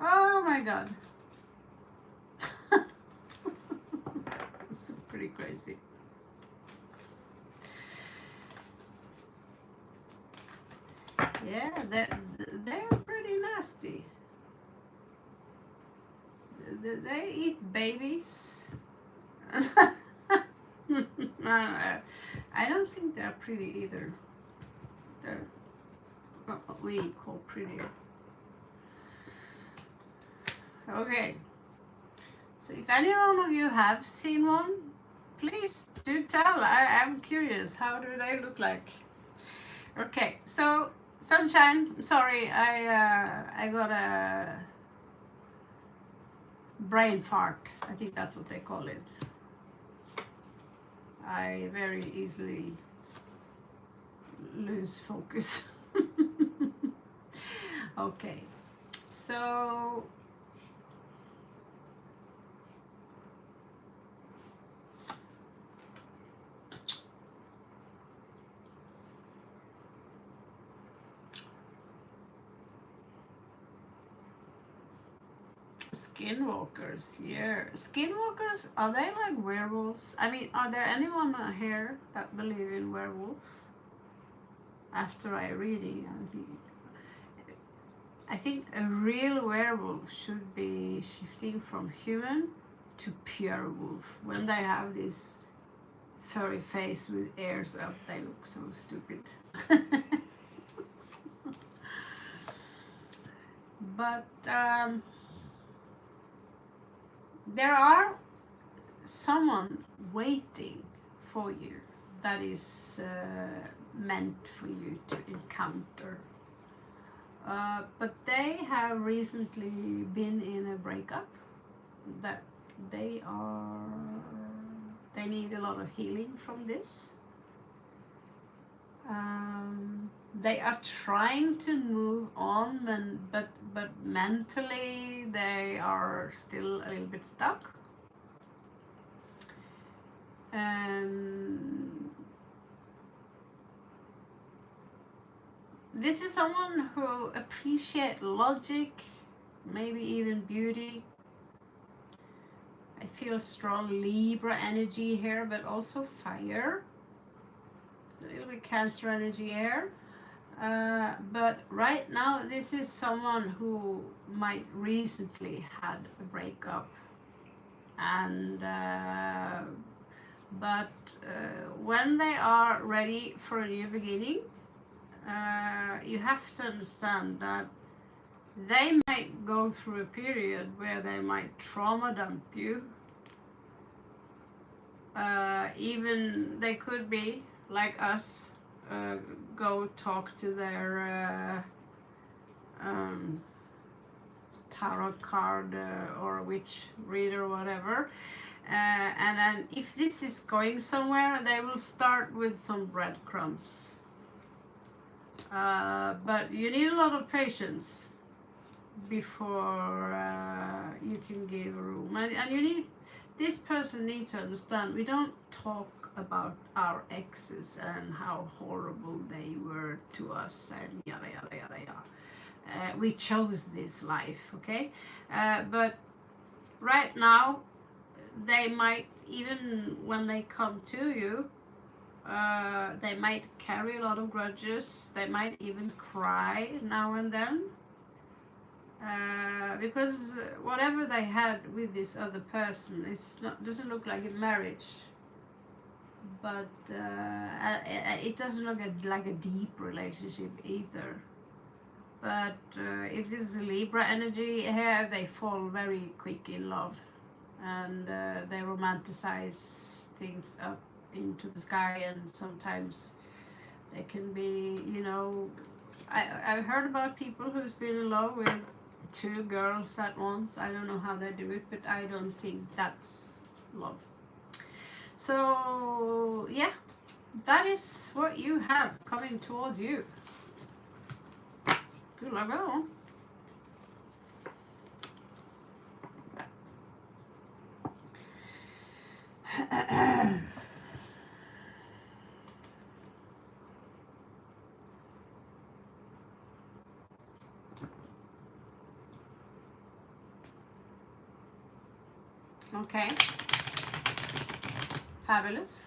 Oh my god. It's pretty crazy. Yeah, they're pretty nasty. They eat babies. I don't think they're pretty either. They're not what we call pretty. Okay. So if any one of you have seen one, please do tell. I'm curious. How do they look like? Okay. So Sunshine, I'm sorry. I got a brain fart. I think that's what they call it. I very easily lose focus. Okay, so skinwalkers, yeah. Skinwalkers, are they like werewolves? I mean, are there anyone here that believe in werewolves? After I reading, I think a real werewolf should be shifting from human to pure wolf. When they have this furry face with ears up, they look so stupid. But there are someone waiting for you that is meant for you to encounter. But they have recently been in a breakup that they need a lot of healing from this. They are trying to move on, but mentally they are still a little bit stuck. This is someone who appreciates logic, maybe even beauty. I feel strong Libra energy here, but also fire. A little bit Cancer energy here. But right now, this is someone who might recently had a breakup, and but when they are ready for a new beginning, you have to understand that they might go through a period where they might trauma dump you. Even they could be like us, go talk to their tarot card or witch reader, whatever. And then if this is going somewhere, they will start with some breadcrumbs. But you need a lot of patience before you can give room. And you need, this person needs to understand, we don't talk about our exes and how horrible they were to us and yada yada yada yada. We chose this life, okay? But right now, they might, even when they come to you, they might carry a lot of grudges. They might even cry now and then. Because whatever they had with this other person doesn't look like a marriage. But it doesn't look like a deep relationship either. But if this is a Libra energy here, they fall very quick in love. And they romanticize things up into the sky, and sometimes they can be, you know, I've heard about people who's been in love with 2 girls at once. I don't know how they do it, but I don't think that's love. So yeah, that is what you have coming towards you. Good luck with that one. Okay, fabulous.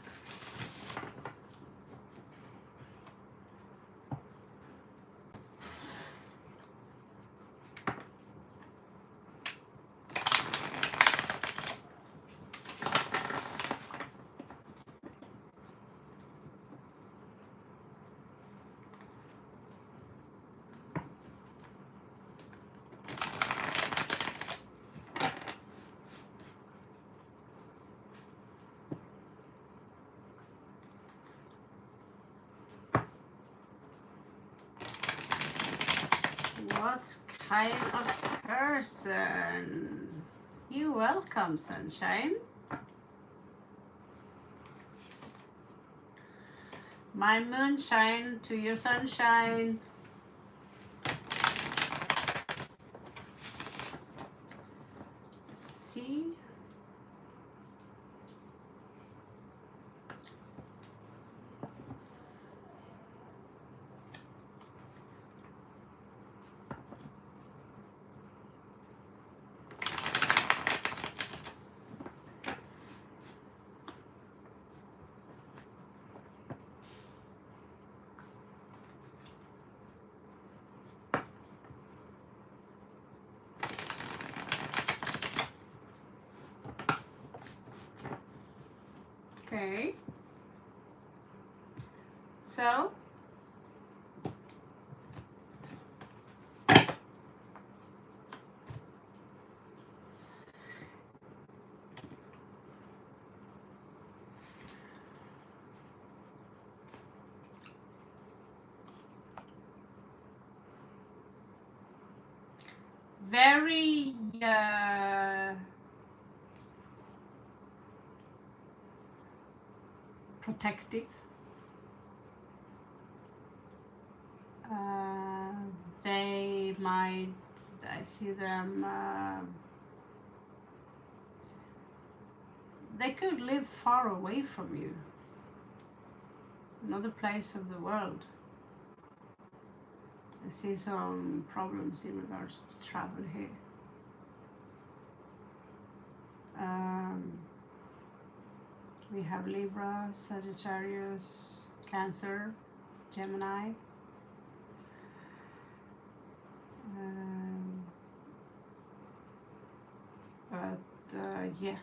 What kind of person? You're welcome, sunshine. My moonshine to your sunshine. Let's see. Okay. So very protective. They might, I see them, they could live far away from you, another place of the world. I see some problems in regards to travel here. We have Libra, Sagittarius, Cancer, Gemini. Yeah,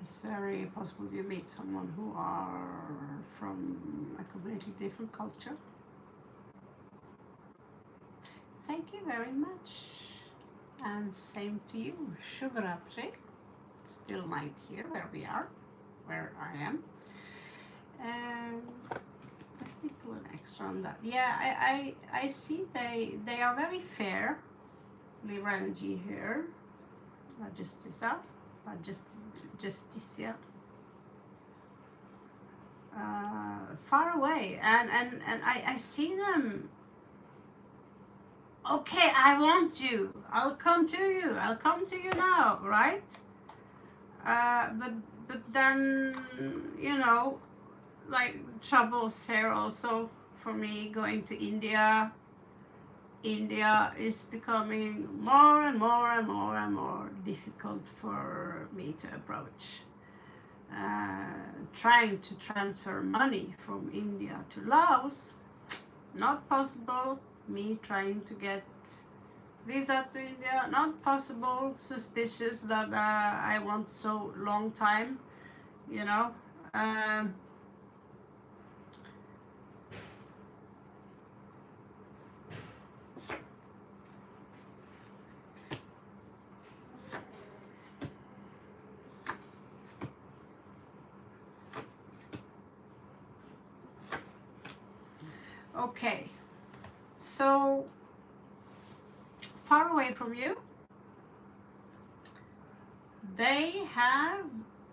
it's very possible you meet someone who are from a completely different culture. thank you very much. And same to you. Shubhratri. It's still night here where we are, where I am. Let me pull an extra on that. Yeah, I see they are very fair. Libra energy here. Justicia. Far away, and I see them. Okay, I want you. I'll come to you. I'll come to you now, right? But then, you know, like troubles here also for me going to India. India is becoming more and more and more and more difficult for me to approach. Trying to transfer money from India to Laos, not possible. Me trying to get visa to India, not possible. Suspicious that I want so long time, you know. Okay, so far away from you, they have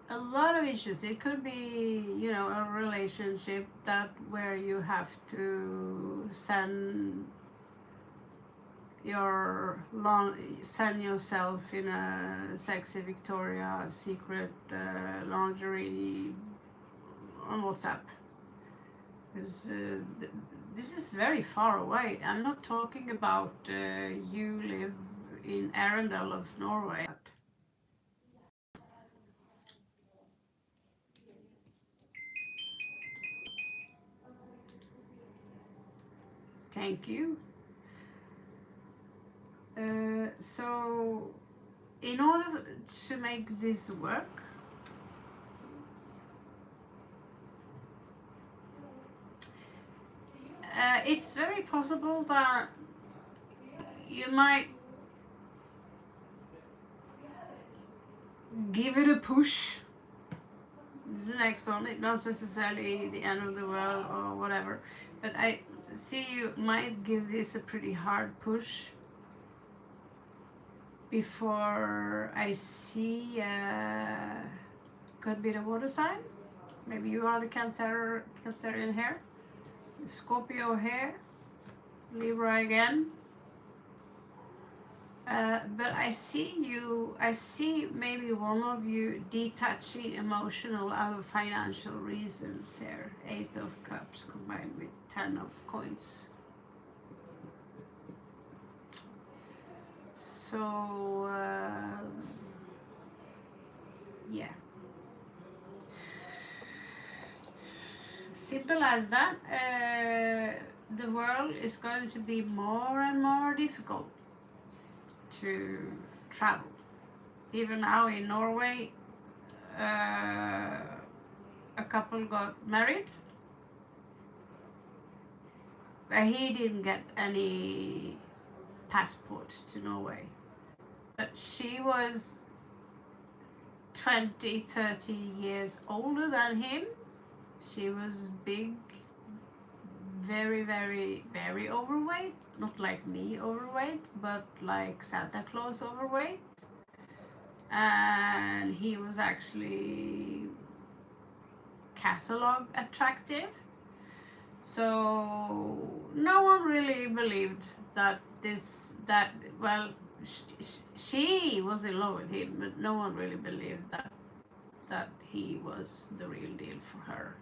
a lot of issues. It could be, you know, a relationship that where you have to send yourself in a sexy Victoria secret lingerie on WhatsApp. Because this is very far away. I'm not talking about you live in Arendal of Norway. Thank you. So, in order to make this work, it's very possible that you might give it a push. This is the next one. It's not necessarily the end of the world or whatever, but I see you might give this a pretty hard push before I see could be the water sign. Maybe you are the Cancerian here, Scorpio here, Libra again. But I see maybe one of you detaching emotional out of financial reasons here. 8 of Cups combined with 10 of Coins. So, yeah. Simple as that. The world is going to be more and more difficult to travel. Even now in Norway, a couple got married, but he didn't get any passport to Norway. But she was 20-30 years older than him. She was big, very, very, very overweight. Not like me overweight, but like Santa Claus overweight. And he was actually catalog attractive. So no one really believed that she was in love with him, but no one really believed that he was the real deal for her.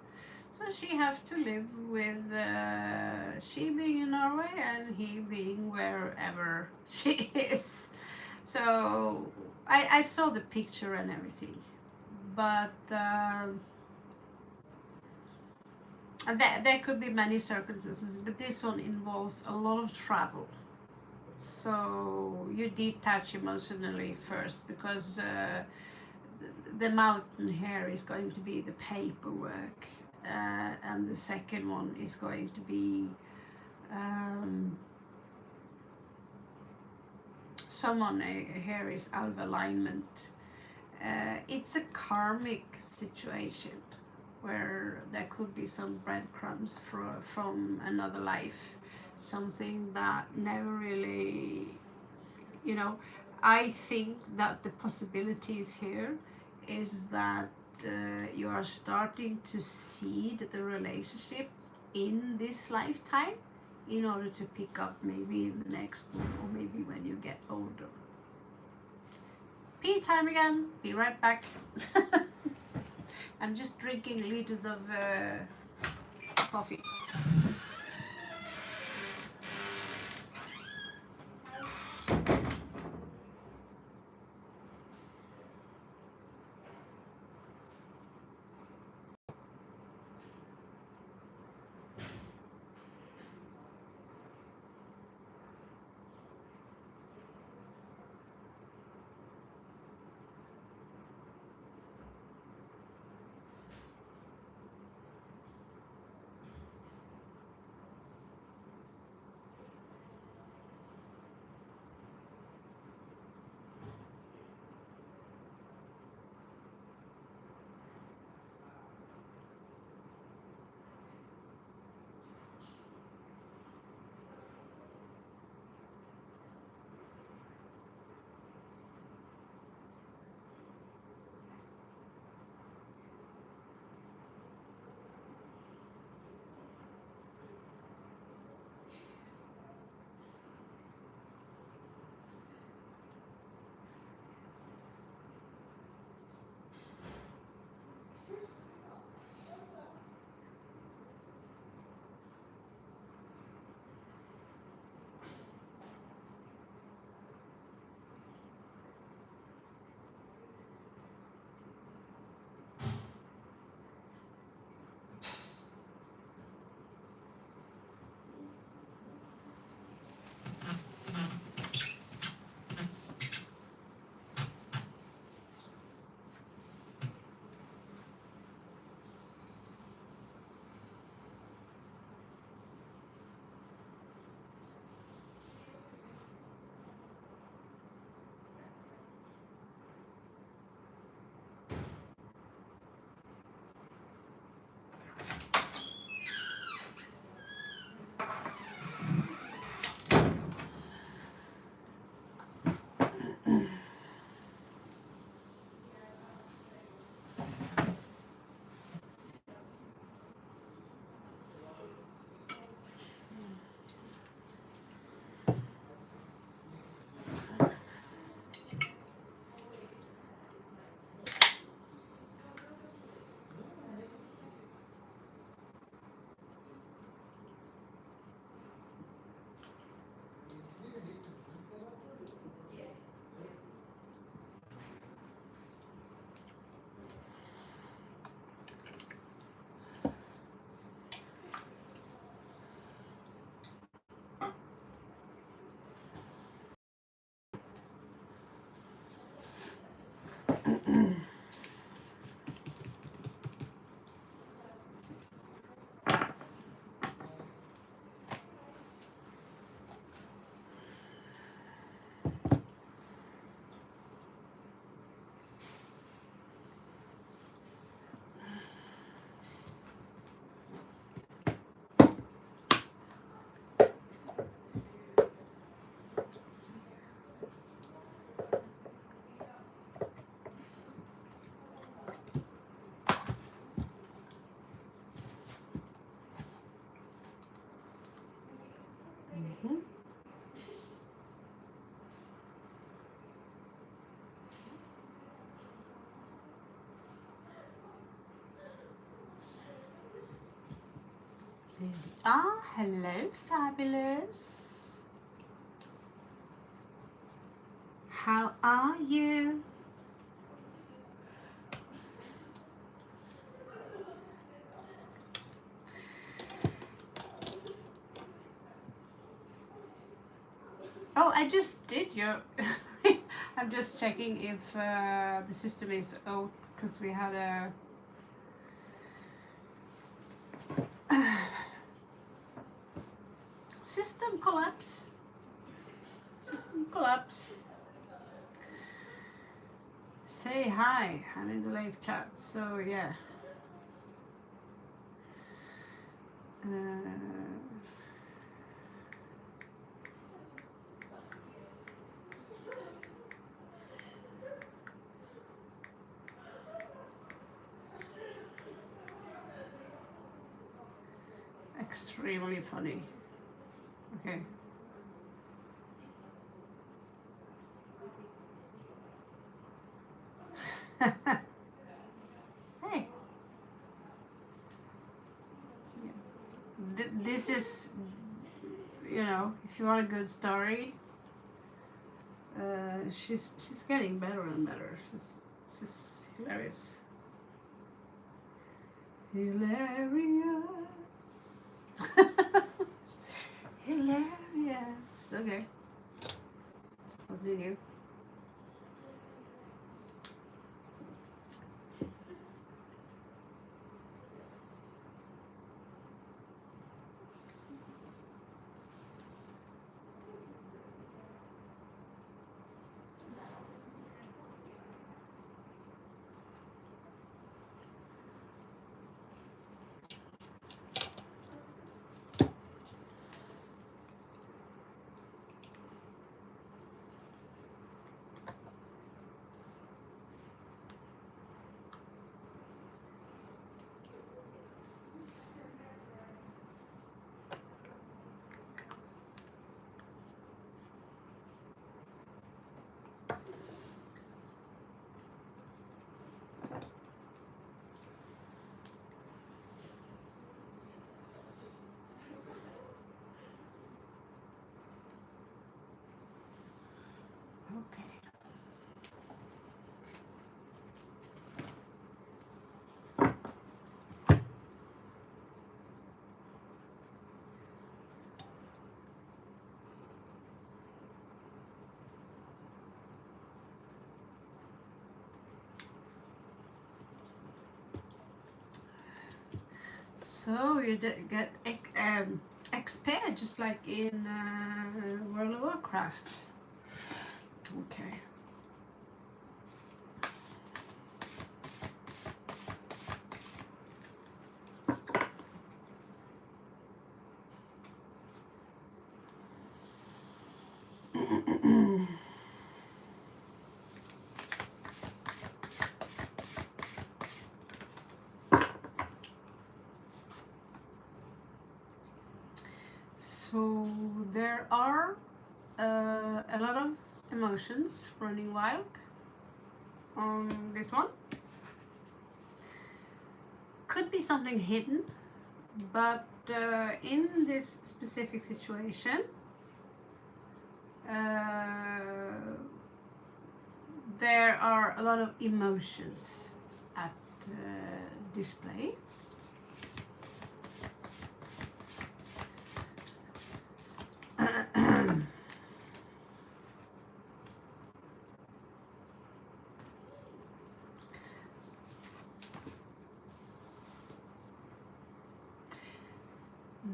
So she have to live with she being in Norway and he being wherever she is. So I saw the picture and everything, but there could be many circumstances, but this one involves a lot of travel. So you detach emotionally first, because the mountain here is going to be the paperwork, and the second one is going to be someone here is out of alignment, it's a karmic situation where there could be some breadcrumbs from another life, something that never really, you know, I think that the possibilities here is that you are starting to seed the relationship in this lifetime in order to pick up maybe in the next one, or maybe when you get older. Pee time again. Be right back. I'm just drinking liters of coffee. Ah, hello, fabulous. How are you? Oh, I just did your. I'm just checking if the system is out because we had a. System collapse. System collapse. Say hi. I'm in the live chat. So yeah. Uh, extremely funny. Okay. Hey. This is, you know, if you want a good story, she's getting better and better. She's hilarious. Hilarious. Hilarious. Okay. Continue. Okay. So you get XP just like in World of Warcraft. Okay. So there are a lot of emotions running wild on this one. Could be something hidden, but in this specific situation, there are a lot of emotions at display.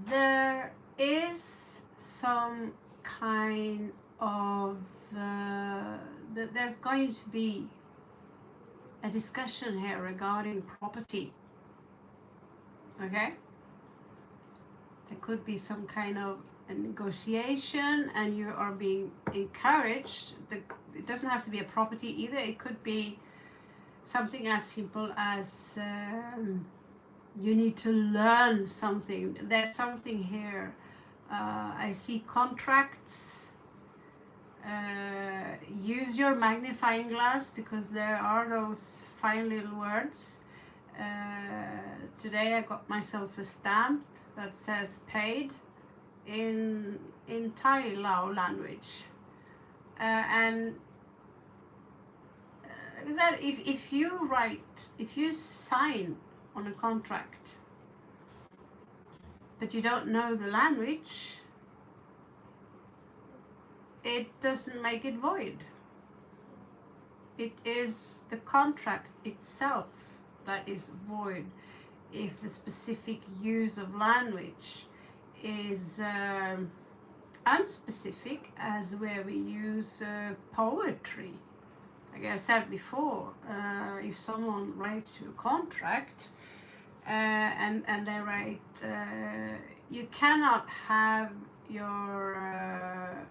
There is some kind of there's going to be a discussion here regarding property. Okay, there could be some kind of a negotiation, and you are being encouraged. It doesn't have to be a property either. It could be something as simple as you need to learn something. There's something here. I see contracts. Use your magnifying glass because there are those fine little words. Today I got myself a stamp that says paid in Thai Lao language. And is that if you sign on a contract but you don't know the language, it doesn't make it void. It is the contract itself that is void if the specific use of language is unspecific, as where we use poetry. like I said before, if someone writes you a contract and they write, you cannot have your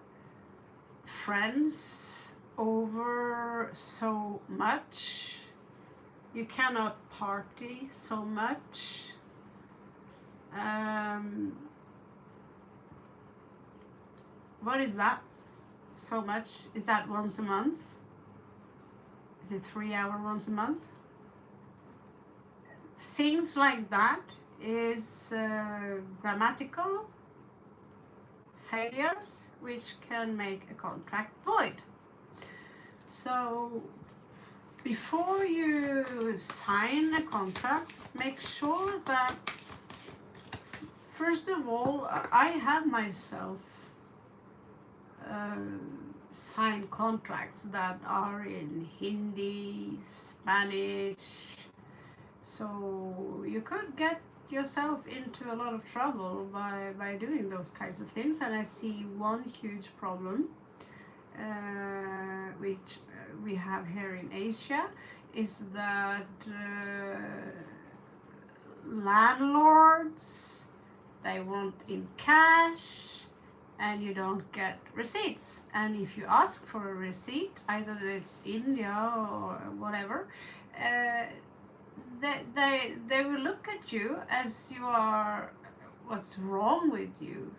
friends over so much, you cannot party so much. What is that? So much? Is that once a month? Is it 3 hours once a month? Things like that is grammatical failures which can make a contract void. So before you sign a contract, make sure that, first of all, I have myself sign contracts that are in Hindi, Spanish, so you could get yourself into a lot of trouble by doing those kinds of things. And I see one huge problem which we have here in Asia is that landlords, they want in cash and you don't get receipts. And if you ask for a receipt, either it's India or whatever, they will look at you as you are, what's wrong with you?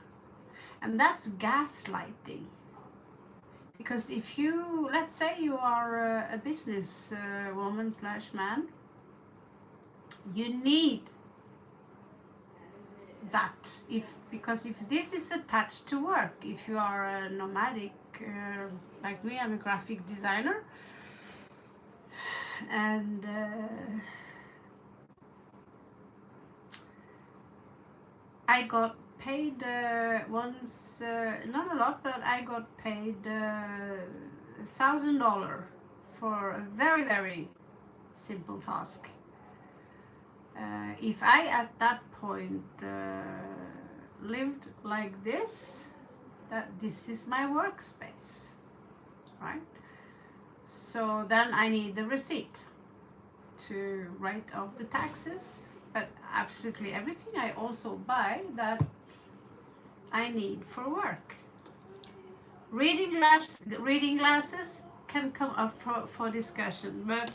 And that's gaslighting. Because if you, let's say you are a business woman slash man, you need that, because if this is attached to work, if you are a nomadic like me, I'm a graphic designer, and I got paid once, not a lot, but I got paid $1,000 for a very, very simple task. If I at that point lived like this, that this is my workspace, right? So then I need the receipt to write off the taxes, but absolutely everything I also buy that I need for work. Reading glasses can come up for discussion, but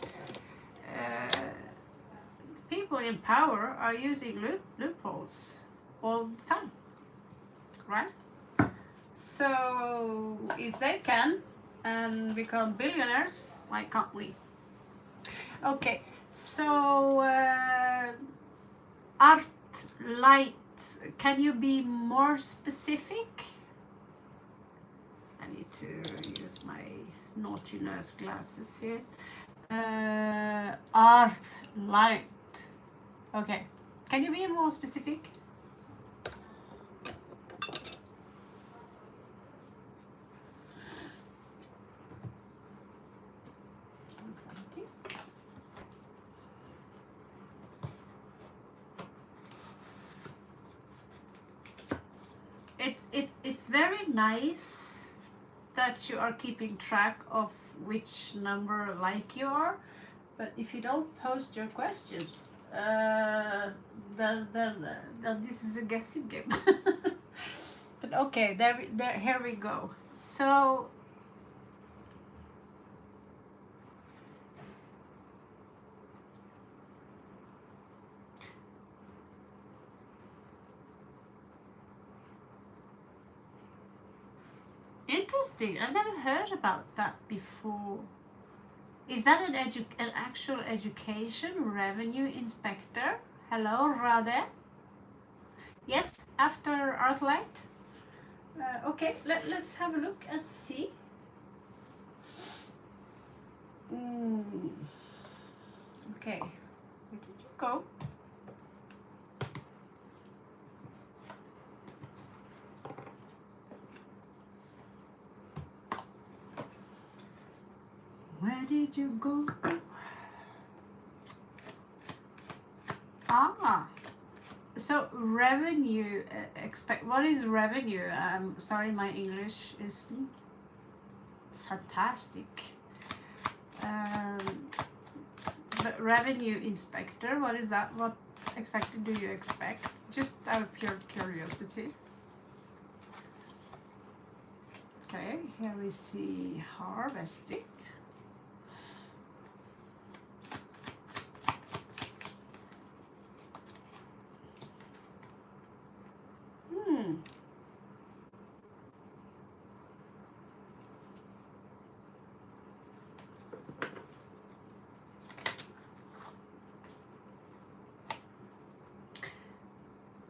people in power are using loopholes all the time, right? So if they can and become billionaires, why can't we? Okay, so art, light, can you be more specific? I need to use my naughty nurse glasses here. Art, light. Okay, can you be more specific? It's very nice that you are keeping track of which number like you are, but if you don't post your questions, then this is a guessing game. But okay, here we go. So interesting. I never heard about that before. Is that an actual education revenue inspector? Hello, Rade. Yes, after Artlight. Okay, let's have a look and see. Okay, where did you go? Where did you go? So revenue what is revenue? Sorry, my English isn't fantastic. Revenue inspector, what is that? What exactly do you expect? Just out of pure curiosity. Okay, here we see harvesting.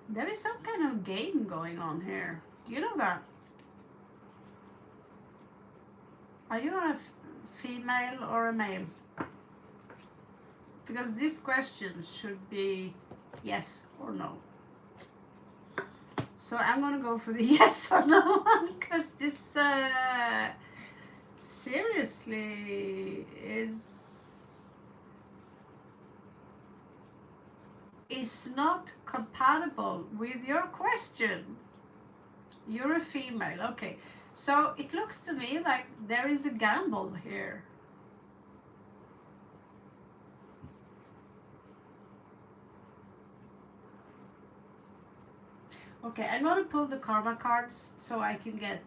There is some kind of game going on here. You know that? Are you a female or a male? Because this question should be yes or no. So I'm gonna go for the yes or no one, because this seriously is not compatible with your question. You're a female, okay. So it looks to me like there is a gamble here. Okay, I'm gonna pull the karma cards so I can get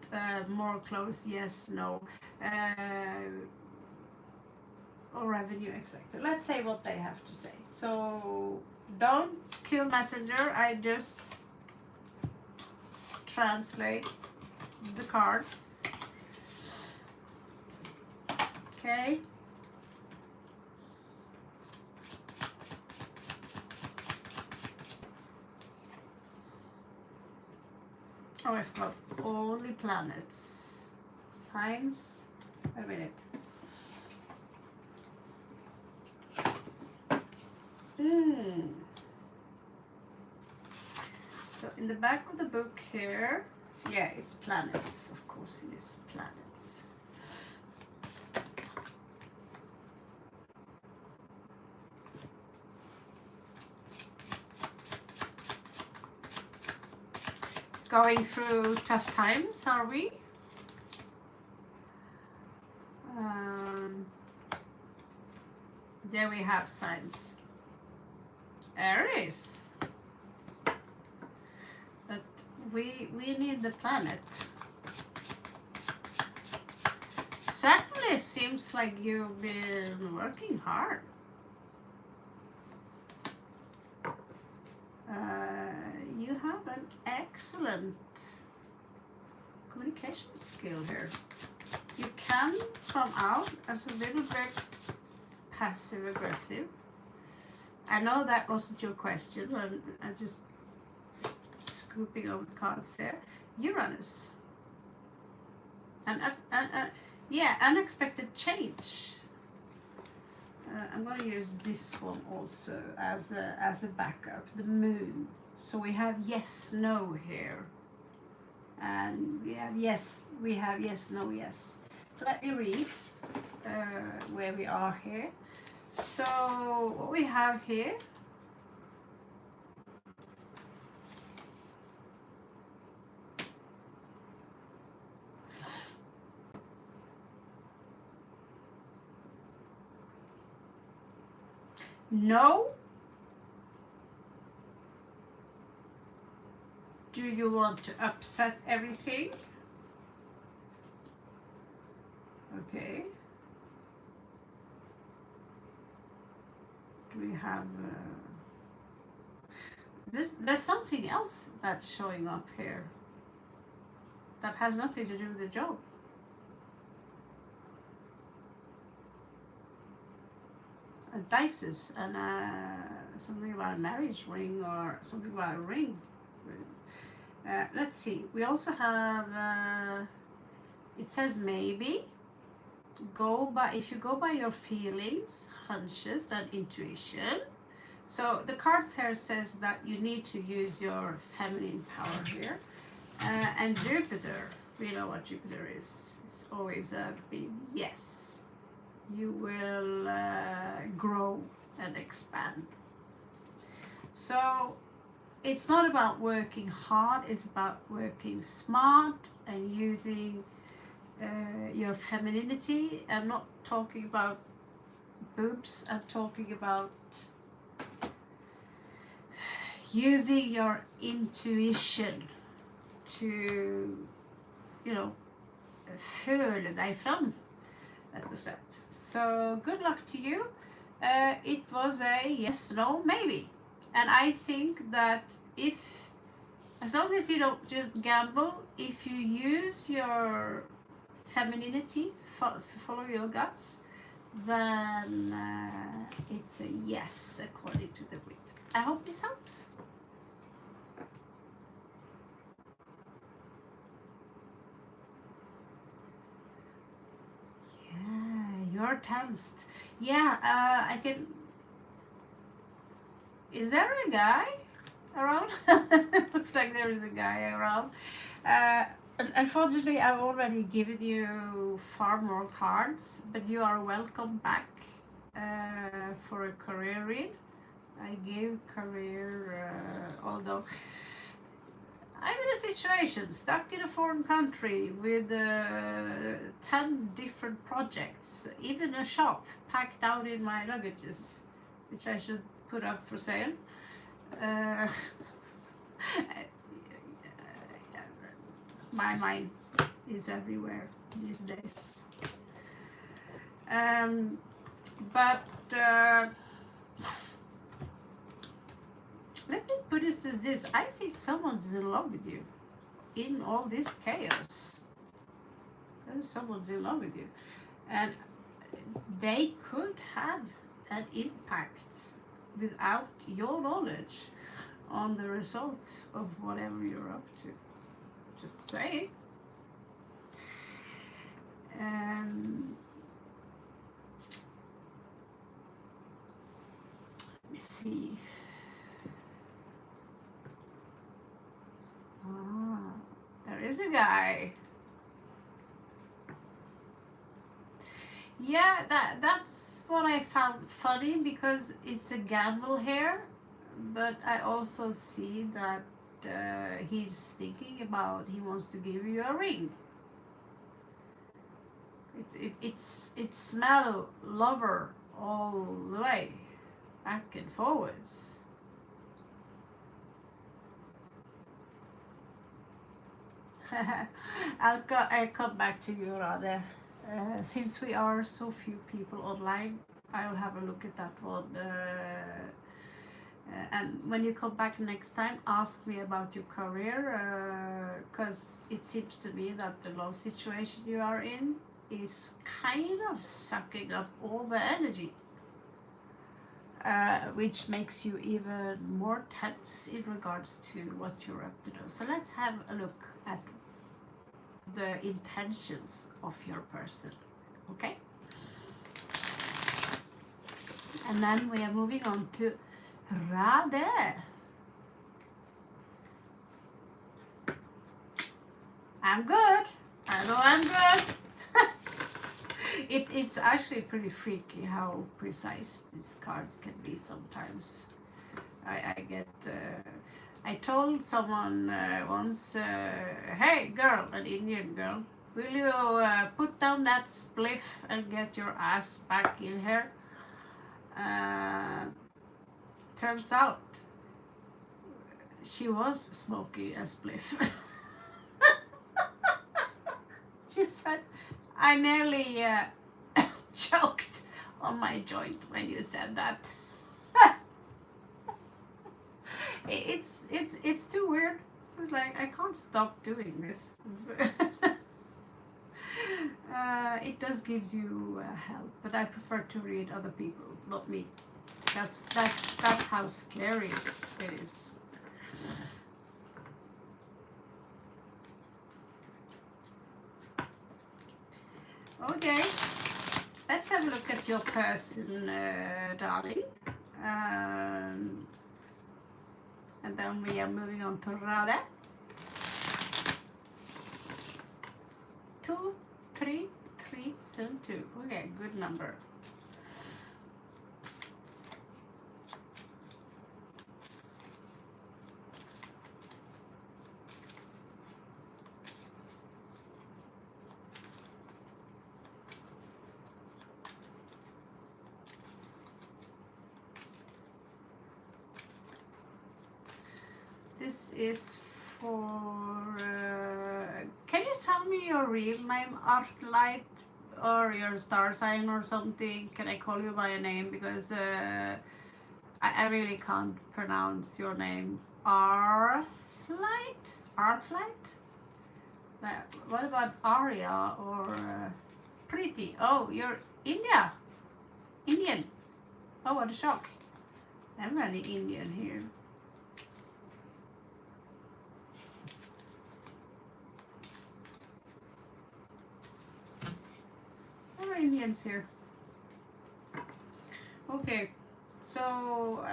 more close yes, no, or revenue expected. Let's say what they have to say. So don't kill messenger, I just translate the cards. Okay. Oh, I've got only planets. Signs. Wait a minute. So in the back of the book here, yeah, it's planets. Of course it is planets. Going through tough times, are we? There we have signs. Aries. But we need the planet. Certainly seems like you've been working hard. You have an excellent communication skill here. You can come out as a little bit passive aggressive. I know that wasn't your question, I'm just scooping over the cards there. Uranus. And yeah, unexpected change. I'm going to use this one also as a backup, the moon. So we have yes, no here. And we have yes, no, yes. So let me read where we are here. So what we have here, no. Do you want to upset everything? Okay. Do we have there's something else that's showing up here that has nothing to do with the job. Dices and something about a marriage ring or something about a ring. Let's see. We also have it says maybe if you go by your feelings, hunches, and intuition. So the cards here says that you need to use your feminine power here. And Jupiter, we know what Jupiter is. It's always a big yes. You will grow and expand. So it's not about working hard, it's about working smart and using your femininity. I'm not talking about boobs. I'm talking about using your intuition to, you know, føle deg fram, rett og slett. So good luck to you. It was a yes, no, maybe. And I think that as long as you don't just gamble, if you use your femininity, follow your guts, then it's a yes according to the read. I hope this helps. Yeah, you're tensed. Yeah, I can. Is there a guy around? Looks like there is a guy around. Unfortunately, I've already given you far more cards, but you are welcome back for a career read. I gave career, although I'm in a situation, stuck in a foreign country with 10 different projects, even a shop packed out in my luggages, which I should put up for sale. My mind is everywhere these days. But let me put it as this. I think someone's in love with you in all this chaos. Someone's in love with you. And they could have an impact without your knowledge on the result of whatever you're up to. Just say. Let me see. There is a guy. Yeah, that's what I found funny, because it's a gamble here, but I also see that he's thinking about, he wants to give you a ring. It's smell lover all the way, back and forwards. I'll come back to you, Rade. Since we are so few people online, I'll have a look at that one. And when you come back next time, ask me about your career, because it seems to me that the love situation you are in is kind of sucking up all the energy, which makes you even more tense in regards to what you're up to do. So let's have a look at the intentions of your person, okay? And then we are moving on to Rade. I'm good. I know I'm good. It's actually pretty freaky how precise these cards can be sometimes. I get. I told someone once, hey girl, an Indian girl, will you put down that spliff and get your ass back in here? Turns out she was smoking a spliff. She said, I nearly choked on my joint when you said that. It's too weird. So like, I can't stop doing this. It does give you help, but I prefer to read other people, not me. That's how scary it is. Okay, let's have a look at your person, darling. And then we are moving on to Rade. 2, 3, 3, 7, 2. Okay, good number. this is for. Can you tell me your real name, Artlight, or your star sign or something? Can I call you by a name? Because I really can't pronounce your name. Artlight? Artlight? What about Arya or Pretty? Oh, you're Indian. Oh, what a shock. I'm really Indian here. There are Indians here. Okay, so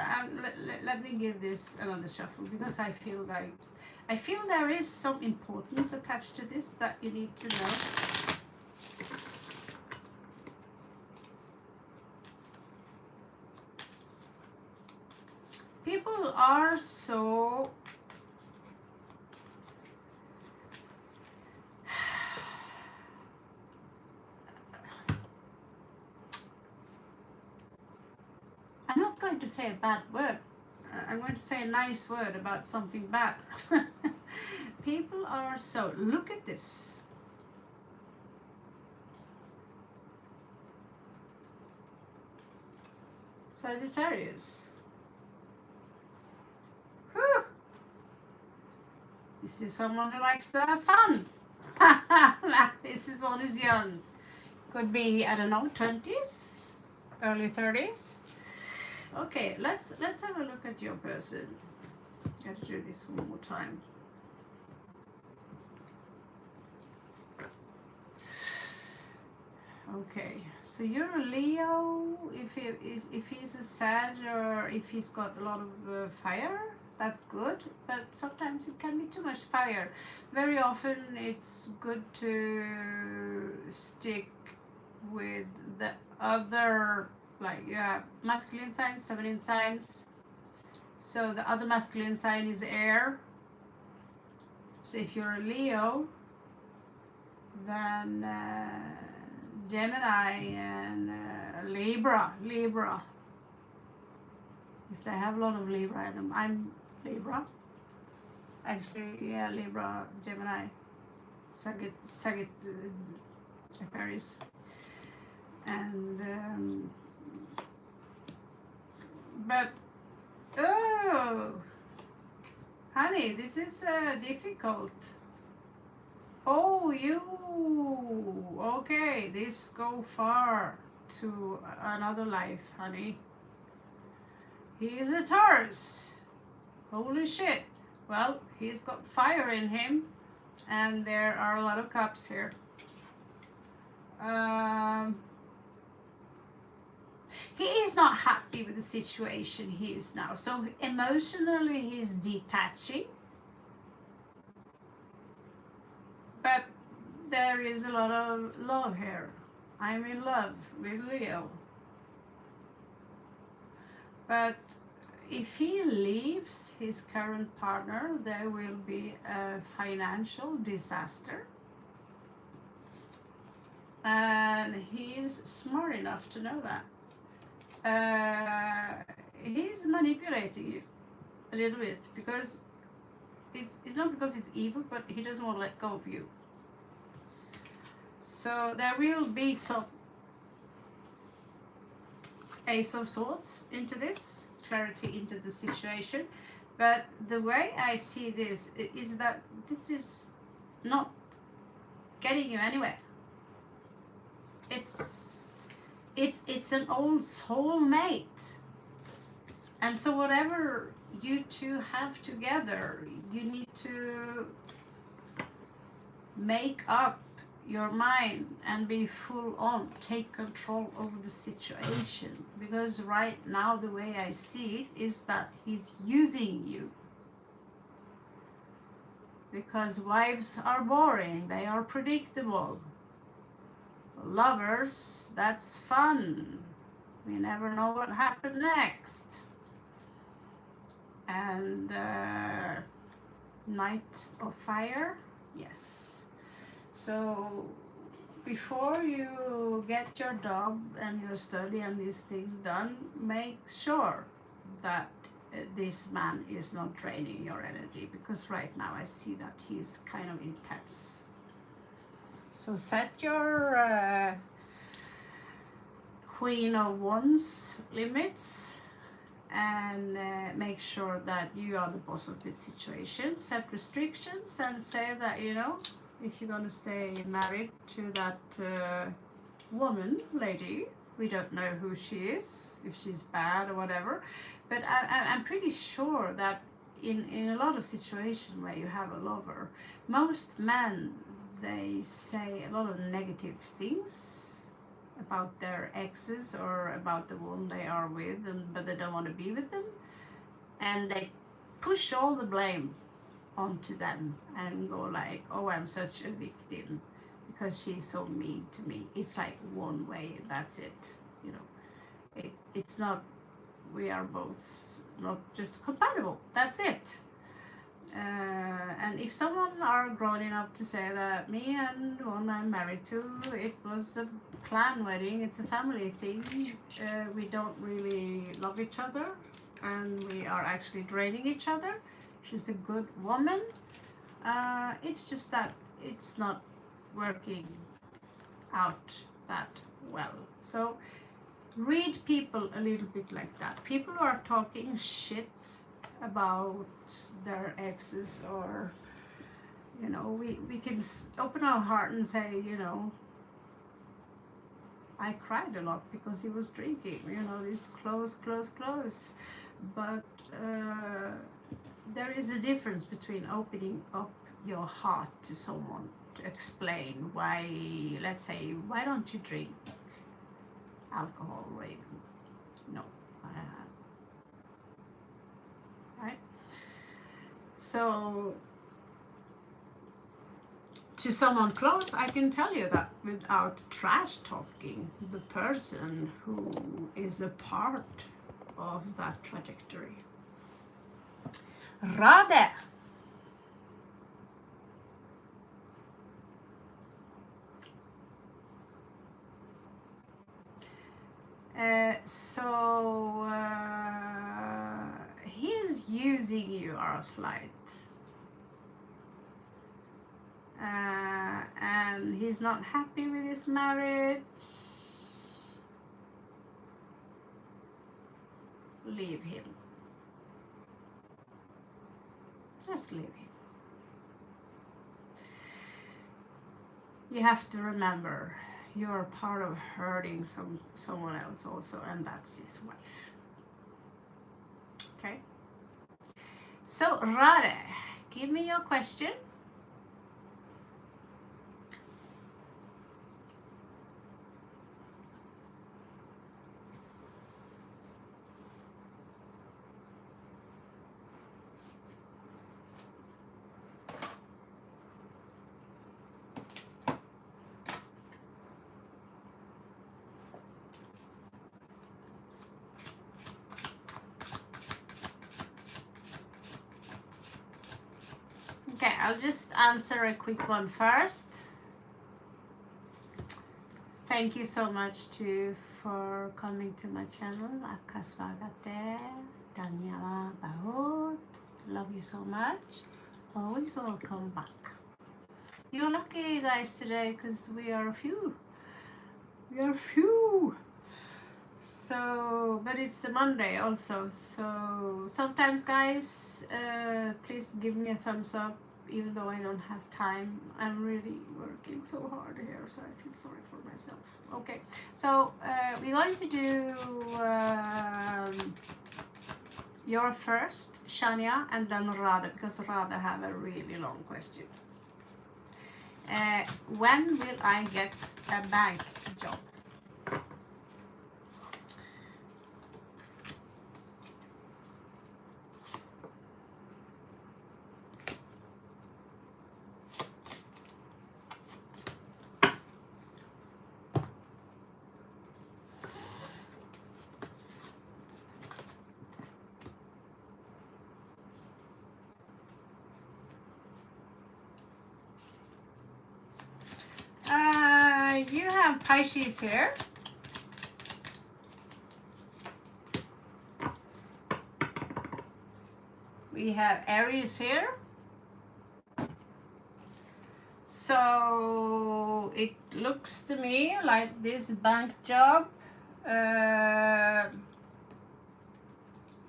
let me give this another shuffle because I feel there is some importance attached to this that you need to know. People are so I'm not going to say a bad word. I'm going to say a nice word about something bad. People are so, look at this. Sagittarius. Whew. This is someone who likes to have fun. This is one who's young. Could be, I don't know, 20s, early 30s. Okay, let's have a look at your person. Gotta do this one more time. Okay, so you're a Leo. If he's a Sag or if he's got a lot of fire, that's good. But sometimes it can be too much fire. Very often, it's good to stick with the other. Like you have masculine signs, feminine signs. So the other masculine sign is air. So if you're a Leo, then Gemini and Libra. If they have a lot of Libra in them, I'm Libra. Actually, yeah, Libra, Gemini, Aquarius, and but oh, honey, this is difficult. Oh, you okay? This go far to another life, honey. He's a Taurus. Holy shit! Well, he's got fire in him, and there are a lot of cups here. He is not happy with the situation he is now. So emotionally, he's detaching. But there is a lot of love here. I'm in love with Leo. But if he leaves his current partner, there will be a financial disaster. And he's smart enough to know that. He's manipulating you a little bit because it's not because he's evil, but he doesn't want to let go of you. So there will be some Ace of Swords into this, clarity into the situation. But the way I see this is that this is not getting you anywhere. It's an old soulmate. And so whatever you two have together, you need to make up your mind and be full on, take control over the situation. Because right now the way I see it is that he's using you. Because wives are boring, they are predictable. Lovers, that's fun. We never know what happened next. And Knight of Fire, yes. So before you get your job and your study and these things done, make sure that this man is not draining your energy, because right now I see that he's kind of intense. So set your Queen of Wands limits, and make sure that you are the boss of this situation. Set restrictions and say that, you know, if you're gonna stay married to that woman, lady, we don't know who she is, if she's bad or whatever, but I'm pretty sure that in a lot of situations where you have a lover, most men, they say a lot of negative things about their exes or about the one they are with, but they don't want to be with them, and they push all the blame onto them and go like, oh, I'm such a victim because she's so mean to me. It's like one way, that's it, you know. It's not, we are both not just compatible, that's it. And if someone are grown enough to say that me and the one I'm married to, it was a planned wedding, it's a family thing, we don't really love each other, and we are actually draining each other, she's a good woman, it's just that it's not working out that well. So read people a little bit like that. People who are talking shit about their exes, or, you know, we can open our heart and say, you know, I cried a lot because he was drinking, you know, this close, but there is a difference between opening up your heart to someone to explain why, let's say, why don't you drink alcohol, or even, no, right? So to someone close, I can tell you that without trash talking the person who is a part of that trajectory. Rade. He's using you, Earthlight, and he's not happy with his marriage. Leave him. Just leave him. You have to remember, you're part of hurting someone else also, and that's his wife. Okay? So, Rade, give me your question. Okay, I'll just answer a quick one first. Thank you so much for coming to my channel. Akasvagate, Daniela Bahut. Love you so much. Always welcome back. You're lucky guys today because we are few. So, but it's a Monday also. So sometimes guys, please give me a thumbs up. Even though I don't have time, I'm really working so hard here, so I feel sorry for myself. Okay, so we're going to do your first, Shania, and then Rade, because Rade have a really long question. When will I get a bank job? You have Pisces here. we have Aries here. So it looks to me like this bank job,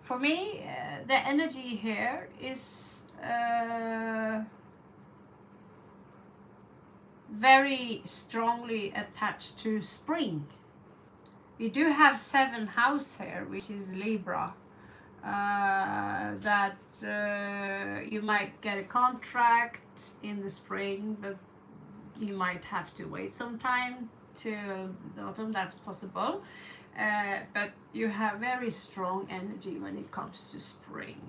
for me, the energy here is very strongly attached to spring. We do have 7th house here, which is Libra. That you might get a contract in the spring, but you might have to wait some time till the autumn. That's possible. But you have very strong energy when it comes to spring.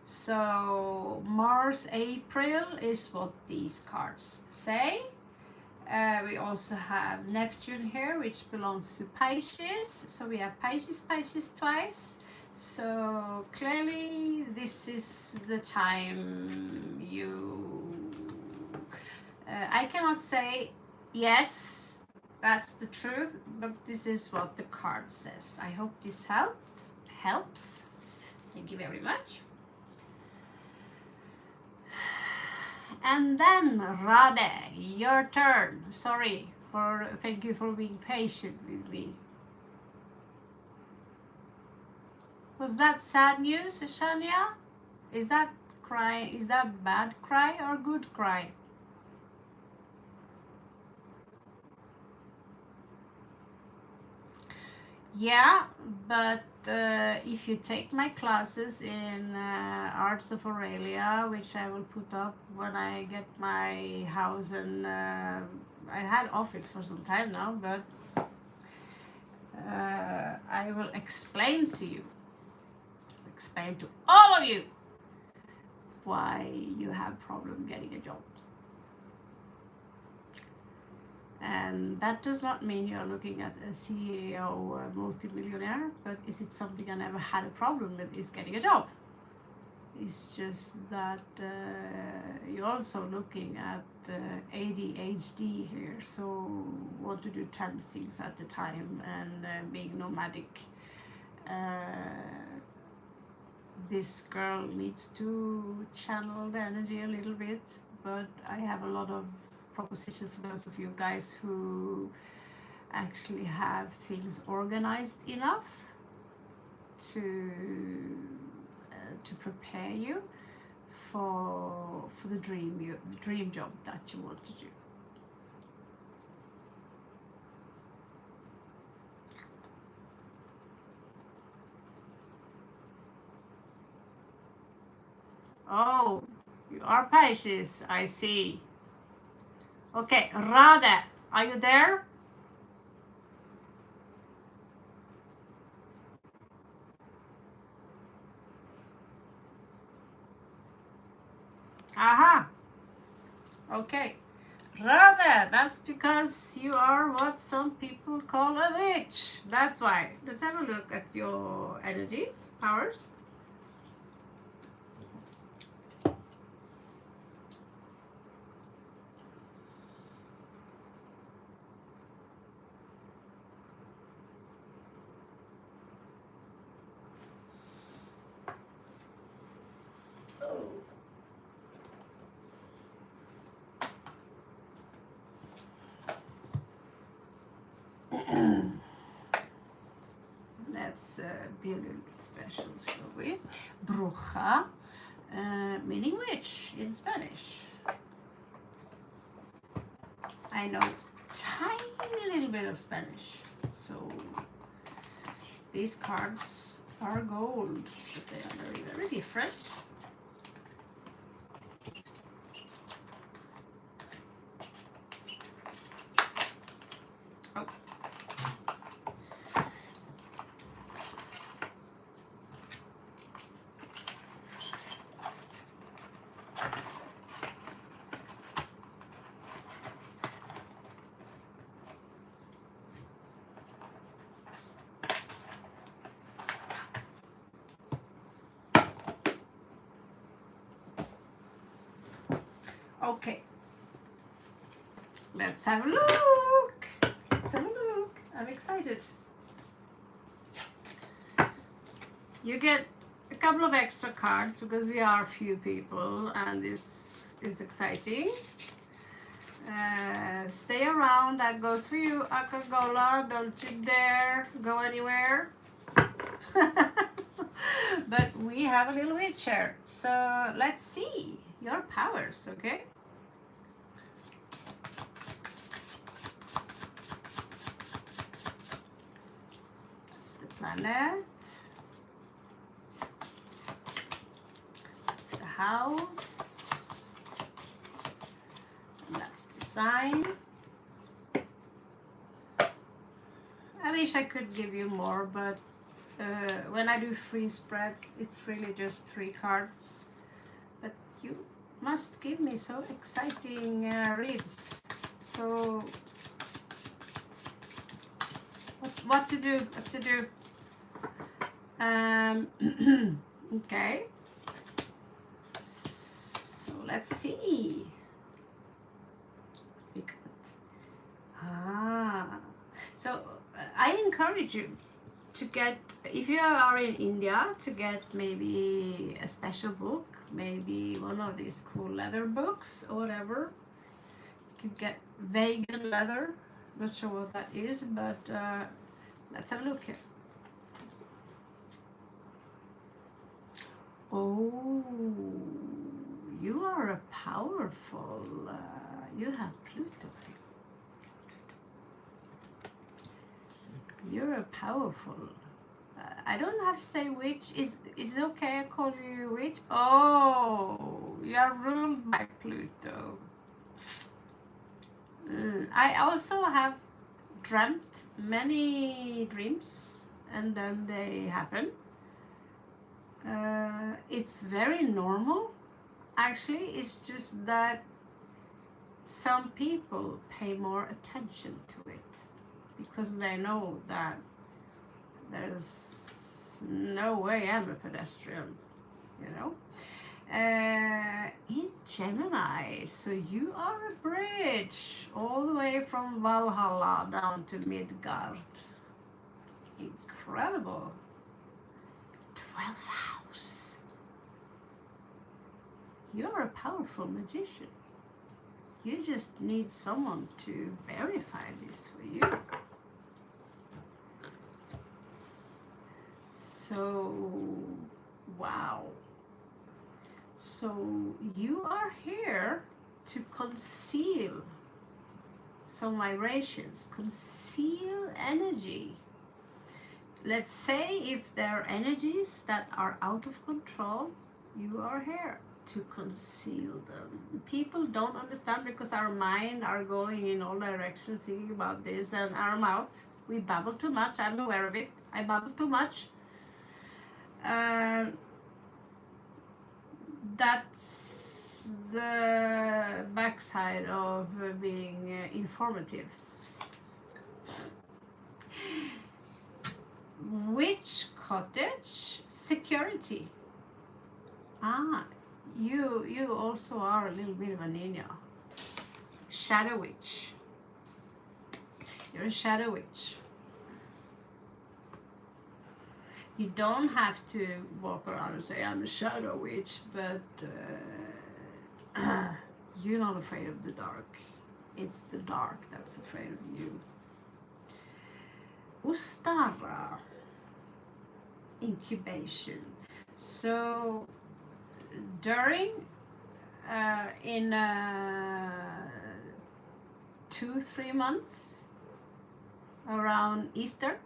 So Mars April is what these cards say. We also have Neptune here, which belongs to Pisces. So we have Pisces twice. So clearly this is the time I cannot say yes, that's the truth, but this is what the card says. I hope this helps. Thank you very much. And then Rade, your turn. Thank you for being patient with me. Was that sad news, Shania? Is that bad cry or good cry? Yeah, but if you take my classes in Arts of Aurelia, which I will put up when I get my house, and I had office for some time now, but I will explain to all of you why you have problem getting a job. And that does not mean you're looking at a CEO or a multimillionaire, but is it something I never had a problem with, is getting a job. It's just that you're also looking at ADHD here, so want to do 10 things at a time and being nomadic. This girl needs to channel the energy a little bit, but I have a lot of proposition for those of you guys who actually have things organized enough to prepare you for the dream job that you want to do. Oh, you are Pisces, I see. Okay, Rada, are you there? Aha. Okay. Rada, that's because you are what some people call a witch. That's why. Let's have a look at your energies, powers. Let's be a little bit special, shall we? Bruja, meaning witch in Spanish. I know tiny little bit of Spanish, so these cards are gold, but they are very, very different. Okay, let's have a look. I'm excited. You get a couple of extra cards because we are few people and this is exciting. Stay around, that goes for you, Akagola. Don't you dare go anywhere. But we have a little witch here, so let's see your powers, okay? That's the planet. That's the house. And that's the sign. I wish I could give you more, but when I do free spreads, it's really just 3 cards. But you must give me so exciting reads. So what to do? What to do? Okay. So let's see. So I encourage you to get, if you are in India, to get maybe a special book, maybe one of these cool leather books or whatever. You could get vegan leather, not sure what that is, but let's have a look here. Oh, you are a powerful, you have Pluto. You're a powerful, I don't have to say witch, is it okay I call you witch? Oh, you are ruled by Pluto. I also have dreamt many dreams and then they happen. It's very normal. Actually, it's just that some people pay more attention to it because they know that there's no way I'm a pedestrian, you know. In Gemini, so you are a bridge all the way from Valhalla down to Midgard. Incredible. 12th house. You're a powerful magician. You just need someone to verify this for you. So, wow. So you are here to conceal some vibrations, conceal energy. Let's say if there are energies that are out of control, you are here to conceal them. People don't understand because our mind are going in all directions thinking about this, and our mouth, we babble too much. I'm aware of it. I babble too much. That's the backside of being informative. Which cottage? Security. You also are a little bit of a ninja. Shadow witch. You're a shadow witch. You don't have to walk around and say, I'm a shadow witch, but you're not afraid of the dark. It's the dark that's afraid of you. Ustara. Incubation. So during, in 2-3 months, around Easter,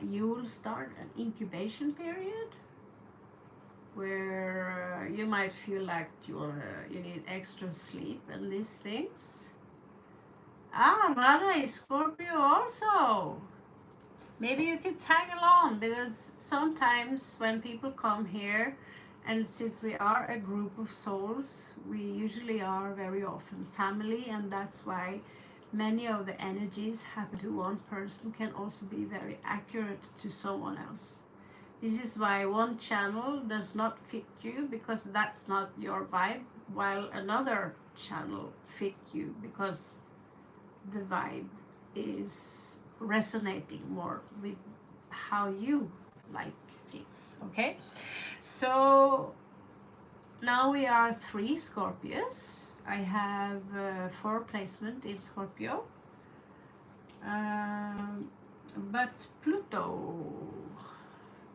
you will start an incubation period where you might feel like you need extra sleep and these things. Rana is Scorpio also. Maybe you can tag along because sometimes when people come here, and since we are a group of souls, we usually are very often family, and that's why many of the energies happen to one person can also be very accurate to someone else. This is why one channel does not fit you because that's not your vibe, while another channel fit you because the vibe is resonating more with how you like things. Okay, so now we are 3 Scorpios. I have 4 placement in Scorpio, but Pluto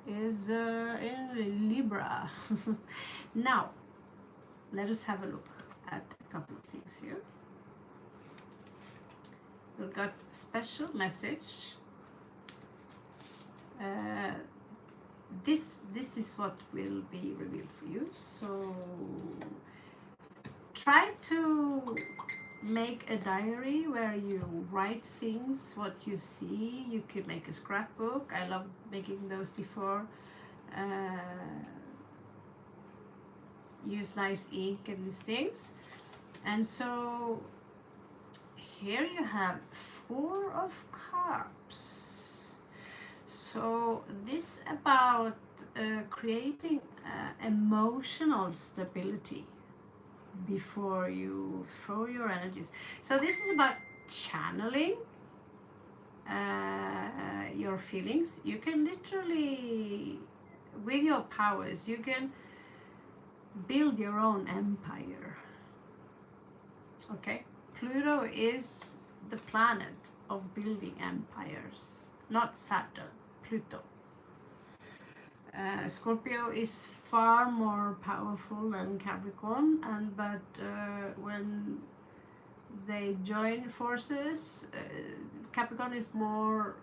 is in Libra. Now let us have a look at a couple of things here. We got special message. This is what will be revealed for you. So try to make a diary where you write things, what you see. You could make a scrapbook. I love making those before. Use nice ink and these things. And so here you have 4 of Cups. So this about creating emotional stability before you throw your energies. So this is about channeling your feelings. You can literally, with your powers, you can build your own empire. Okay, Pluto is the planet of building empires, not Saturn, Pluto. Scorpio is far more powerful than Capricorn, but when they join forces, Capricorn is more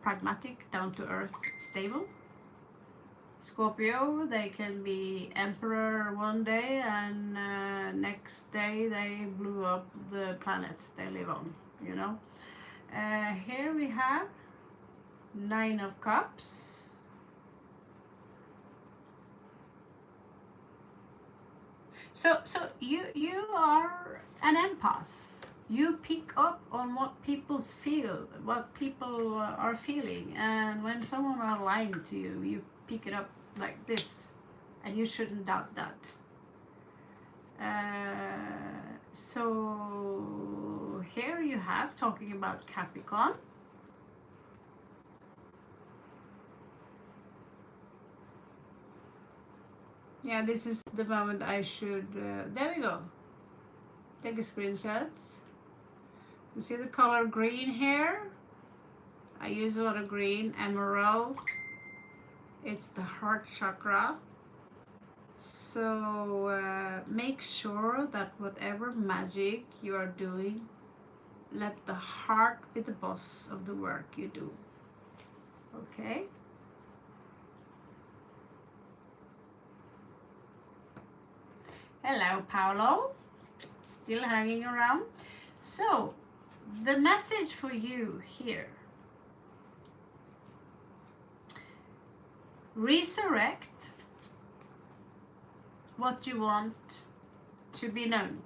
pragmatic, down to earth, stable. Scorpio, they can be emperor one day and next day they blew up the planet they live on, you know. Here we have 9 of Cups. So you are an empath. You pick up on what people feel, what people are feeling, and when someone are lying to you, you pick it up like this, and you shouldn't doubt that. So here you have talking about Capricorn. Yeah, this is the moment I should, there we go. Take a screenshot. You see the color green here? I use a lot of green, emerald. It's the heart chakra. So make sure that whatever magic you are doing, let the heart be the boss of the work you do. Okay? Hello, Paolo. Still hanging around. So, the message for you here. Resurrect what you want to be known.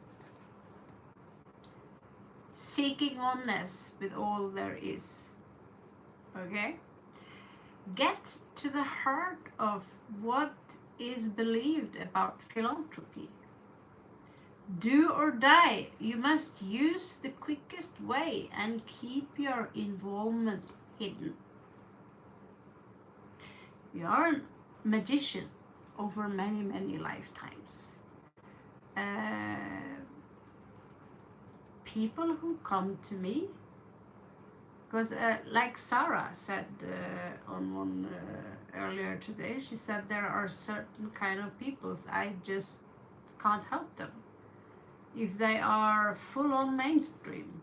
Seeking oneness with all there is. Okay? Get to the heart of what is believed about philanthropy. Do or die. You must use the quickest way and keep your involvement hidden. You are a magician over many, many lifetimes. People who come to me, because like Sarah said on one earlier today, she said there are certain kind of peoples I just can't help them. If they are full on mainstream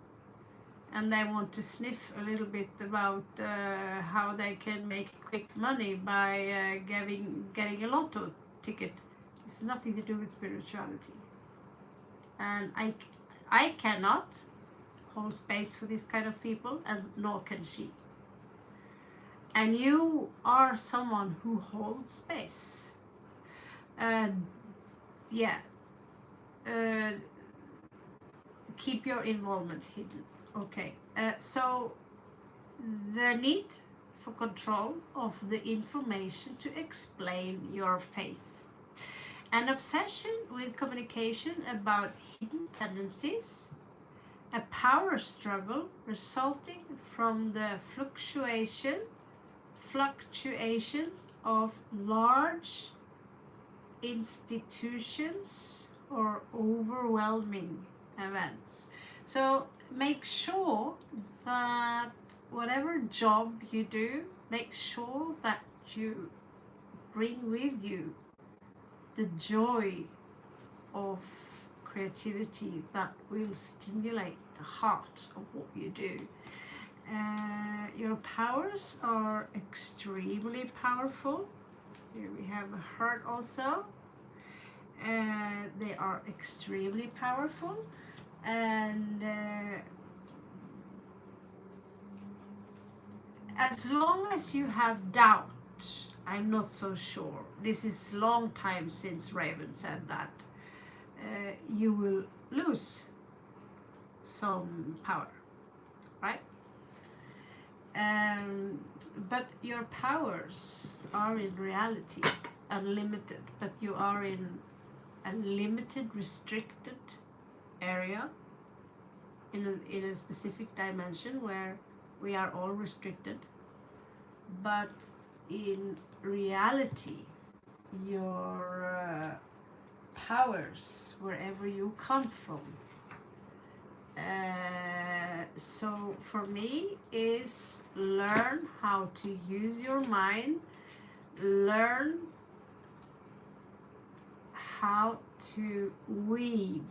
and they want to sniff a little bit about how they can make quick money by getting a lotto ticket, it's nothing to do with spirituality. And I cannot hold space for this kind of people, as nor can she. And you are someone who holds space. Keep your involvement hidden. Okay, so the need for control of the information to explain your faith. An obsession with communication about hidden tendencies a power struggle resulting from the fluctuations of large institutions or overwhelming events. So make sure that whatever job you do, make sure that you bring with you the joy of creativity that will stimulate the heart of what you do. Your powers are extremely powerful. Here we have a heart also. They are extremely powerful, and as long as you have doubt, I'm not so sure. This is long time since Raven said that. You will lose some power, right? But your powers are in reality unlimited, but you are in a limited, restricted area in a specific dimension where we are all restricted. But in reality, your powers, wherever you come from, so for me is learn how to use your mind, learn how to weave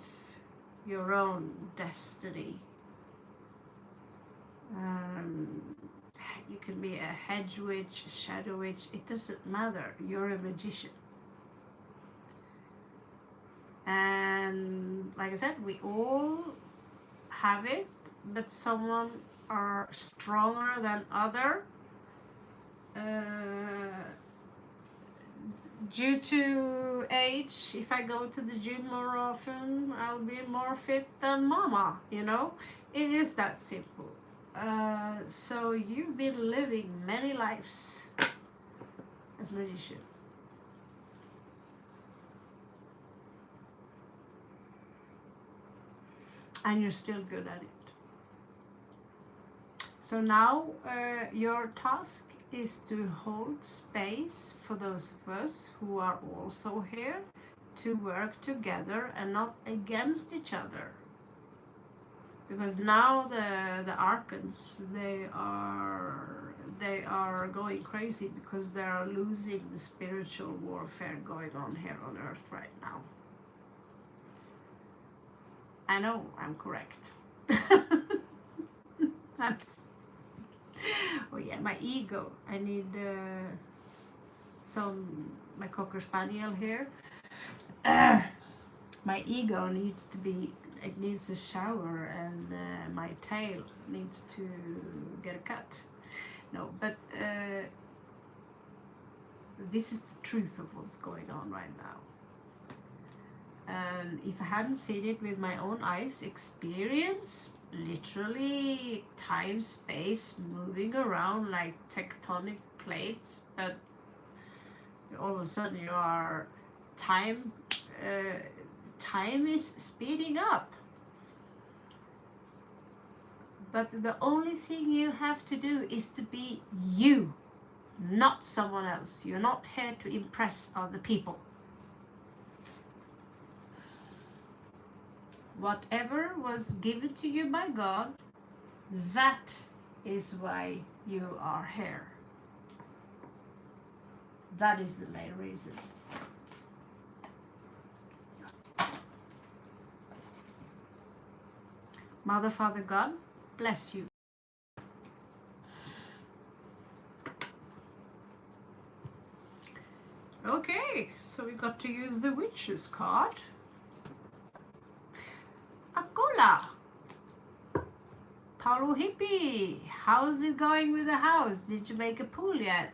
your own destiny. You can be a hedge witch, shadow witch, it doesn't matter, you're a magician. And like I said, we all have it, but someone are stronger than other. Due to age, if I go to the gym more often, I'll be more fit than mama, you know? It is that simple. So you've been living many lives as a magician. And you're still good at it. So now your task is to hold space for those of us who are also here to work together and not against each other. Because now the archons, they are going crazy because they are losing the spiritual warfare going on here on earth right now. I know I'm correct. That's, oh yeah, my ego. I need my Cocker Spaniel here. My ego needs to be, it needs a shower, and my tail needs to get a cut. No, but this is the truth of what's going on right now. And if I hadn't seen it with my own eyes, experience literally time, space moving around like tectonic plates, but all of a sudden you are time is speeding up. But the only thing you have to do is to be you, not someone else. You're not here to impress other people. Whatever was given to you by God, that is why you are here. That is the main reason. Mother, Father, God, bless you. Okay, so we got to use the witch's card. Akola. Paulo Hippie, how's it going with the house? Did you make a pool yet?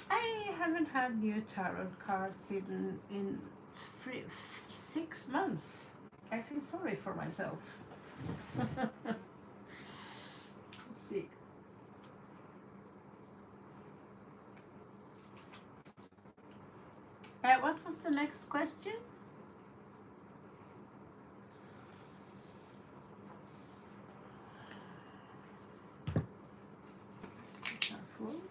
I haven't had new tarot cards in 6 months. I feel sorry for myself. Let's see. What was the next question? These are full.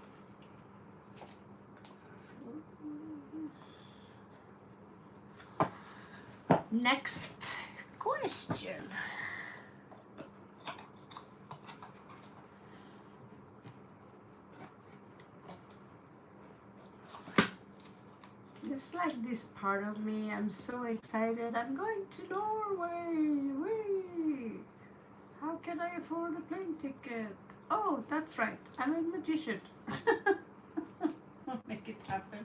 Next question. Just like this part of me, I'm so excited. I'm going to Norway. Whee! How can I afford a plane ticket? Oh, that's right. I'm a magician. I'll make it happen.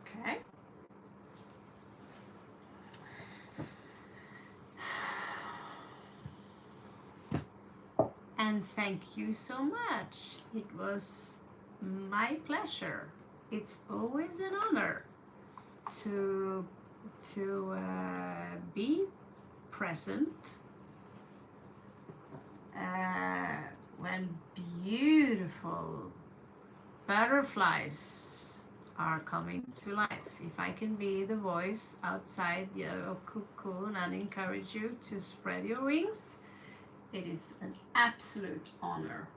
Okay. And thank you so much. It was my pleasure. It's always an honor to be present when beautiful butterflies are coming to life. If I can be the voice outside your cocoon and encourage you to spread your wings, it is an absolute honor.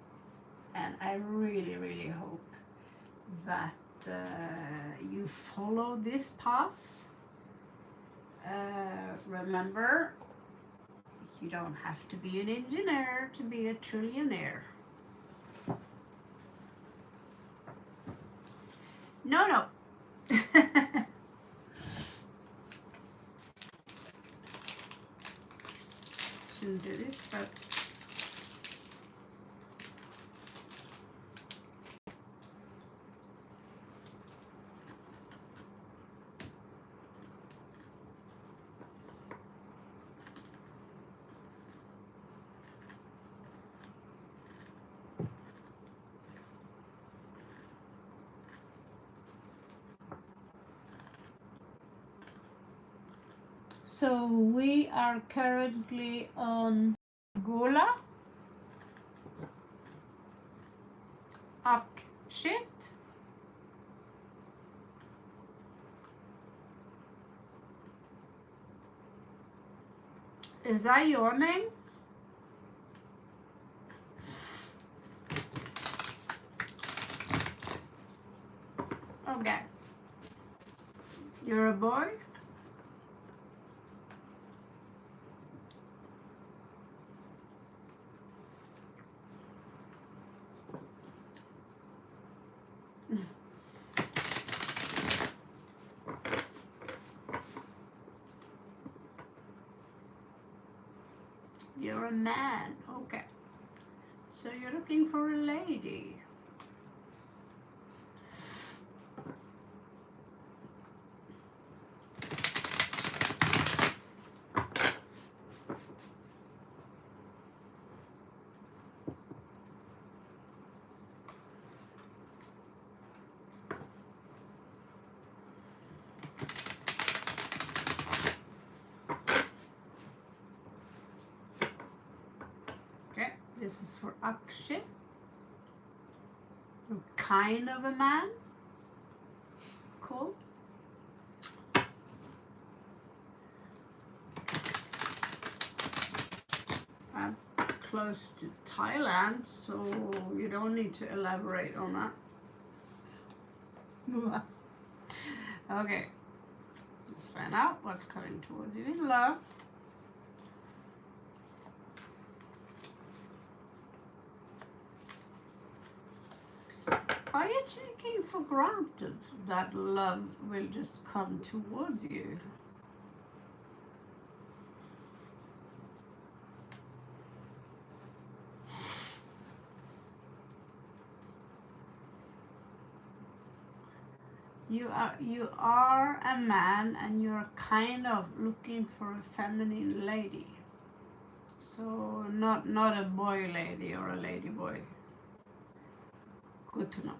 And I really, really hope that you follow this path. Remember, you don't have to be an engineer to be a trillionaire. No. Shouldn't do this, but so we are currently on Gola, Akshit, is that your name? Okay. You're a boy? You're a man. Okay. So you're looking for a lady. This is for Akshay. Kind of a man. Cool. I'm close to Thailand, so you don't need to elaborate on that. Okay. Let's find out what's coming towards you in love. Are you taking for granted that love will just come towards you? you are a man and you're kind of looking for a feminine lady. So not a boy lady or a lady boy. Good to know.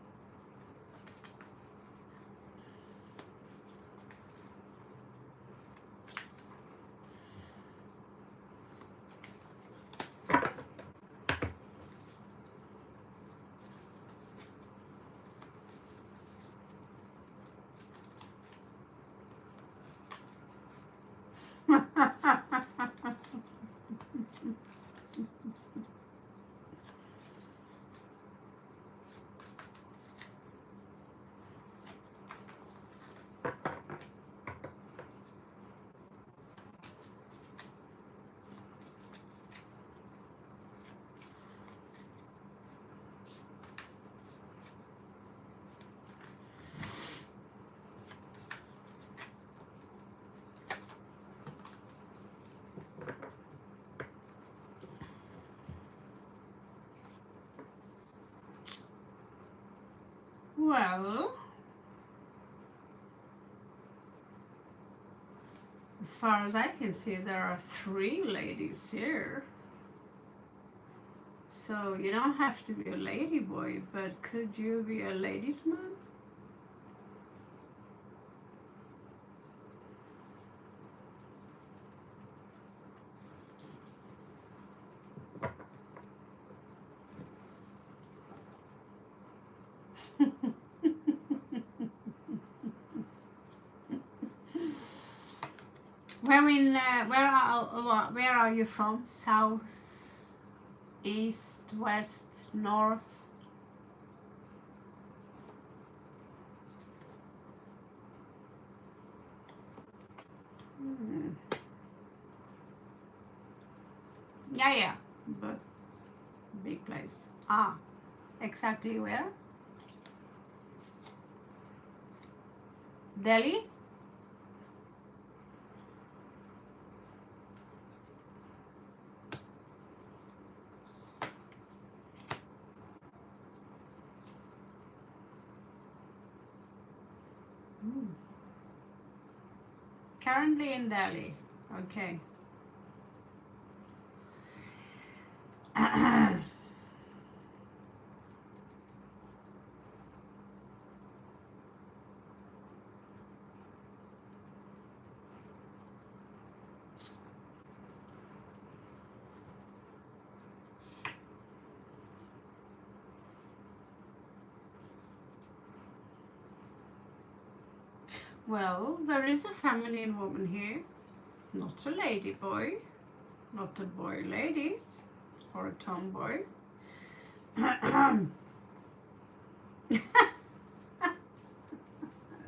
Well, as far as I can see, there are 3 ladies here. So you don't have to be a lady boy, but could you be a ladies man? Where are you from? South, east, west, north? Hmm. Yeah, but big place. Ah, exactly where? Delhi? Hmm. Currently in Delhi. Okay. Well, there is a feminine woman here, not a lady boy, not a boy lady, or a tomboy.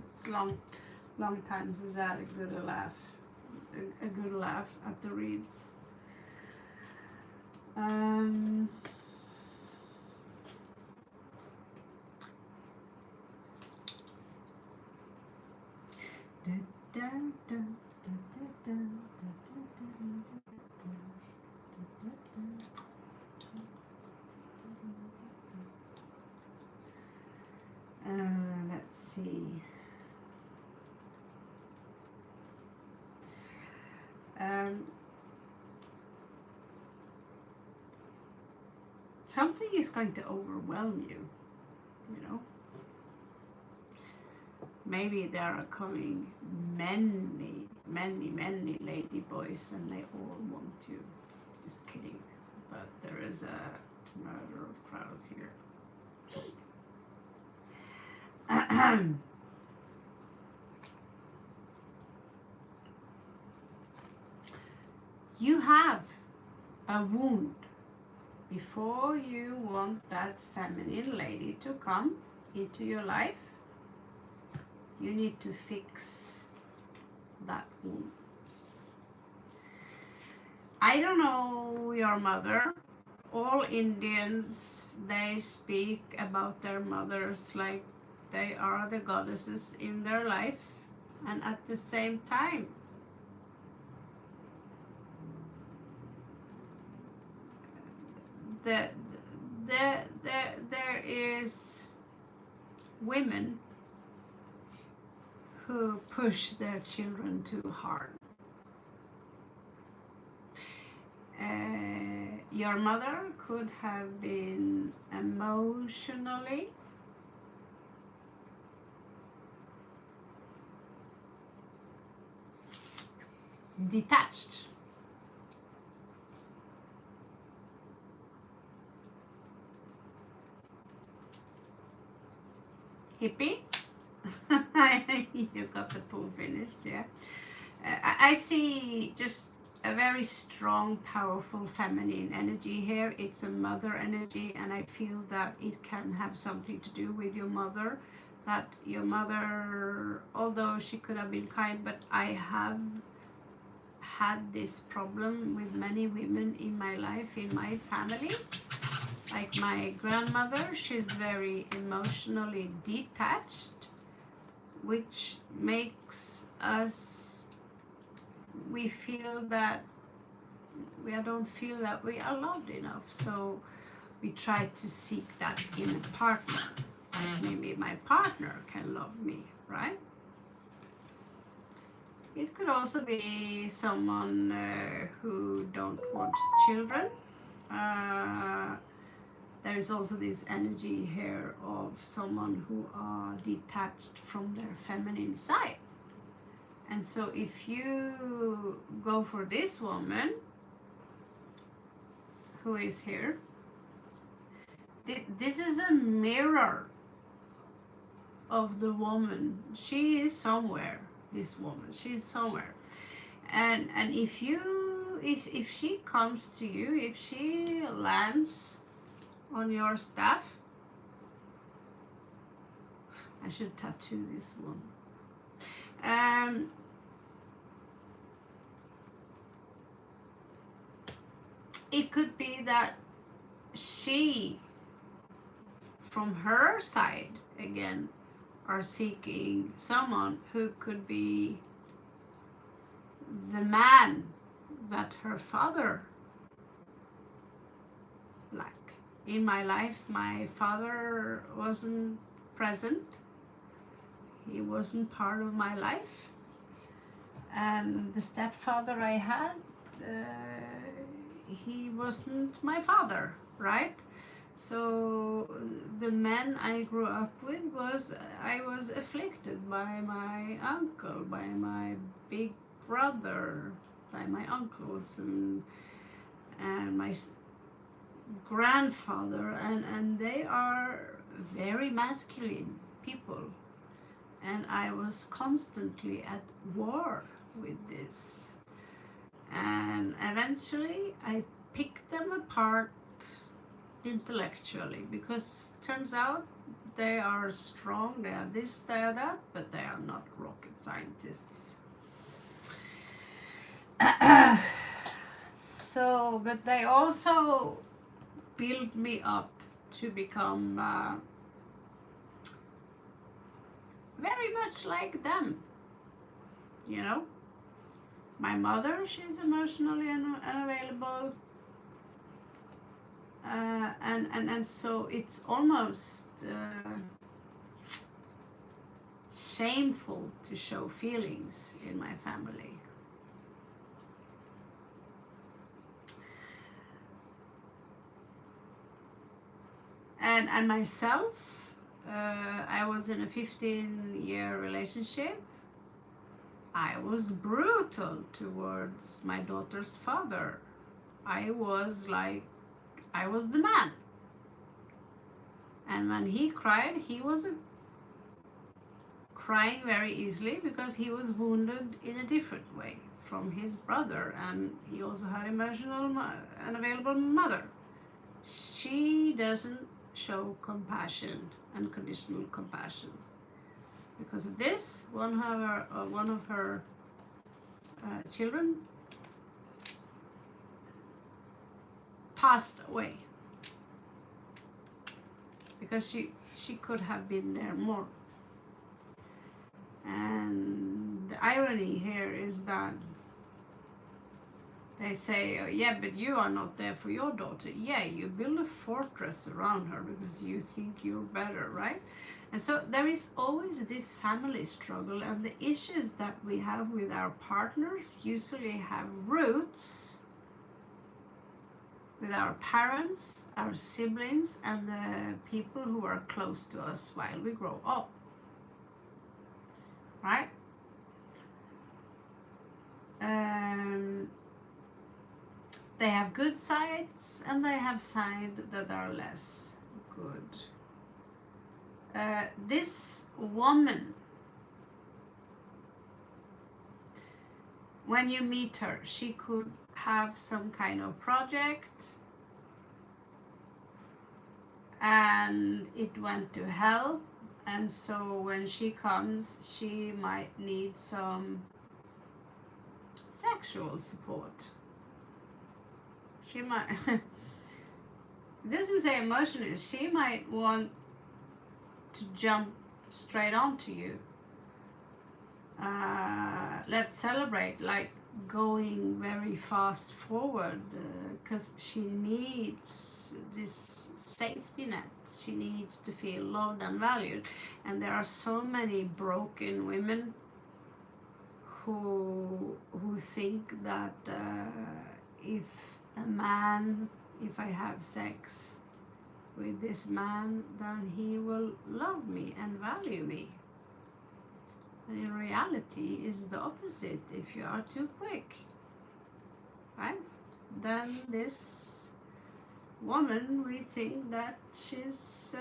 It's long time since I had a good laugh at the reads. Um, let's see. Something is going to overwhelm you, you know. Maybe there are coming many lady boys and they all want you. Just kidding. But there is a murder of crows here. You have a wound. Before you want that feminine lady to come into your life, you need to fix that wound. I don't know your mother. All Indians, they speak about their mothers like they are the goddesses in their life, and at the same time, there is women who push their children too hard. Your mother could have been emotionally detached. Hippie? You got the pool finished, yeah. I see just a very strong, powerful feminine energy here. It's a mother energy, and I feel that it can have something to do with your mother. That your mother, although she could have been kind, but I have had this problem with many women in my life, in my family. Like my grandmother, she's very emotionally detached, which makes us, we feel that we don't feel that we are loved enough. So we try to seek that in a partner. Like maybe my partner can love me, right? It could also be someone who don't want children. There is also this energy here of someone who are detached from their feminine side. And so if you go for this woman who is here, this is a mirror of the woman. She is somewhere, this woman, she's somewhere. And if she comes to you, if she lands on your staff, I should tattoo this one. It could be that she, from her side, again, are seeking someone who could be the man that her father lacked. In my life, my father wasn't present. He wasn't part of my life. And the stepfather I had, he wasn't my father, right? So the men I grew up with I was afflicted by my uncle, by my big brother, by my uncles, and my grandfather, and they are very masculine people. And I was constantly at war with this. And eventually I picked them apart intellectually, because turns out they are strong, they are this, they are that, but they are not rocket scientists. So, but they also build me up to become very much like them, you know. My mother, she's emotionally unavailable, and so it's almost shameful to show feelings in my family. And myself, I was in a 15-year relationship. I was brutal towards my daughter's father. I was the man. And when he cried, he wasn't crying very easily, because he was wounded in a different way from his brother, and he also had emotional unavailable mother. She doesn't show compassion, unconditional compassion. Because of this, one of her children passed away, because she could have been there more. And the irony here is that They say, oh, yeah, but you are not there for your daughter. Yeah, you build a fortress around her because you think you're better, right? And so there is always this family struggle, and the issues that we have with our partners usually have roots with our parents, our siblings, and the people who are close to us while we grow up, right? They have good sides and they have sides that are less good. This woman, when you meet her, she could have some kind of project and it went to hell, and so when she comes she might need some sexual support. She might it doesn't say emotionally, she might want to jump straight onto you. Let's celebrate, like going very fast forward, because she needs this safety net. She needs to feel loved and valued, and there are so many broken women who think that if I have sex with this man, then he will love me and value me. And in reality, is the opposite. If you are too quick, right? Then this woman, we think that she's,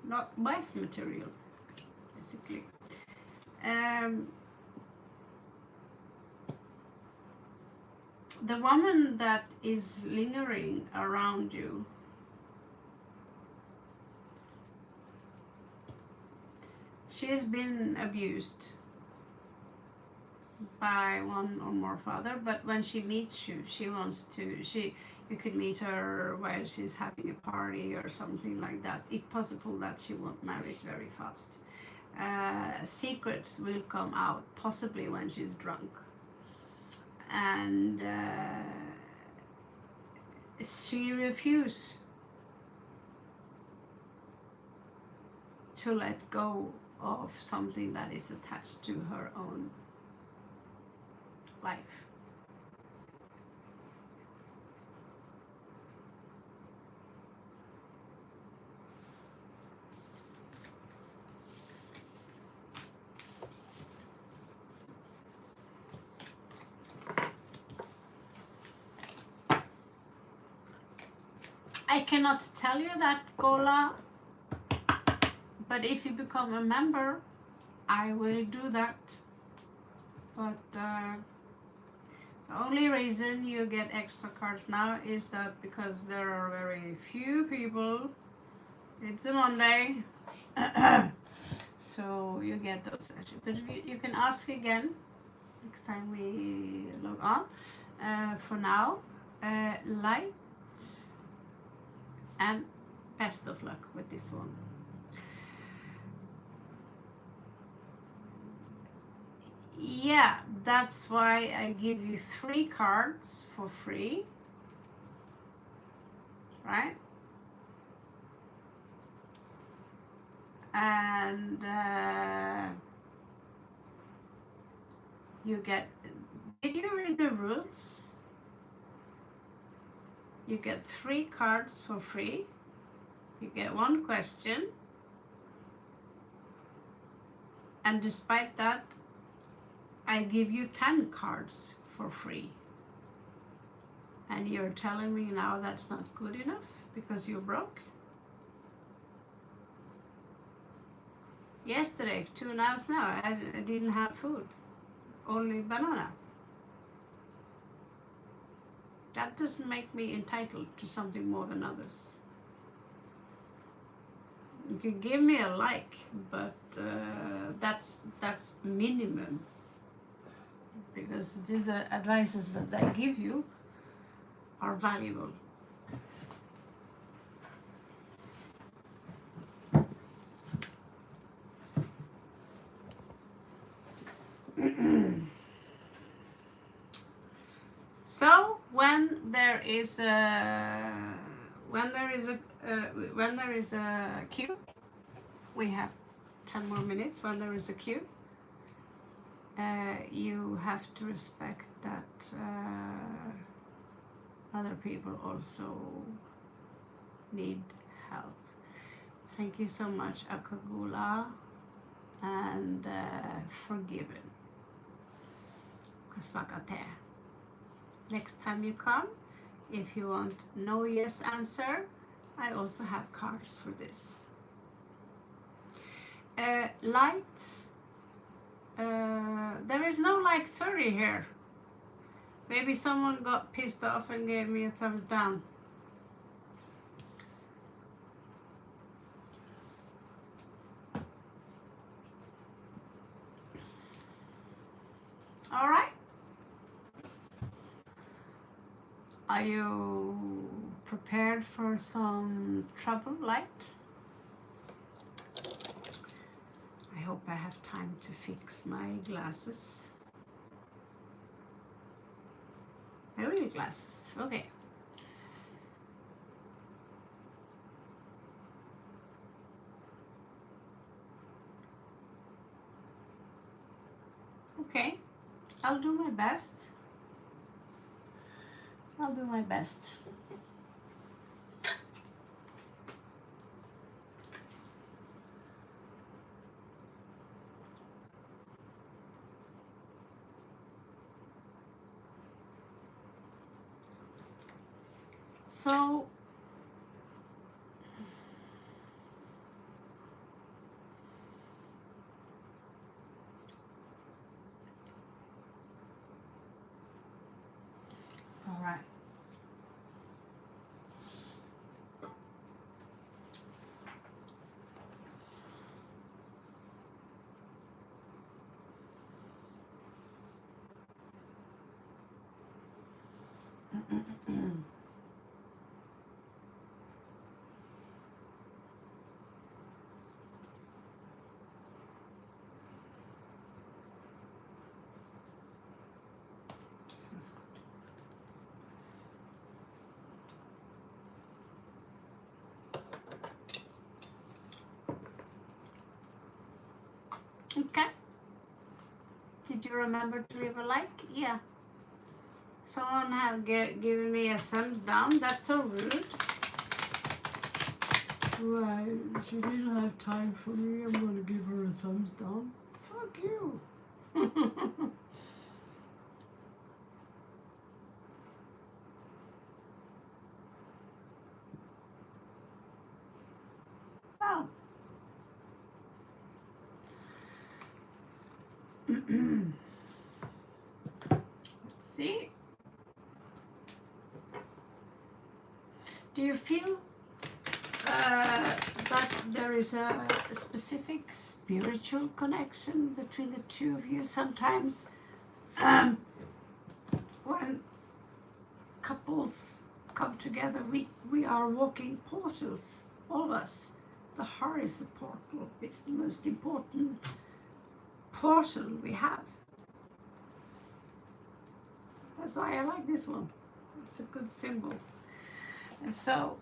not wife material, basically. The woman that is lingering around you, she has been abused by one or more father, but when she meets you, she wants to, you could meet her while she's having a party or something like that. It's possible that she won't marry it very fast. Secrets will come out, possibly when she's drunk. And she refuses to let go of something that is attached to her own life. I cannot tell you that, Gola, but if you become a member, I will do that. But the only reason you get extra cards now is that because there are very few people. It's a Monday, so you get those sessions. But you can ask again next time we log on. For now, light and best of luck with this one. Yeah, that's why I give you 3 cards for free, right? And you get, did you read the rules? You get 3 cards for free. You get 1 question. And despite that, I give you 10 cards for free. And you're telling me now that's not good enough because you're broke? Yesterday, 2 hours now, I didn't have food. Only banana. That doesn't make me entitled to something more than others. You can give me a like, but that's minimum. Because these advices that I give you are valuable. when there is a when there is a when there is a queue, we have 10 more minutes. When there is a queue, you have to respect that other people also need help. Thank you so much, Akagula, and Forgiven. Kasvakate. Next time you come, if you want no yes answer, I also have cards for this. Light. There is no like 30 here. Maybe someone got pissed off and gave me a thumbs down. All right. Are you prepared for some trouble, light? I hope I have time to fix my glasses. My real glasses. Okay. Okay. I'll do my best. I'll do my best. So, all right. Smells good. Okay. Did you remember to leave a like? Yeah. Someone have given me a thumbs down. That's so rude. Right. She didn't have time for me. I'm going to give her a thumbs down. Fuck you. Oh. Let's see. Do you feel that there is a specific spiritual connection between the two of you? Sometimes when couples come together, we are walking portals, all of us. The heart is a portal. It's the most important portal we have. That's why I like this one. It's a good symbol. And so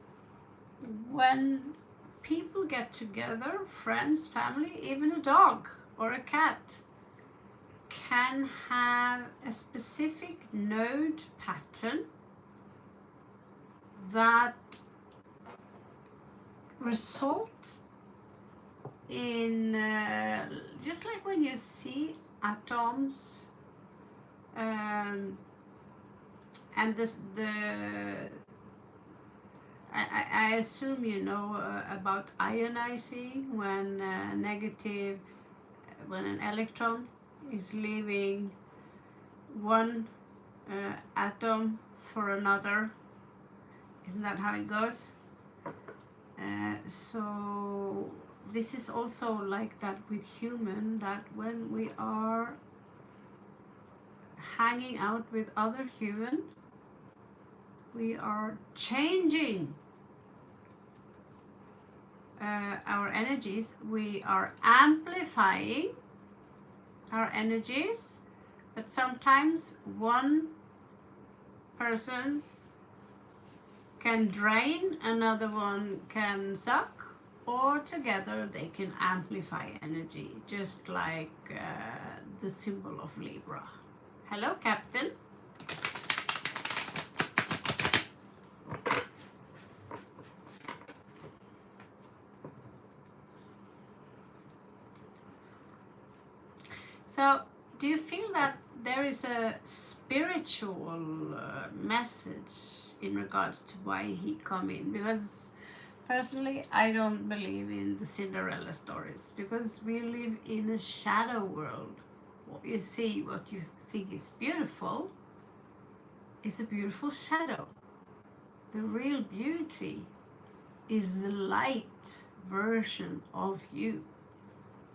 when people get together, friends, family, even a dog or a cat can have a specific node pattern that result in just like when you see atoms and this I assume you know about ionizing when negative when an electron is leaving one atom for another. Isn't that how it goes? So this is also like that with human, that when we are hanging out with other human, we are changing our energies. We are amplifying our energies, but sometimes one person can drain, another one can suck, or together they can amplify energy, just like the symbol of Libra. Hello, Captain. So, do you feel that there is a spiritual message in regards to why he come in? Because personally, I don't believe in the Cinderella stories, because we live in a shadow world. What you see, what you think is beautiful, is a beautiful shadow. The real beauty is the light version of you.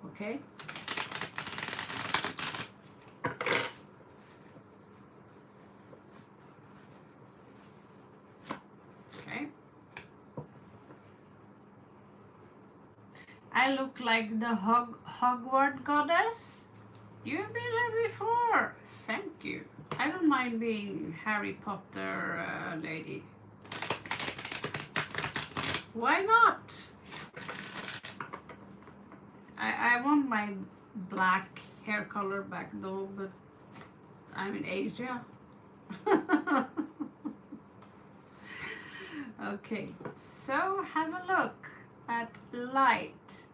Okay? I look like the Hogwarts goddess? You've been here before. Thank you. I don't mind being Harry Potter lady. Why not? I want my black hair color back though, but I'm in Asia. Okay, so have a look at light.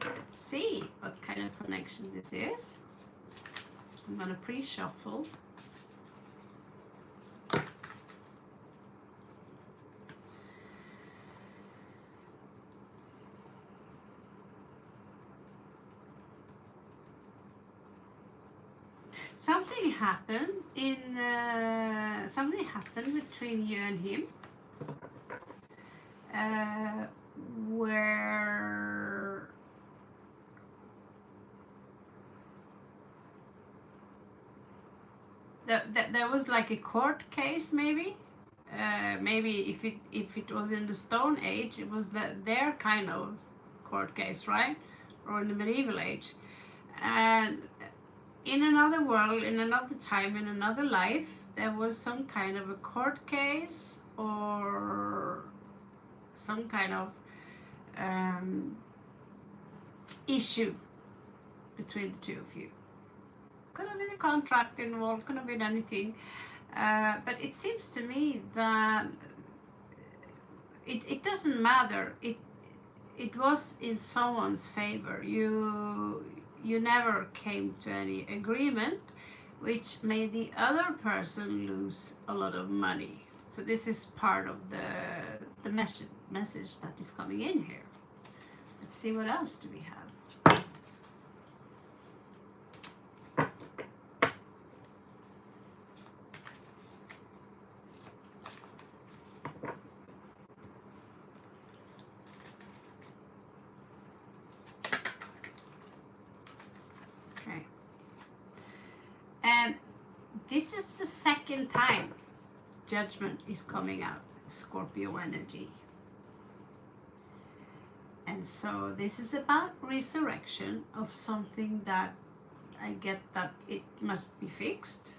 Let's see what kind of connection this is. I'm gonna pre-shuffle. Something happened between you and him, where there was like a court case, maybe. Maybe if it was in the Stone Age, it was their kind of court case, right? Or in the medieval age, and in another world, in another time, in another life, there was some kind of a court case or some kind of issue between the two of you. Could have been a contract involved, could have been anything. But it seems to me that it doesn't matter. It was in someone's favor. You never came to any agreement, which made the other person lose a lot of money. So this is part of the message that is coming in here. Let's see what else do we have. And this is the second time Judgment is coming out, Scorpio energy. And so this is about resurrection of something that I get that it must be fixed.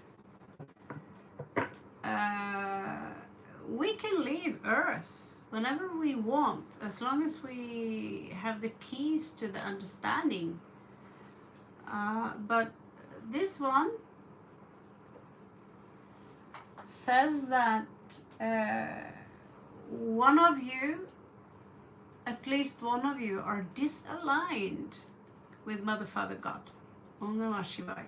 We can leave Earth whenever we want, as long as we have the keys to the understanding. But this one says that one of you, at least one of you, are disaligned with Mother, Father, God. Om Namah Shivaya.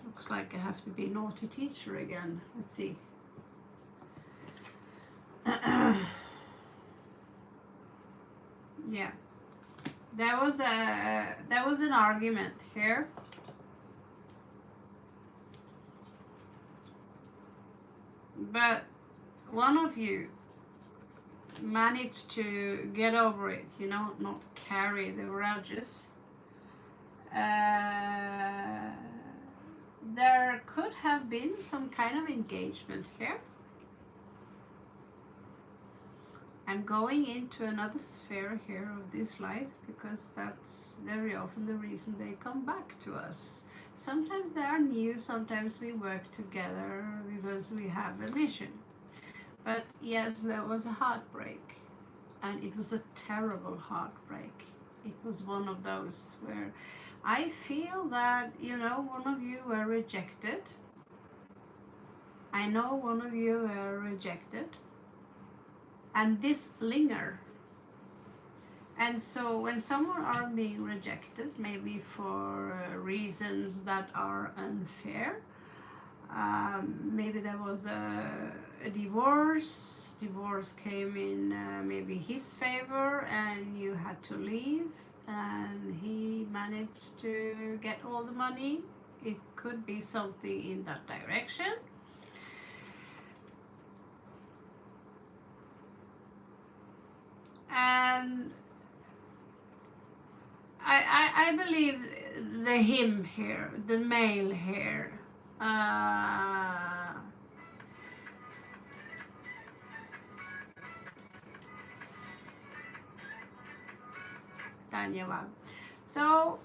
Looks like I have to be naughty teacher again. Let's see. Yeah, there was an argument here, but one of you managed to get over it, you know, not there could have been some kind of engagement here. I'm going into another sphere here of this life because that's very often the reason they come back to us. Sometimes they are new, sometimes we work together because we have a mission. But yes, there was a heartbreak, and it was a terrible heartbreak. It was one of those where I feel that, you know, one of you were rejected. I know one of you were rejected. And this linger. And so when someone are being rejected, maybe for reasons that are unfair, maybe there was a divorce came in maybe his favor and you had to leave, and he managed to get all the money. It could be something in that direction. And I believe the him here, the male here, Daniel. So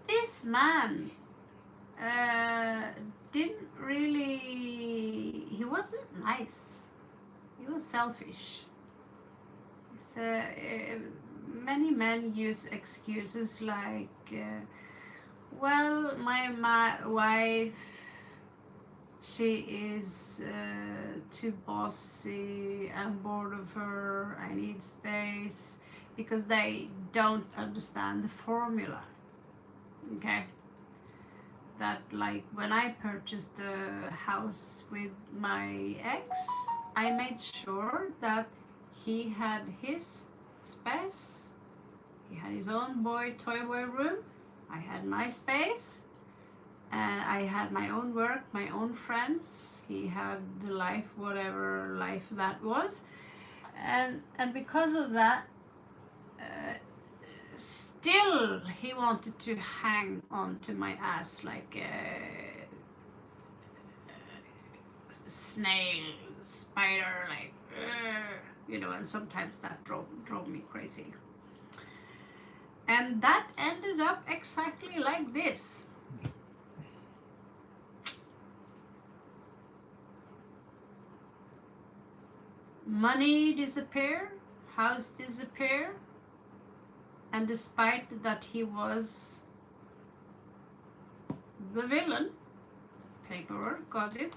this man didn't really, he wasn't nice. He was selfish. So, many men use excuses like, well, my wife, she is too bossy, I'm bored of her, I need space, because they don't understand the formula. Okay? That, like, when I purchased the house with my ex, I made sure that he had his space, he had his own toy boy room, I had my space, and I had my own work, my own friends, he had the life, whatever life that was, and because of that, still he wanted to hang on to my ass like a snail, spider, like, you know, and sometimes that drove me crazy. And that ended up exactly like this. Money disappear, house disappear, and despite that he was the villain, paperwork, got it,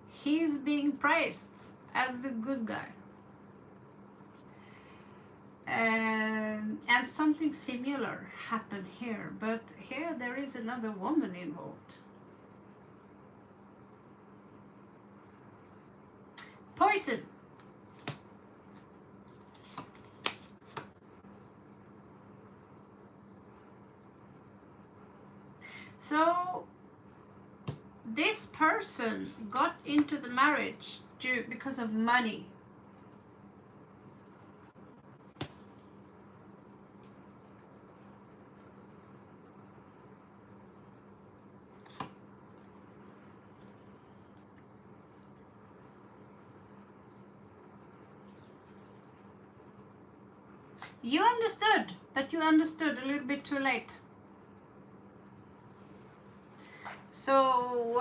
he's being praised as the good guy. And something similar happened here, but here there is another woman involved. Poison. So this person got into the marriage because of money. You understood, but you understood a little bit too late. So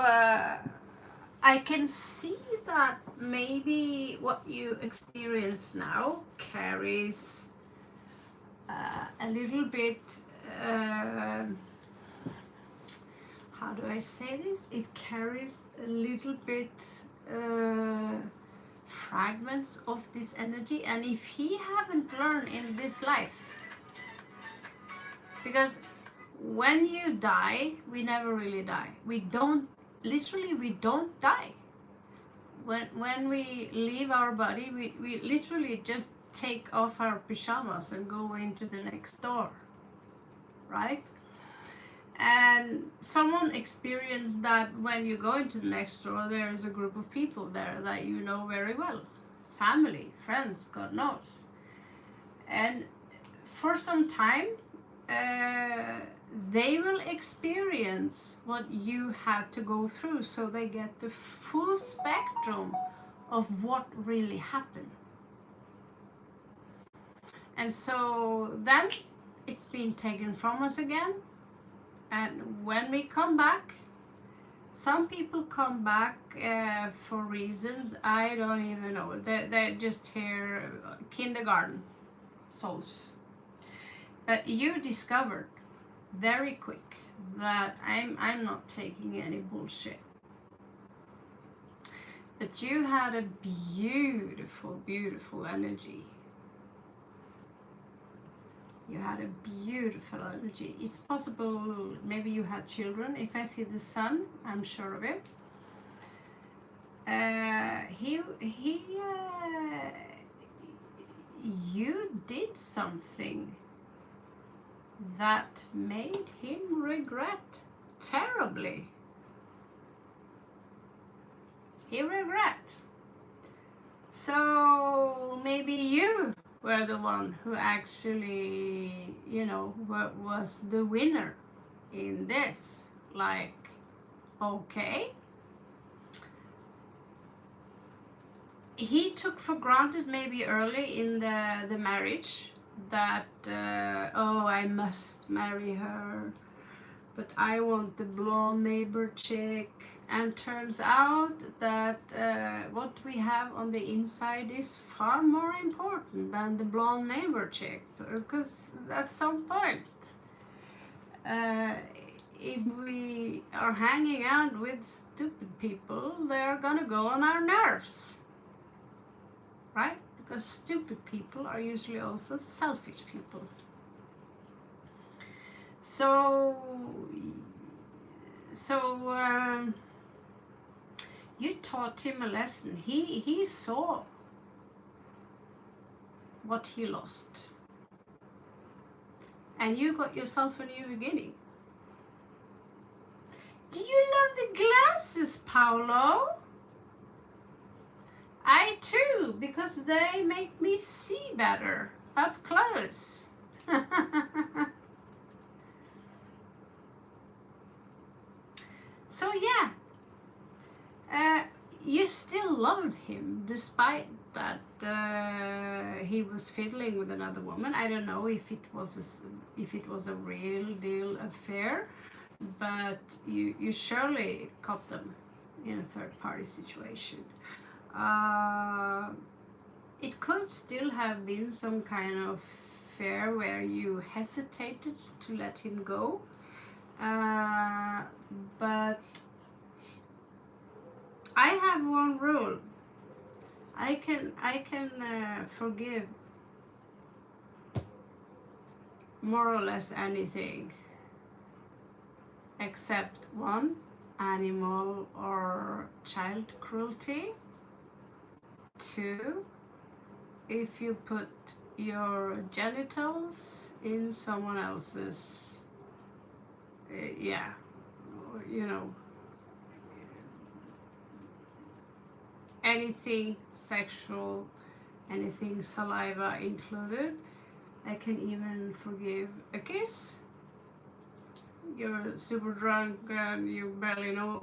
I can see that maybe what you experience now carries a little bit, how do I say this? It carries a little bit fragments of this energy, and if he haven't learned in this life, because when you die, we never really die. We don't die. When we leave our body, we literally just take off our pajamas and go into the next door, right? And someone experienced that when you go into the next door, there is a group of people there that you know very well. Family, friends, God knows. And for some time, they will experience what you had to go through, so they get the full spectrum of what really happened. And so then it's been taken from us again. And when we come back, some people come back for reasons I don't even know. They're just here, kindergarten souls. But you discovered very quick that I'm not taking any bullshit. But you had a beautiful, beautiful energy. You had a beautiful energy. It's possible maybe you had children. If I see the sun, I'm sure of it. You did something that made him regret terribly. He regret. So maybe you were the one who actually, you know, was the winner in this. Like, okay. He took for granted maybe early in the marriage that, oh, I must marry her, but I want the blonde neighbor chick. And turns out that what we have on the inside is far more important than the blonde neighbor chick, because at some point, if we are hanging out with stupid people, they're gonna go on our nerves, right? Because stupid people are usually also selfish people. So you taught him a lesson. He saw what he lost. And you got yourself a new beginning. Do you love the glasses, Paolo? I too, because they make me see better up close. So yeah. You still loved him despite that he was fiddling with another woman. I don't know if it was a real deal affair, but you surely caught them in a third party situation. It could still have been some kind of affair where you hesitated to let him go, but I have one rule. I can forgive more or less anything except one, animal or child cruelty. Two, if you put your genitals in someone else's, yeah, you know, anything sexual, anything saliva included. I can even forgive a kiss. You're super drunk and you barely know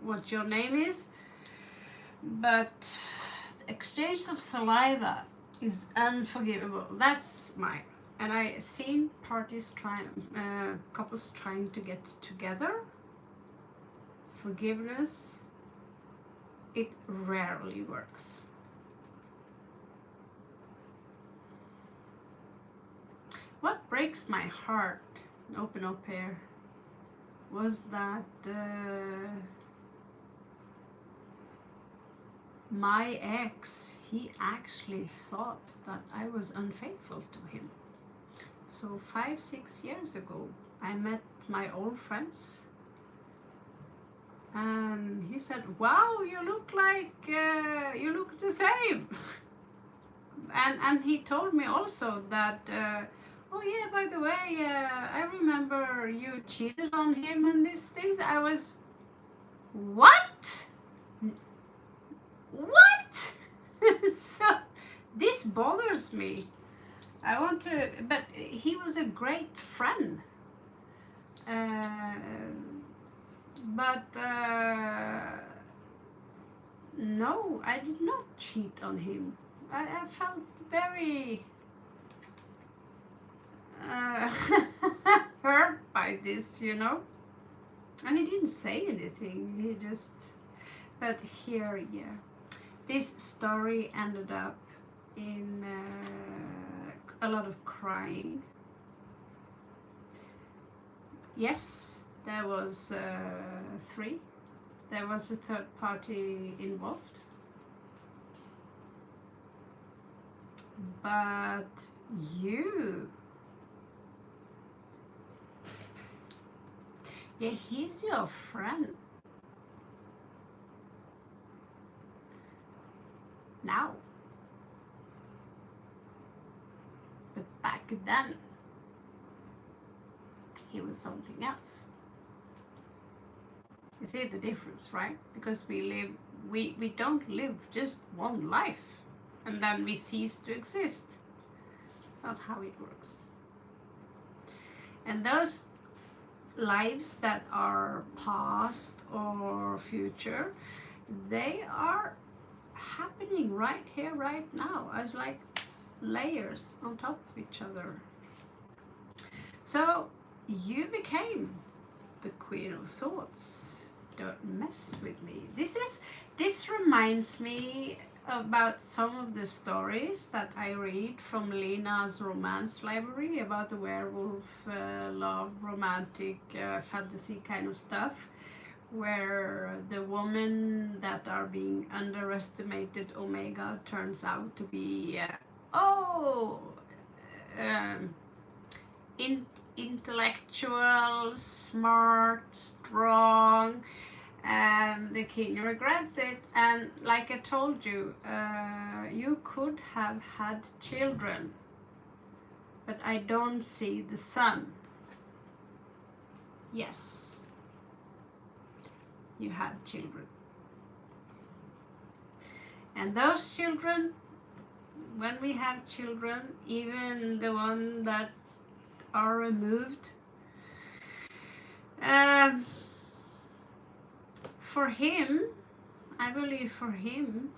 what your name is, but exchange of saliva is unforgivable. That's mine. And I seen couples trying to get together. Forgiveness, it rarely works. What breaks my heart, open up here, was that my ex, he actually thought that I was unfaithful to him. So 5-6 years ago, I met my old friends, and he said, "Wow, you look the same." and he told me also that, oh yeah, by the way, I remember you cheated on him and these things. I was, what? So this bothers me. But he was a great friend. But no, I did not cheat on him. I felt very uh, hurt by this, you know. And he didn't say anything. He just. But here, yeah, this story ended up in a lot of crying. Yes, there was 3. There was a third party involved. But you, yeah, he's your friend. Now. But back then, he was something else. You see the difference, right? Because we don't live just one life and then we cease to exist. It's not how it works. And those lives that are past or future, they are happening right here, right now, as like layers on top of each other. So you became the Queen of Swords. Don't mess with me. This reminds me about some of the stories that I read from Lena's romance library about the werewolf, love, romantic, fantasy kind of stuff, where the women that are being underestimated Omega turns out to be intellectual, smart, strong, and the king regrets it. And like I told you, you could have had children, but I don't see the son. Yes, you had children. And those children, when we have children, even the one that are removed, for him, I believe for him,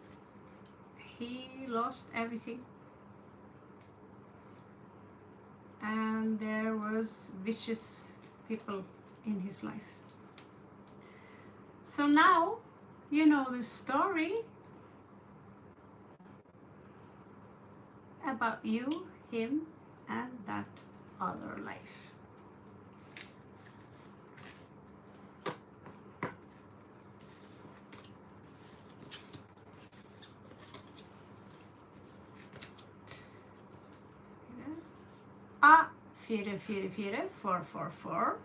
he lost everything. And there was vicious people in his life. So now, you know the story about you, him, and that other life. Ah, 444 444.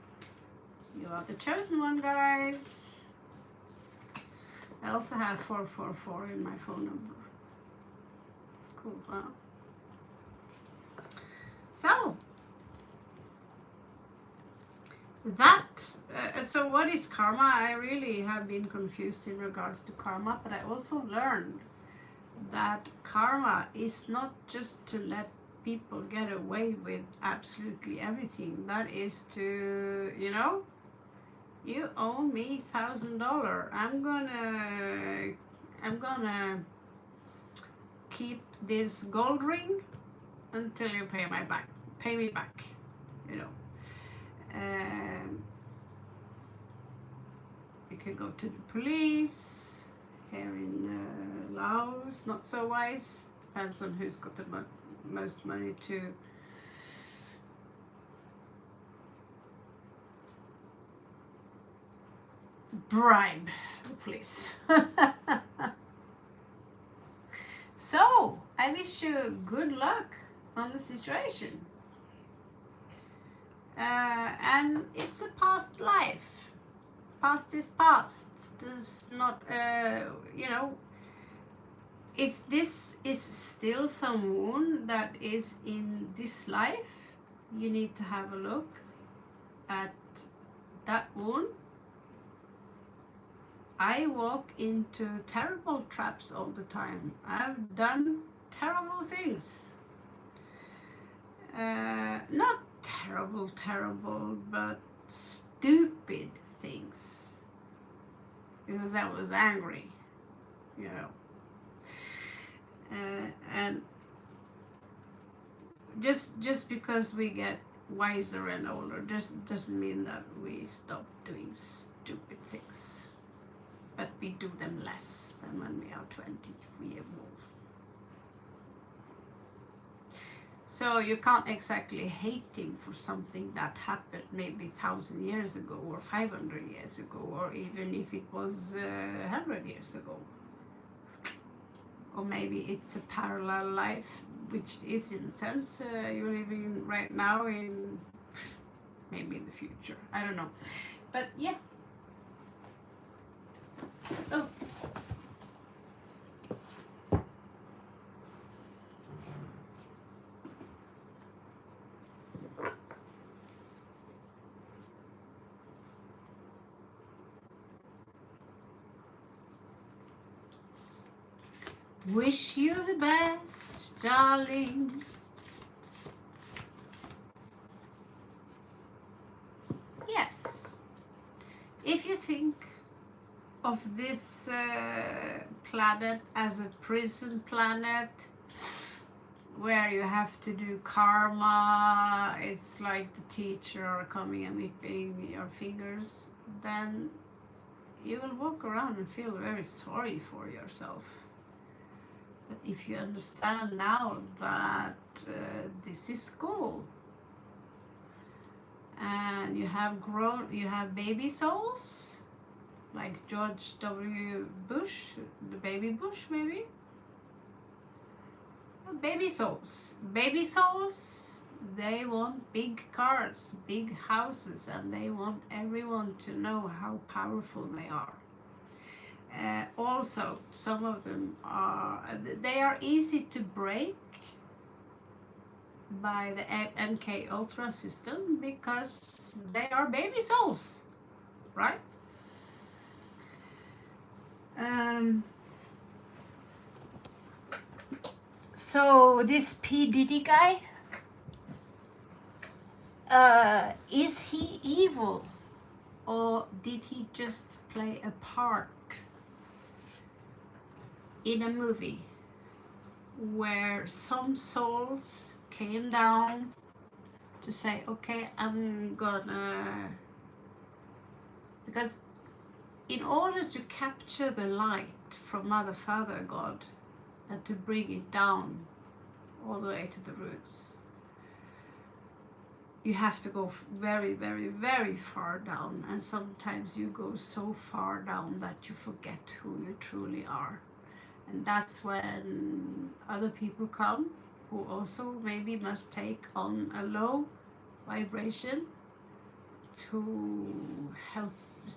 You are the chosen one, guys. I also have 444 in my phone number. It's cool, huh? So that so what is karma? I really have been confused in regards to karma, but I also learned that karma is not just to let people get away with absolutely everything. That is to, you know, you owe me $1,000. I'm gonna keep this gold ring until you pay me back, you know. You can go to the police. Here in Laos, not so wise. Depends on who's got the most money to bribe the police. So, I wish you good luck on the situation. And it's a past life. Past is past. Does not, you know, if this is still some wound that is in this life, you need to have a look at that wound. I walk into terrible traps all the time. I've done terrible things. Not terrible, but stupid things because I was angry, you know. And just because we get wiser and older doesn't mean that we stop doing stupid things, but we do them less than when we are 20 if we evolve. So you can't exactly hate him for something that happened maybe 1,000 years ago or 500 years ago, or even if it was 100 years ago. Or maybe it's a parallel life, which is in a sense you're living right now in maybe in the future. I don't know. But yeah. Oh. Wish you the best, darling. Yes. If you think of this planet as a prison planet where you have to do karma, it's like the teacher coming and whipping your fingers, then you will walk around and feel very sorry for yourself. But if you understand now that this is school, and you have baby souls, like George W. Bush, the baby Bush maybe? Baby souls. Baby souls, they want big cars, big houses, and they want everyone to know how powerful they are. Also, some of them they are easy to break by the MK Ultra system because they are baby souls, right? So this P. Diddy guy, is he evil, or did he just play a part in a movie where some souls came down to say, okay, I'm gonna, because in order to capture the light from Mother, Father, God, and to bring it down all the way to the roots, you have to go very, very, very far down, and sometimes you go so far down that you forget who you truly are. And that's when other people come who also maybe must take on a low vibration to help,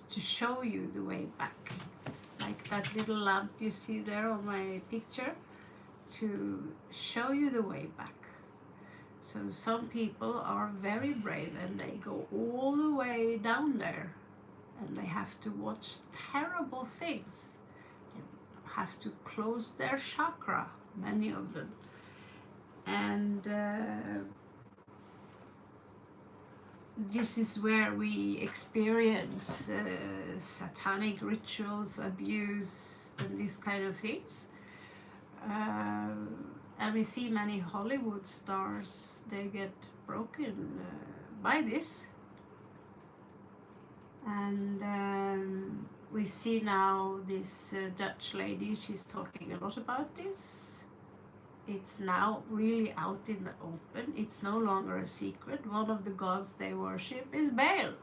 to show you the way back. Like that little lamp you see there on my picture, to show you the way back. So some people are very brave and they go all the way down there, and they have to watch terrible things. Have to close their chakra, many of them, and this is where we experience satanic rituals, abuse, and these kind of things, and we see many Hollywood stars, they get broken by this, and we see now this Dutch lady, she's talking a lot about this. It's now really out in the open. It's no longer a secret. One of the gods they worship is Baal.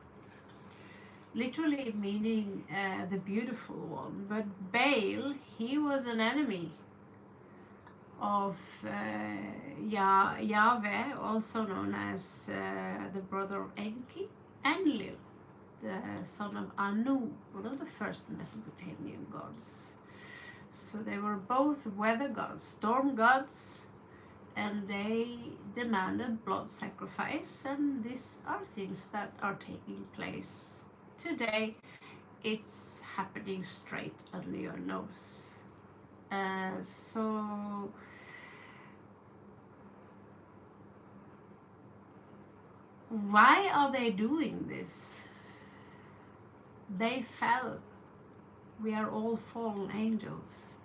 Literally meaning the beautiful one. But Baal, he was an enemy of Yahweh, also known as the brother of Enlil, the son of Anu, one of the first Mesopotamian gods. So they were both weather gods, storm gods, and they demanded blood sacrifice, and these are things that are taking place today. It's happening straight under your nose. So why are they doing this? They fell. We are all fallen angels.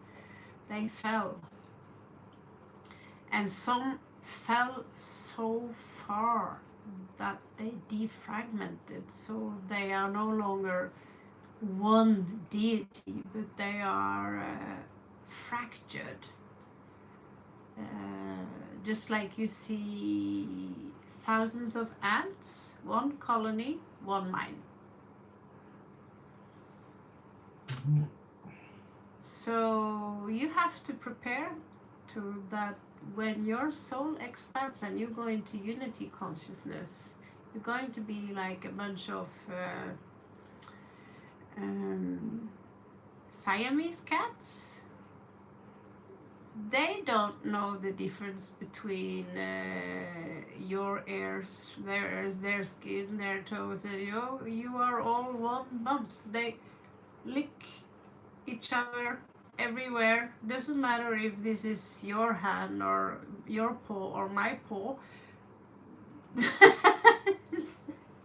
They fell. And some fell so far that they defragmented, so they are no longer one deity, but they are fractured. Just like you see thousands of ants, one colony, one mind. So you have to prepare to that when your soul expands and you go into unity consciousness, you're going to be like a bunch of Siamese cats. They don't know the difference between your ears, their skin, their toes, and you are all one bumps. They lick each other everywhere. Doesn't matter if this is your hand or your paw or my paw.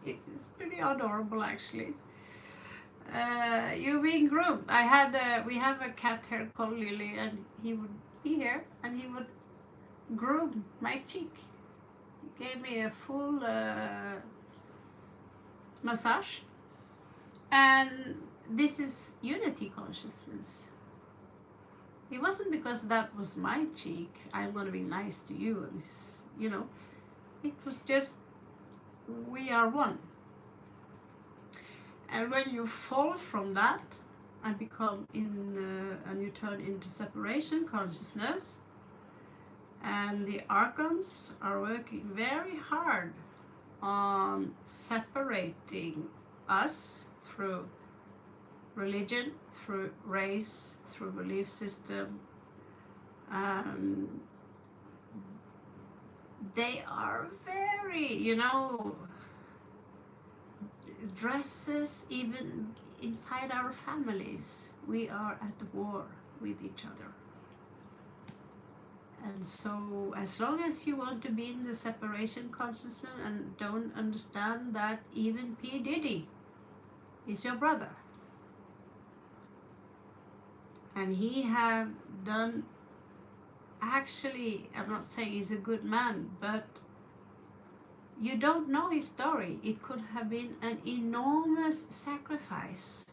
it's pretty adorable, actually. You're being groomed. We have a cat here called Lily, and he would be here and he would groom my cheek. He gave me a full massage, and this is unity consciousness. It wasn't because that was my cheek, I'm gonna be nice to you. This is, it was just, we are one. And when you fall from that and become and you turn into separation consciousness, and the archons are working very hard on separating us through religion, through race, through belief system. They are very, dresses, even inside our families, we are at war with each other. And so as long as you want to be in the separation consciousness and don't understand that even P. Diddy is your brother, and he have done, actually, I'm not saying he's a good man, but you don't know his story. It could have been an enormous sacrifice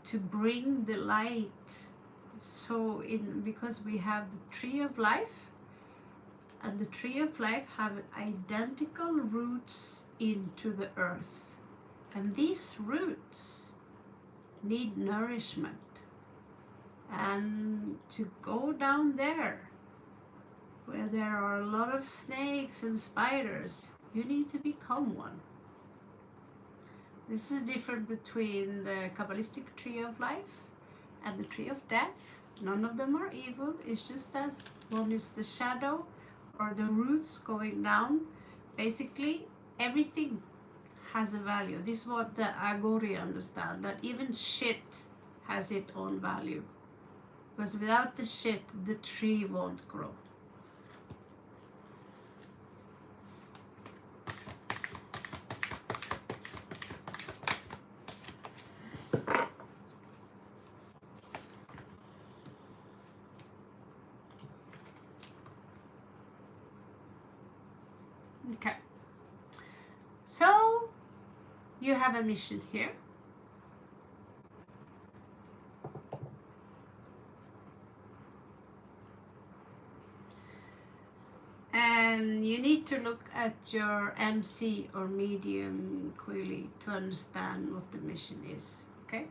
to bring the light. So because we have the tree of life, and the tree of life have identical roots into the earth, and these roots need nourishment. And to go down there where there are a lot of snakes and spiders, you need to become one. This is different between the Kabbalistic tree of life and the tree of death. None of them are evil. It's just as one is the shadow or the roots going down. Basically, everything has a value. This is what the Agori understand, that even shit has its own value. Because without the shit, the tree won't grow. Okay. So, you have a mission here. And you need to look at your MC or medium clearly to understand what the mission is, okay?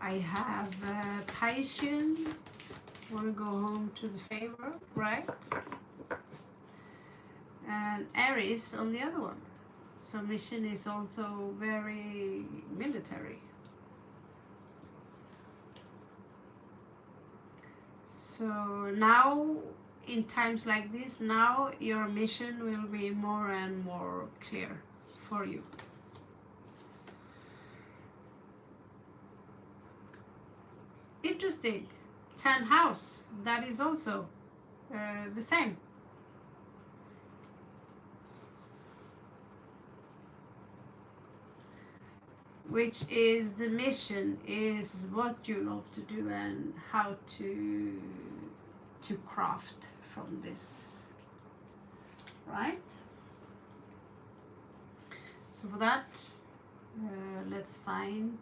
I have Paishin, want to go home to the favor, right? And Aries on the other one. So mission is also very military. So now, in times like this, now your mission will be more and more clear for you. Interesting. 10th house, that is also the same. which is the mission, is what you love to do and how to craft from this, right? So for that, let's find.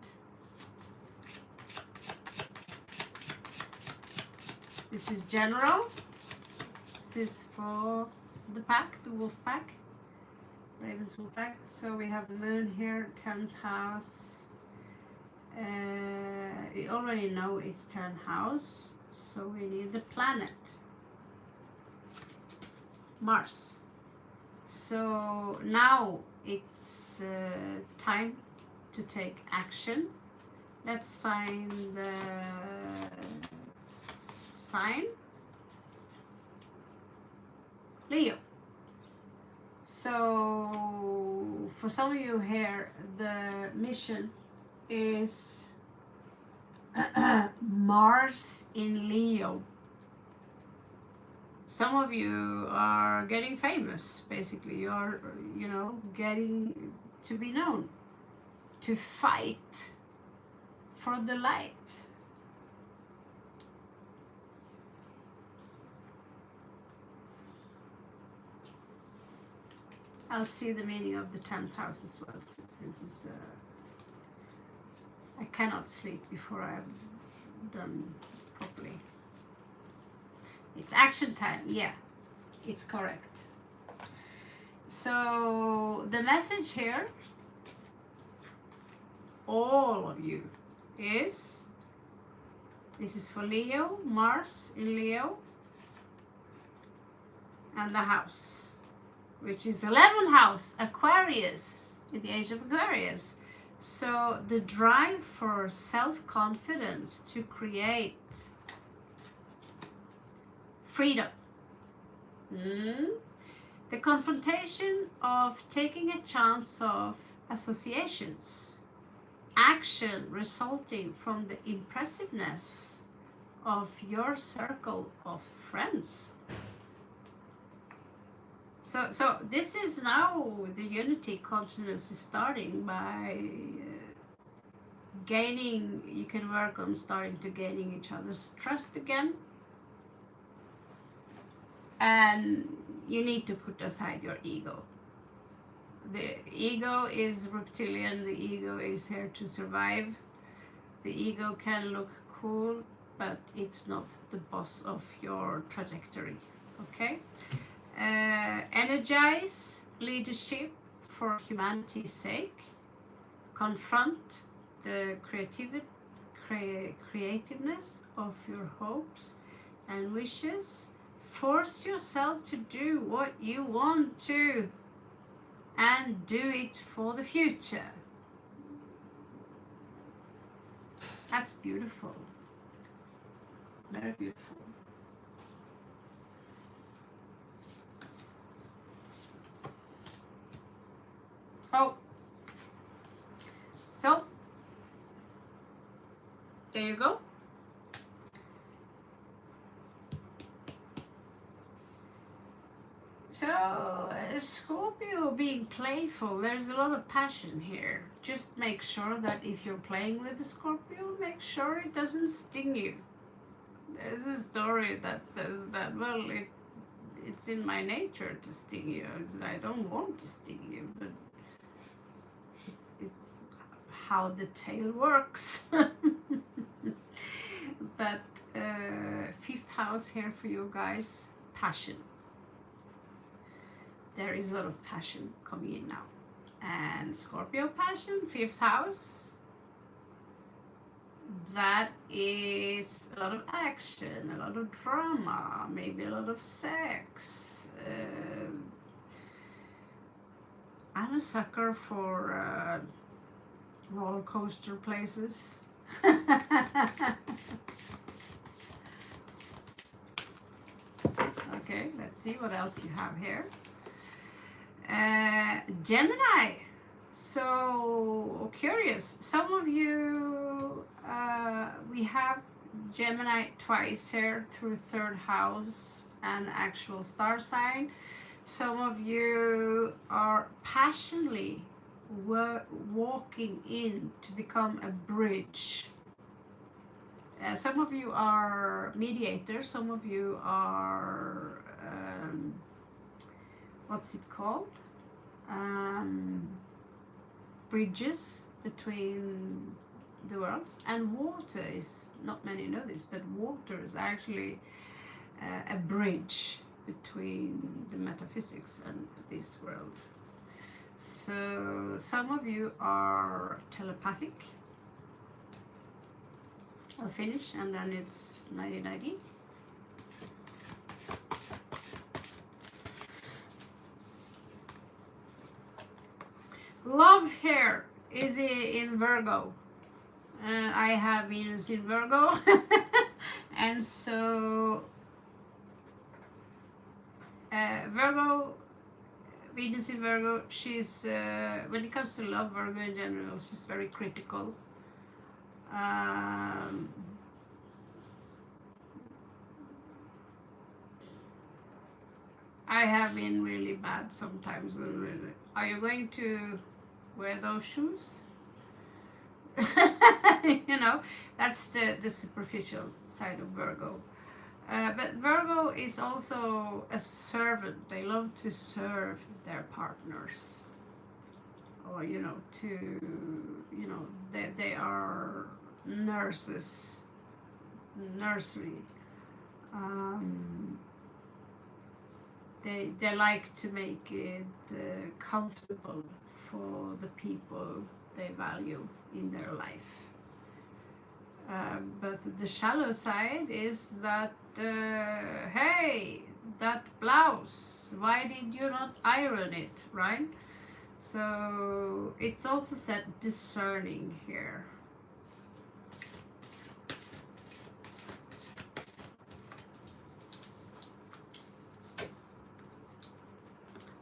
This is general. This is for the pack, the wolf pack. Raven's wolf pack. So we have the moon here, 10th house. We already know it's 10th house. So we need the planet. Mars. So now it's time to take action. Let's find the sign. Leo. So for some of you here, the mission is Mars in Leo. Some of you are getting famous, basically. You're, you know, getting to be known, to fight for the light. I'll see the meaning of the 10th house as well, since it's, I cannot sleep before I've done properly. It's action time, yeah, it's correct. So the message here, all of you, is, this is for Leo, Mars in Leo, and the house, which is 11th house, Aquarius, in the age of Aquarius. So the drive for self-confidence to create freedom. The confrontation of taking a chance of associations. Action resulting from the impressiveness of your circle of friends. So this is now the unity consciousness is starting by gaining, you can work on starting to gaining each other's trust again. And you need to put aside your ego. The ego is reptilian, the ego is here to survive. The ego can look cool, but it's not the boss of your trajectory, okay? Energize leadership for humanity's sake. Confront the creativeness of your hopes and wishes. Force yourself to do what you want to and do it for the future. That's beautiful. Very beautiful. Oh, so there you go. So Scorpio being playful, there's a lot of passion here. Just make sure that if you're playing with the Scorpio, make sure it doesn't sting you. There's a story that says that, well, it's in my nature to sting you. I don't want to sting you, but it's how the tale works. But 5th house here for you guys, passion. There is a lot of passion coming in now. And Scorpio passion, 5th house, that is a lot of action, a lot of drama, maybe a lot of sex. I'm a sucker for roller coaster places. Okay, let's see what else you have here. Gemini. So curious. Some of you, we have Gemini twice here through 3rd house and actual star sign. Some of you are passionately walking in to become a bridge. Some of you are mediators, some of you are, what's it called? Bridges between the worlds. And water is, not many know this, but water is actually a bridge between the metaphysics and this world. So some of you are telepathic. I'll finish and then it's 90-90. Love here is in Virgo. I have Venus in Virgo. And so Virgo, Venus in Virgo, she's, when it comes to love, Virgo in general, she's very critical. I have been really bad sometimes. Are you going to wear those shoes? You know, that's the superficial side of Virgo. But Virgo is also a servant. They love to serve their partners. Or, you know, they are nurses, nursery. They like to make it comfortable for the people they value in their life. But the shallow side is that, hey, that blouse, why did you not iron it, right? So it's also said discerning here.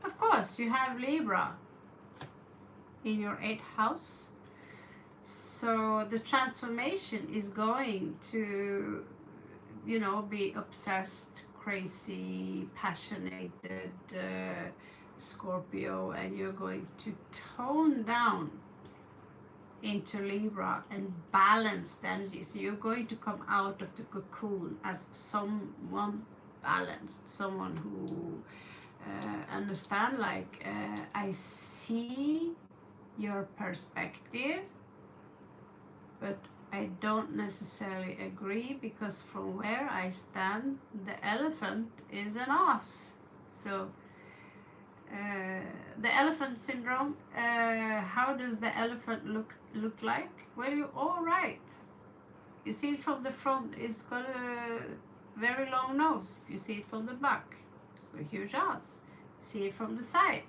Of course, you have Libra in your 8th house. So the transformation is going to, you know, be obsessed, crazy, passionate, Scorpio, and you're going to tone down into Libra and balance the energy. So you're going to come out of the cocoon as someone balanced, someone who understand, like, I see your perspective, but I don't necessarily agree, because from where I stand, the elephant is an ass. So the elephant syndrome, how does the elephant look like? Well, you're all right. You see it from the front, it's got a very long nose. If you see it from the back, it's got a huge ass. See it from the side,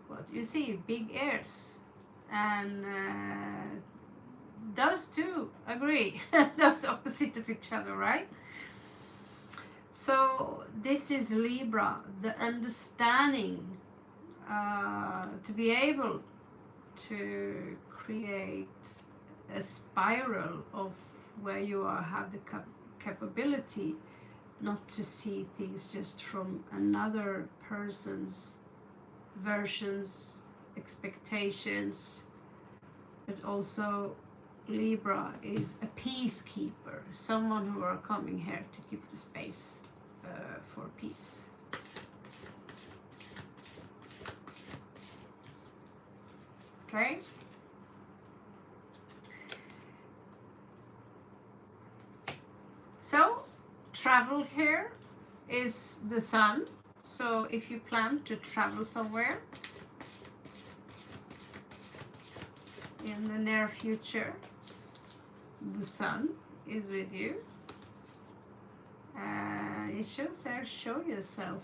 what you see, big ears. And those two agree. Those opposite of each other, right? So this is Libra, the understanding, to be able to create a spiral of where you have the capability not to see things just from another person's versions, expectations, but also Libra is a peacekeeper, someone who are coming here to keep the space for peace. Okay. So travel here is the sun. So if you plan to travel somewhere in the near future, the sun is with you. It shows there, show yourself.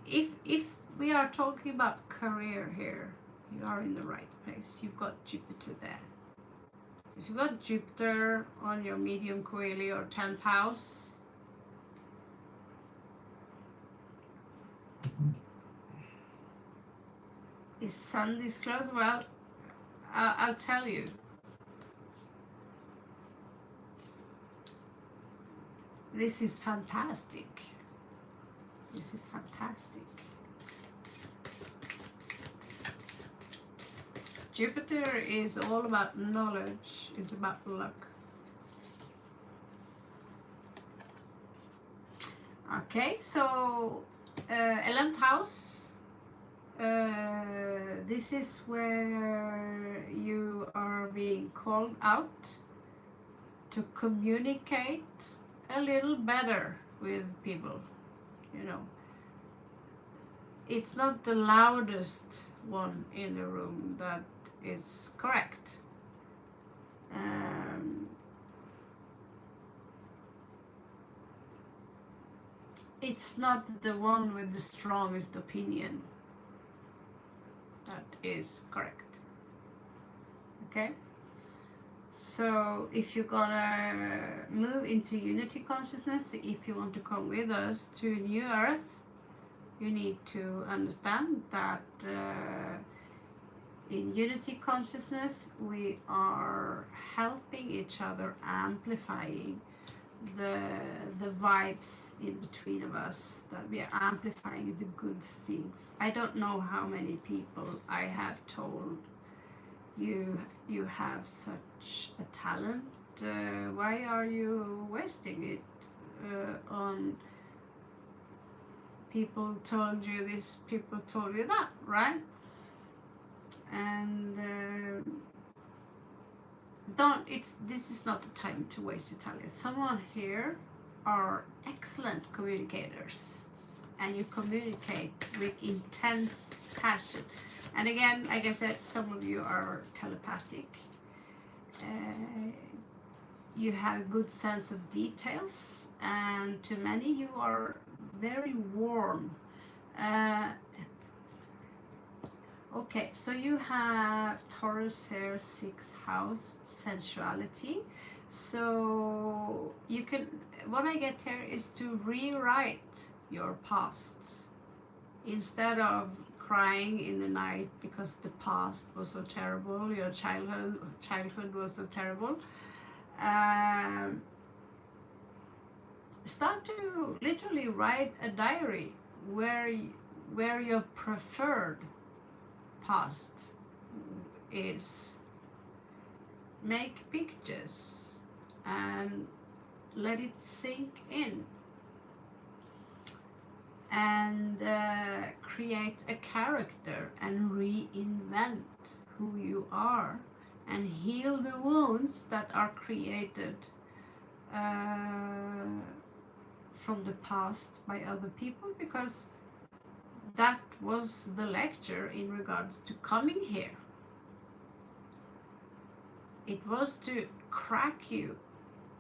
If we are talking about career here, you are in the right place. You've got Jupiter there. So if you've got Jupiter on your medium coeli or 10th house, is sun this close? Well, I'll tell you. This is fantastic. This is fantastic. Jupiter is all about knowledge, is about luck. Okay, so 11th house. This is where you are being called out to communicate a little better with people. You know, it's not the loudest one in the room that is correct. It's not the one with the strongest opinion that is correct. Okay? So if you're gonna move into unity consciousness, if you want to come with us to New Earth, you need to understand that in unity consciousness we are helping each other, amplifying the vibes in between of us, that we are amplifying the good things. I don't know how many people I have told you have such a talent, why are you wasting it on people told you this, people told you that, right? And this is not the time to waste your talent. Someone here are excellent communicators, and you communicate with intense passion. And again, like I said, some of you are telepathic. You have a good sense of details, and to many you are very warm. Okay, so you have Taurus here, 6th house, sensuality. So you can, what I get here is to rewrite your past. Instead of crying in the night because the past was so terrible, your childhood was so terrible, start to literally write a diary where your preferred past is. Make pictures and let it sink in, and create a character and reinvent who you are, and heal the wounds that are created from the past by other people, because that was the lecture in regards to coming here. It was to crack you,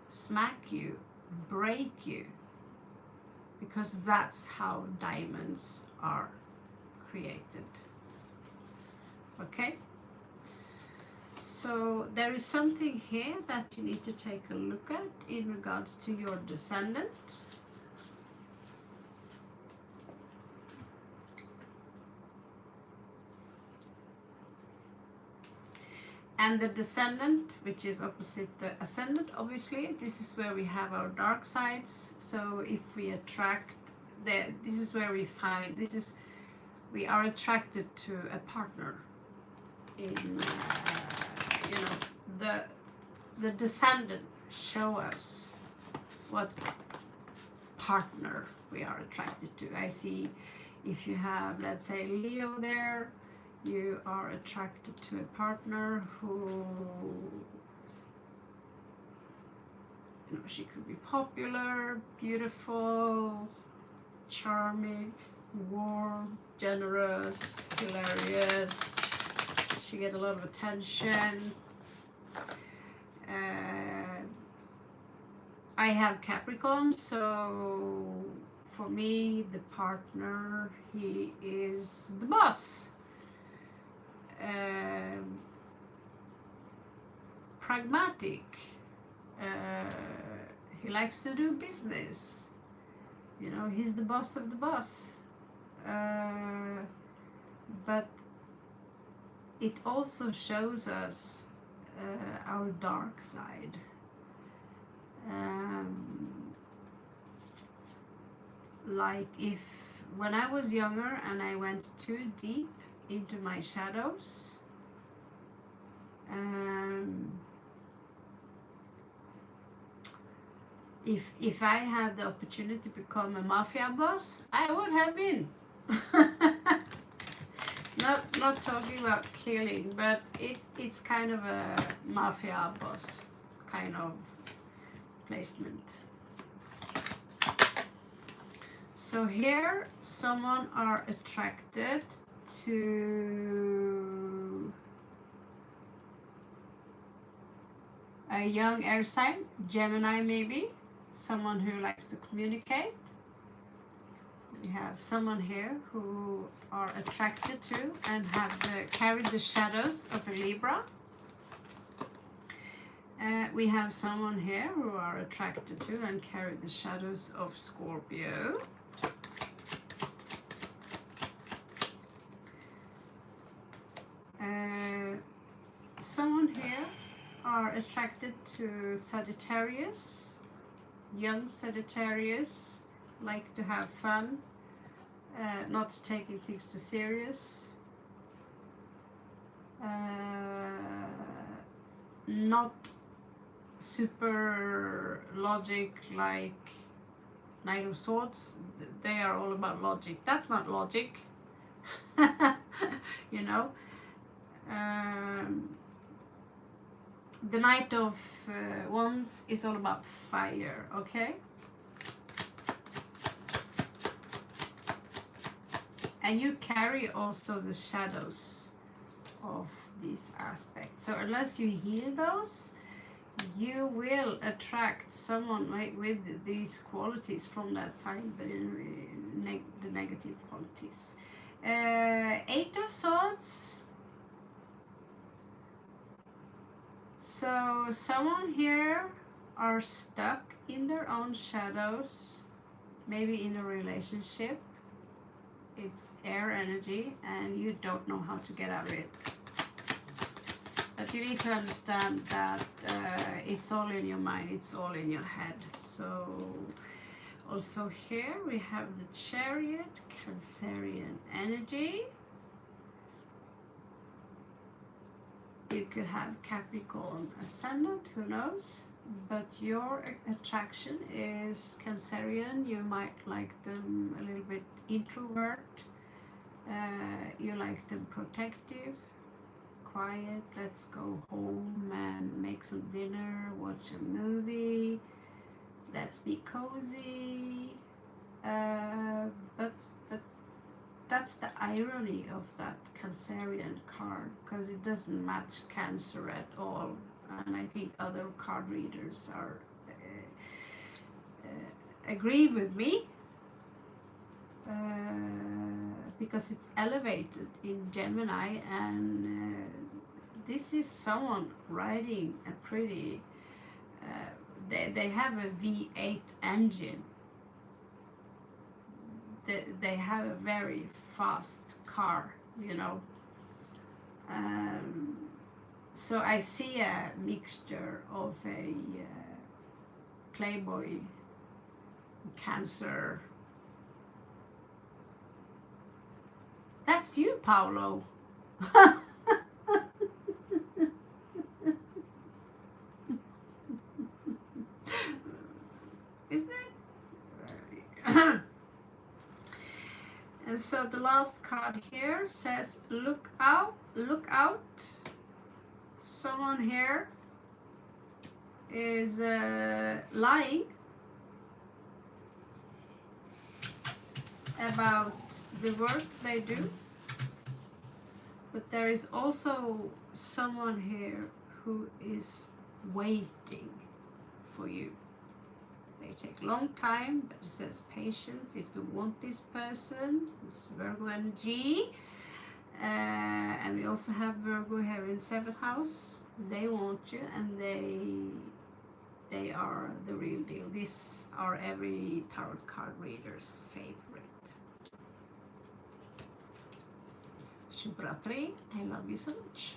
smack you, break you, because that's how diamonds are created. Okay? So there is something here that you need to take a look at in regards to your descendant. And the descendant, which is opposite the ascendant, obviously, this is where we have our dark sides. So if we attract, this is where we find, we are attracted to a partner. In, you know, the descendant show us what partner we are attracted to. I see if you have, let's say, Leo there, you are attracted to a partner who, you know, she could be popular, beautiful, charming, warm, generous, hilarious. She get a lot of attention. I have Capricorn, so for me, the partner, he is the boss. Pragmatic. He likes to do business. You know, he's the boss of the boss. But it also shows us our dark side. Like if when I was younger and I went too deep into my shadows, if I had the opportunity to become a mafia boss, I would have been. Not talking about killing, but it's kind of a mafia boss kind of placement. So here someone are attracted to a young air sign, Gemini maybe, someone who likes to communicate. We have someone here who are attracted to and have carried the shadows of a Libra. We have someone here who are attracted to and carry the shadows of Scorpio. Someone here are attracted to Sagittarius, young Sagittarius, like to have fun, not taking things too serious, not super logic like Knight of Swords. They are all about logic. That's not logic. You know. The Knight of Wands is all about fire, okay? And you carry also the shadows of these aspects. So unless you heal those, you will attract someone with these qualities from that sign, but in the negative qualities. Eight of Swords. So someone here are stuck in their own shadows, maybe in a relationship. It's air energy and you don't know how to get out of it. But you need to understand that it's all in your mind, it's all in your head. So also here we have the Chariot, Cancerian energy. You could have Capricorn ascendant, who knows? But your attraction is Cancerian. You might like them a little bit introvert. You like them protective, quiet. Let's go home and make some dinner, watch a movie. Let's be cozy. But that's the irony of that Cancerian card, because it doesn't match Cancer at all. And I think other card readers are agree with me, because it's elevated in Gemini, and this is someone riding a pretty they have a V8 engine. They have a very fast car, you know. So I see a mixture of a playboy, Cancer. That's you, Paolo. Isn't it? And so the last card here says, look out, look out. Someone here is lying about the work they do. But there is also someone here who is waiting for you. They take a long time, but it says patience if you want this person. It's Virgo energy. And we also have Virgo here in 7th house. They want you, and they are the real deal. These are every tarot card reader's favorite. Shubhratri, I love you so much.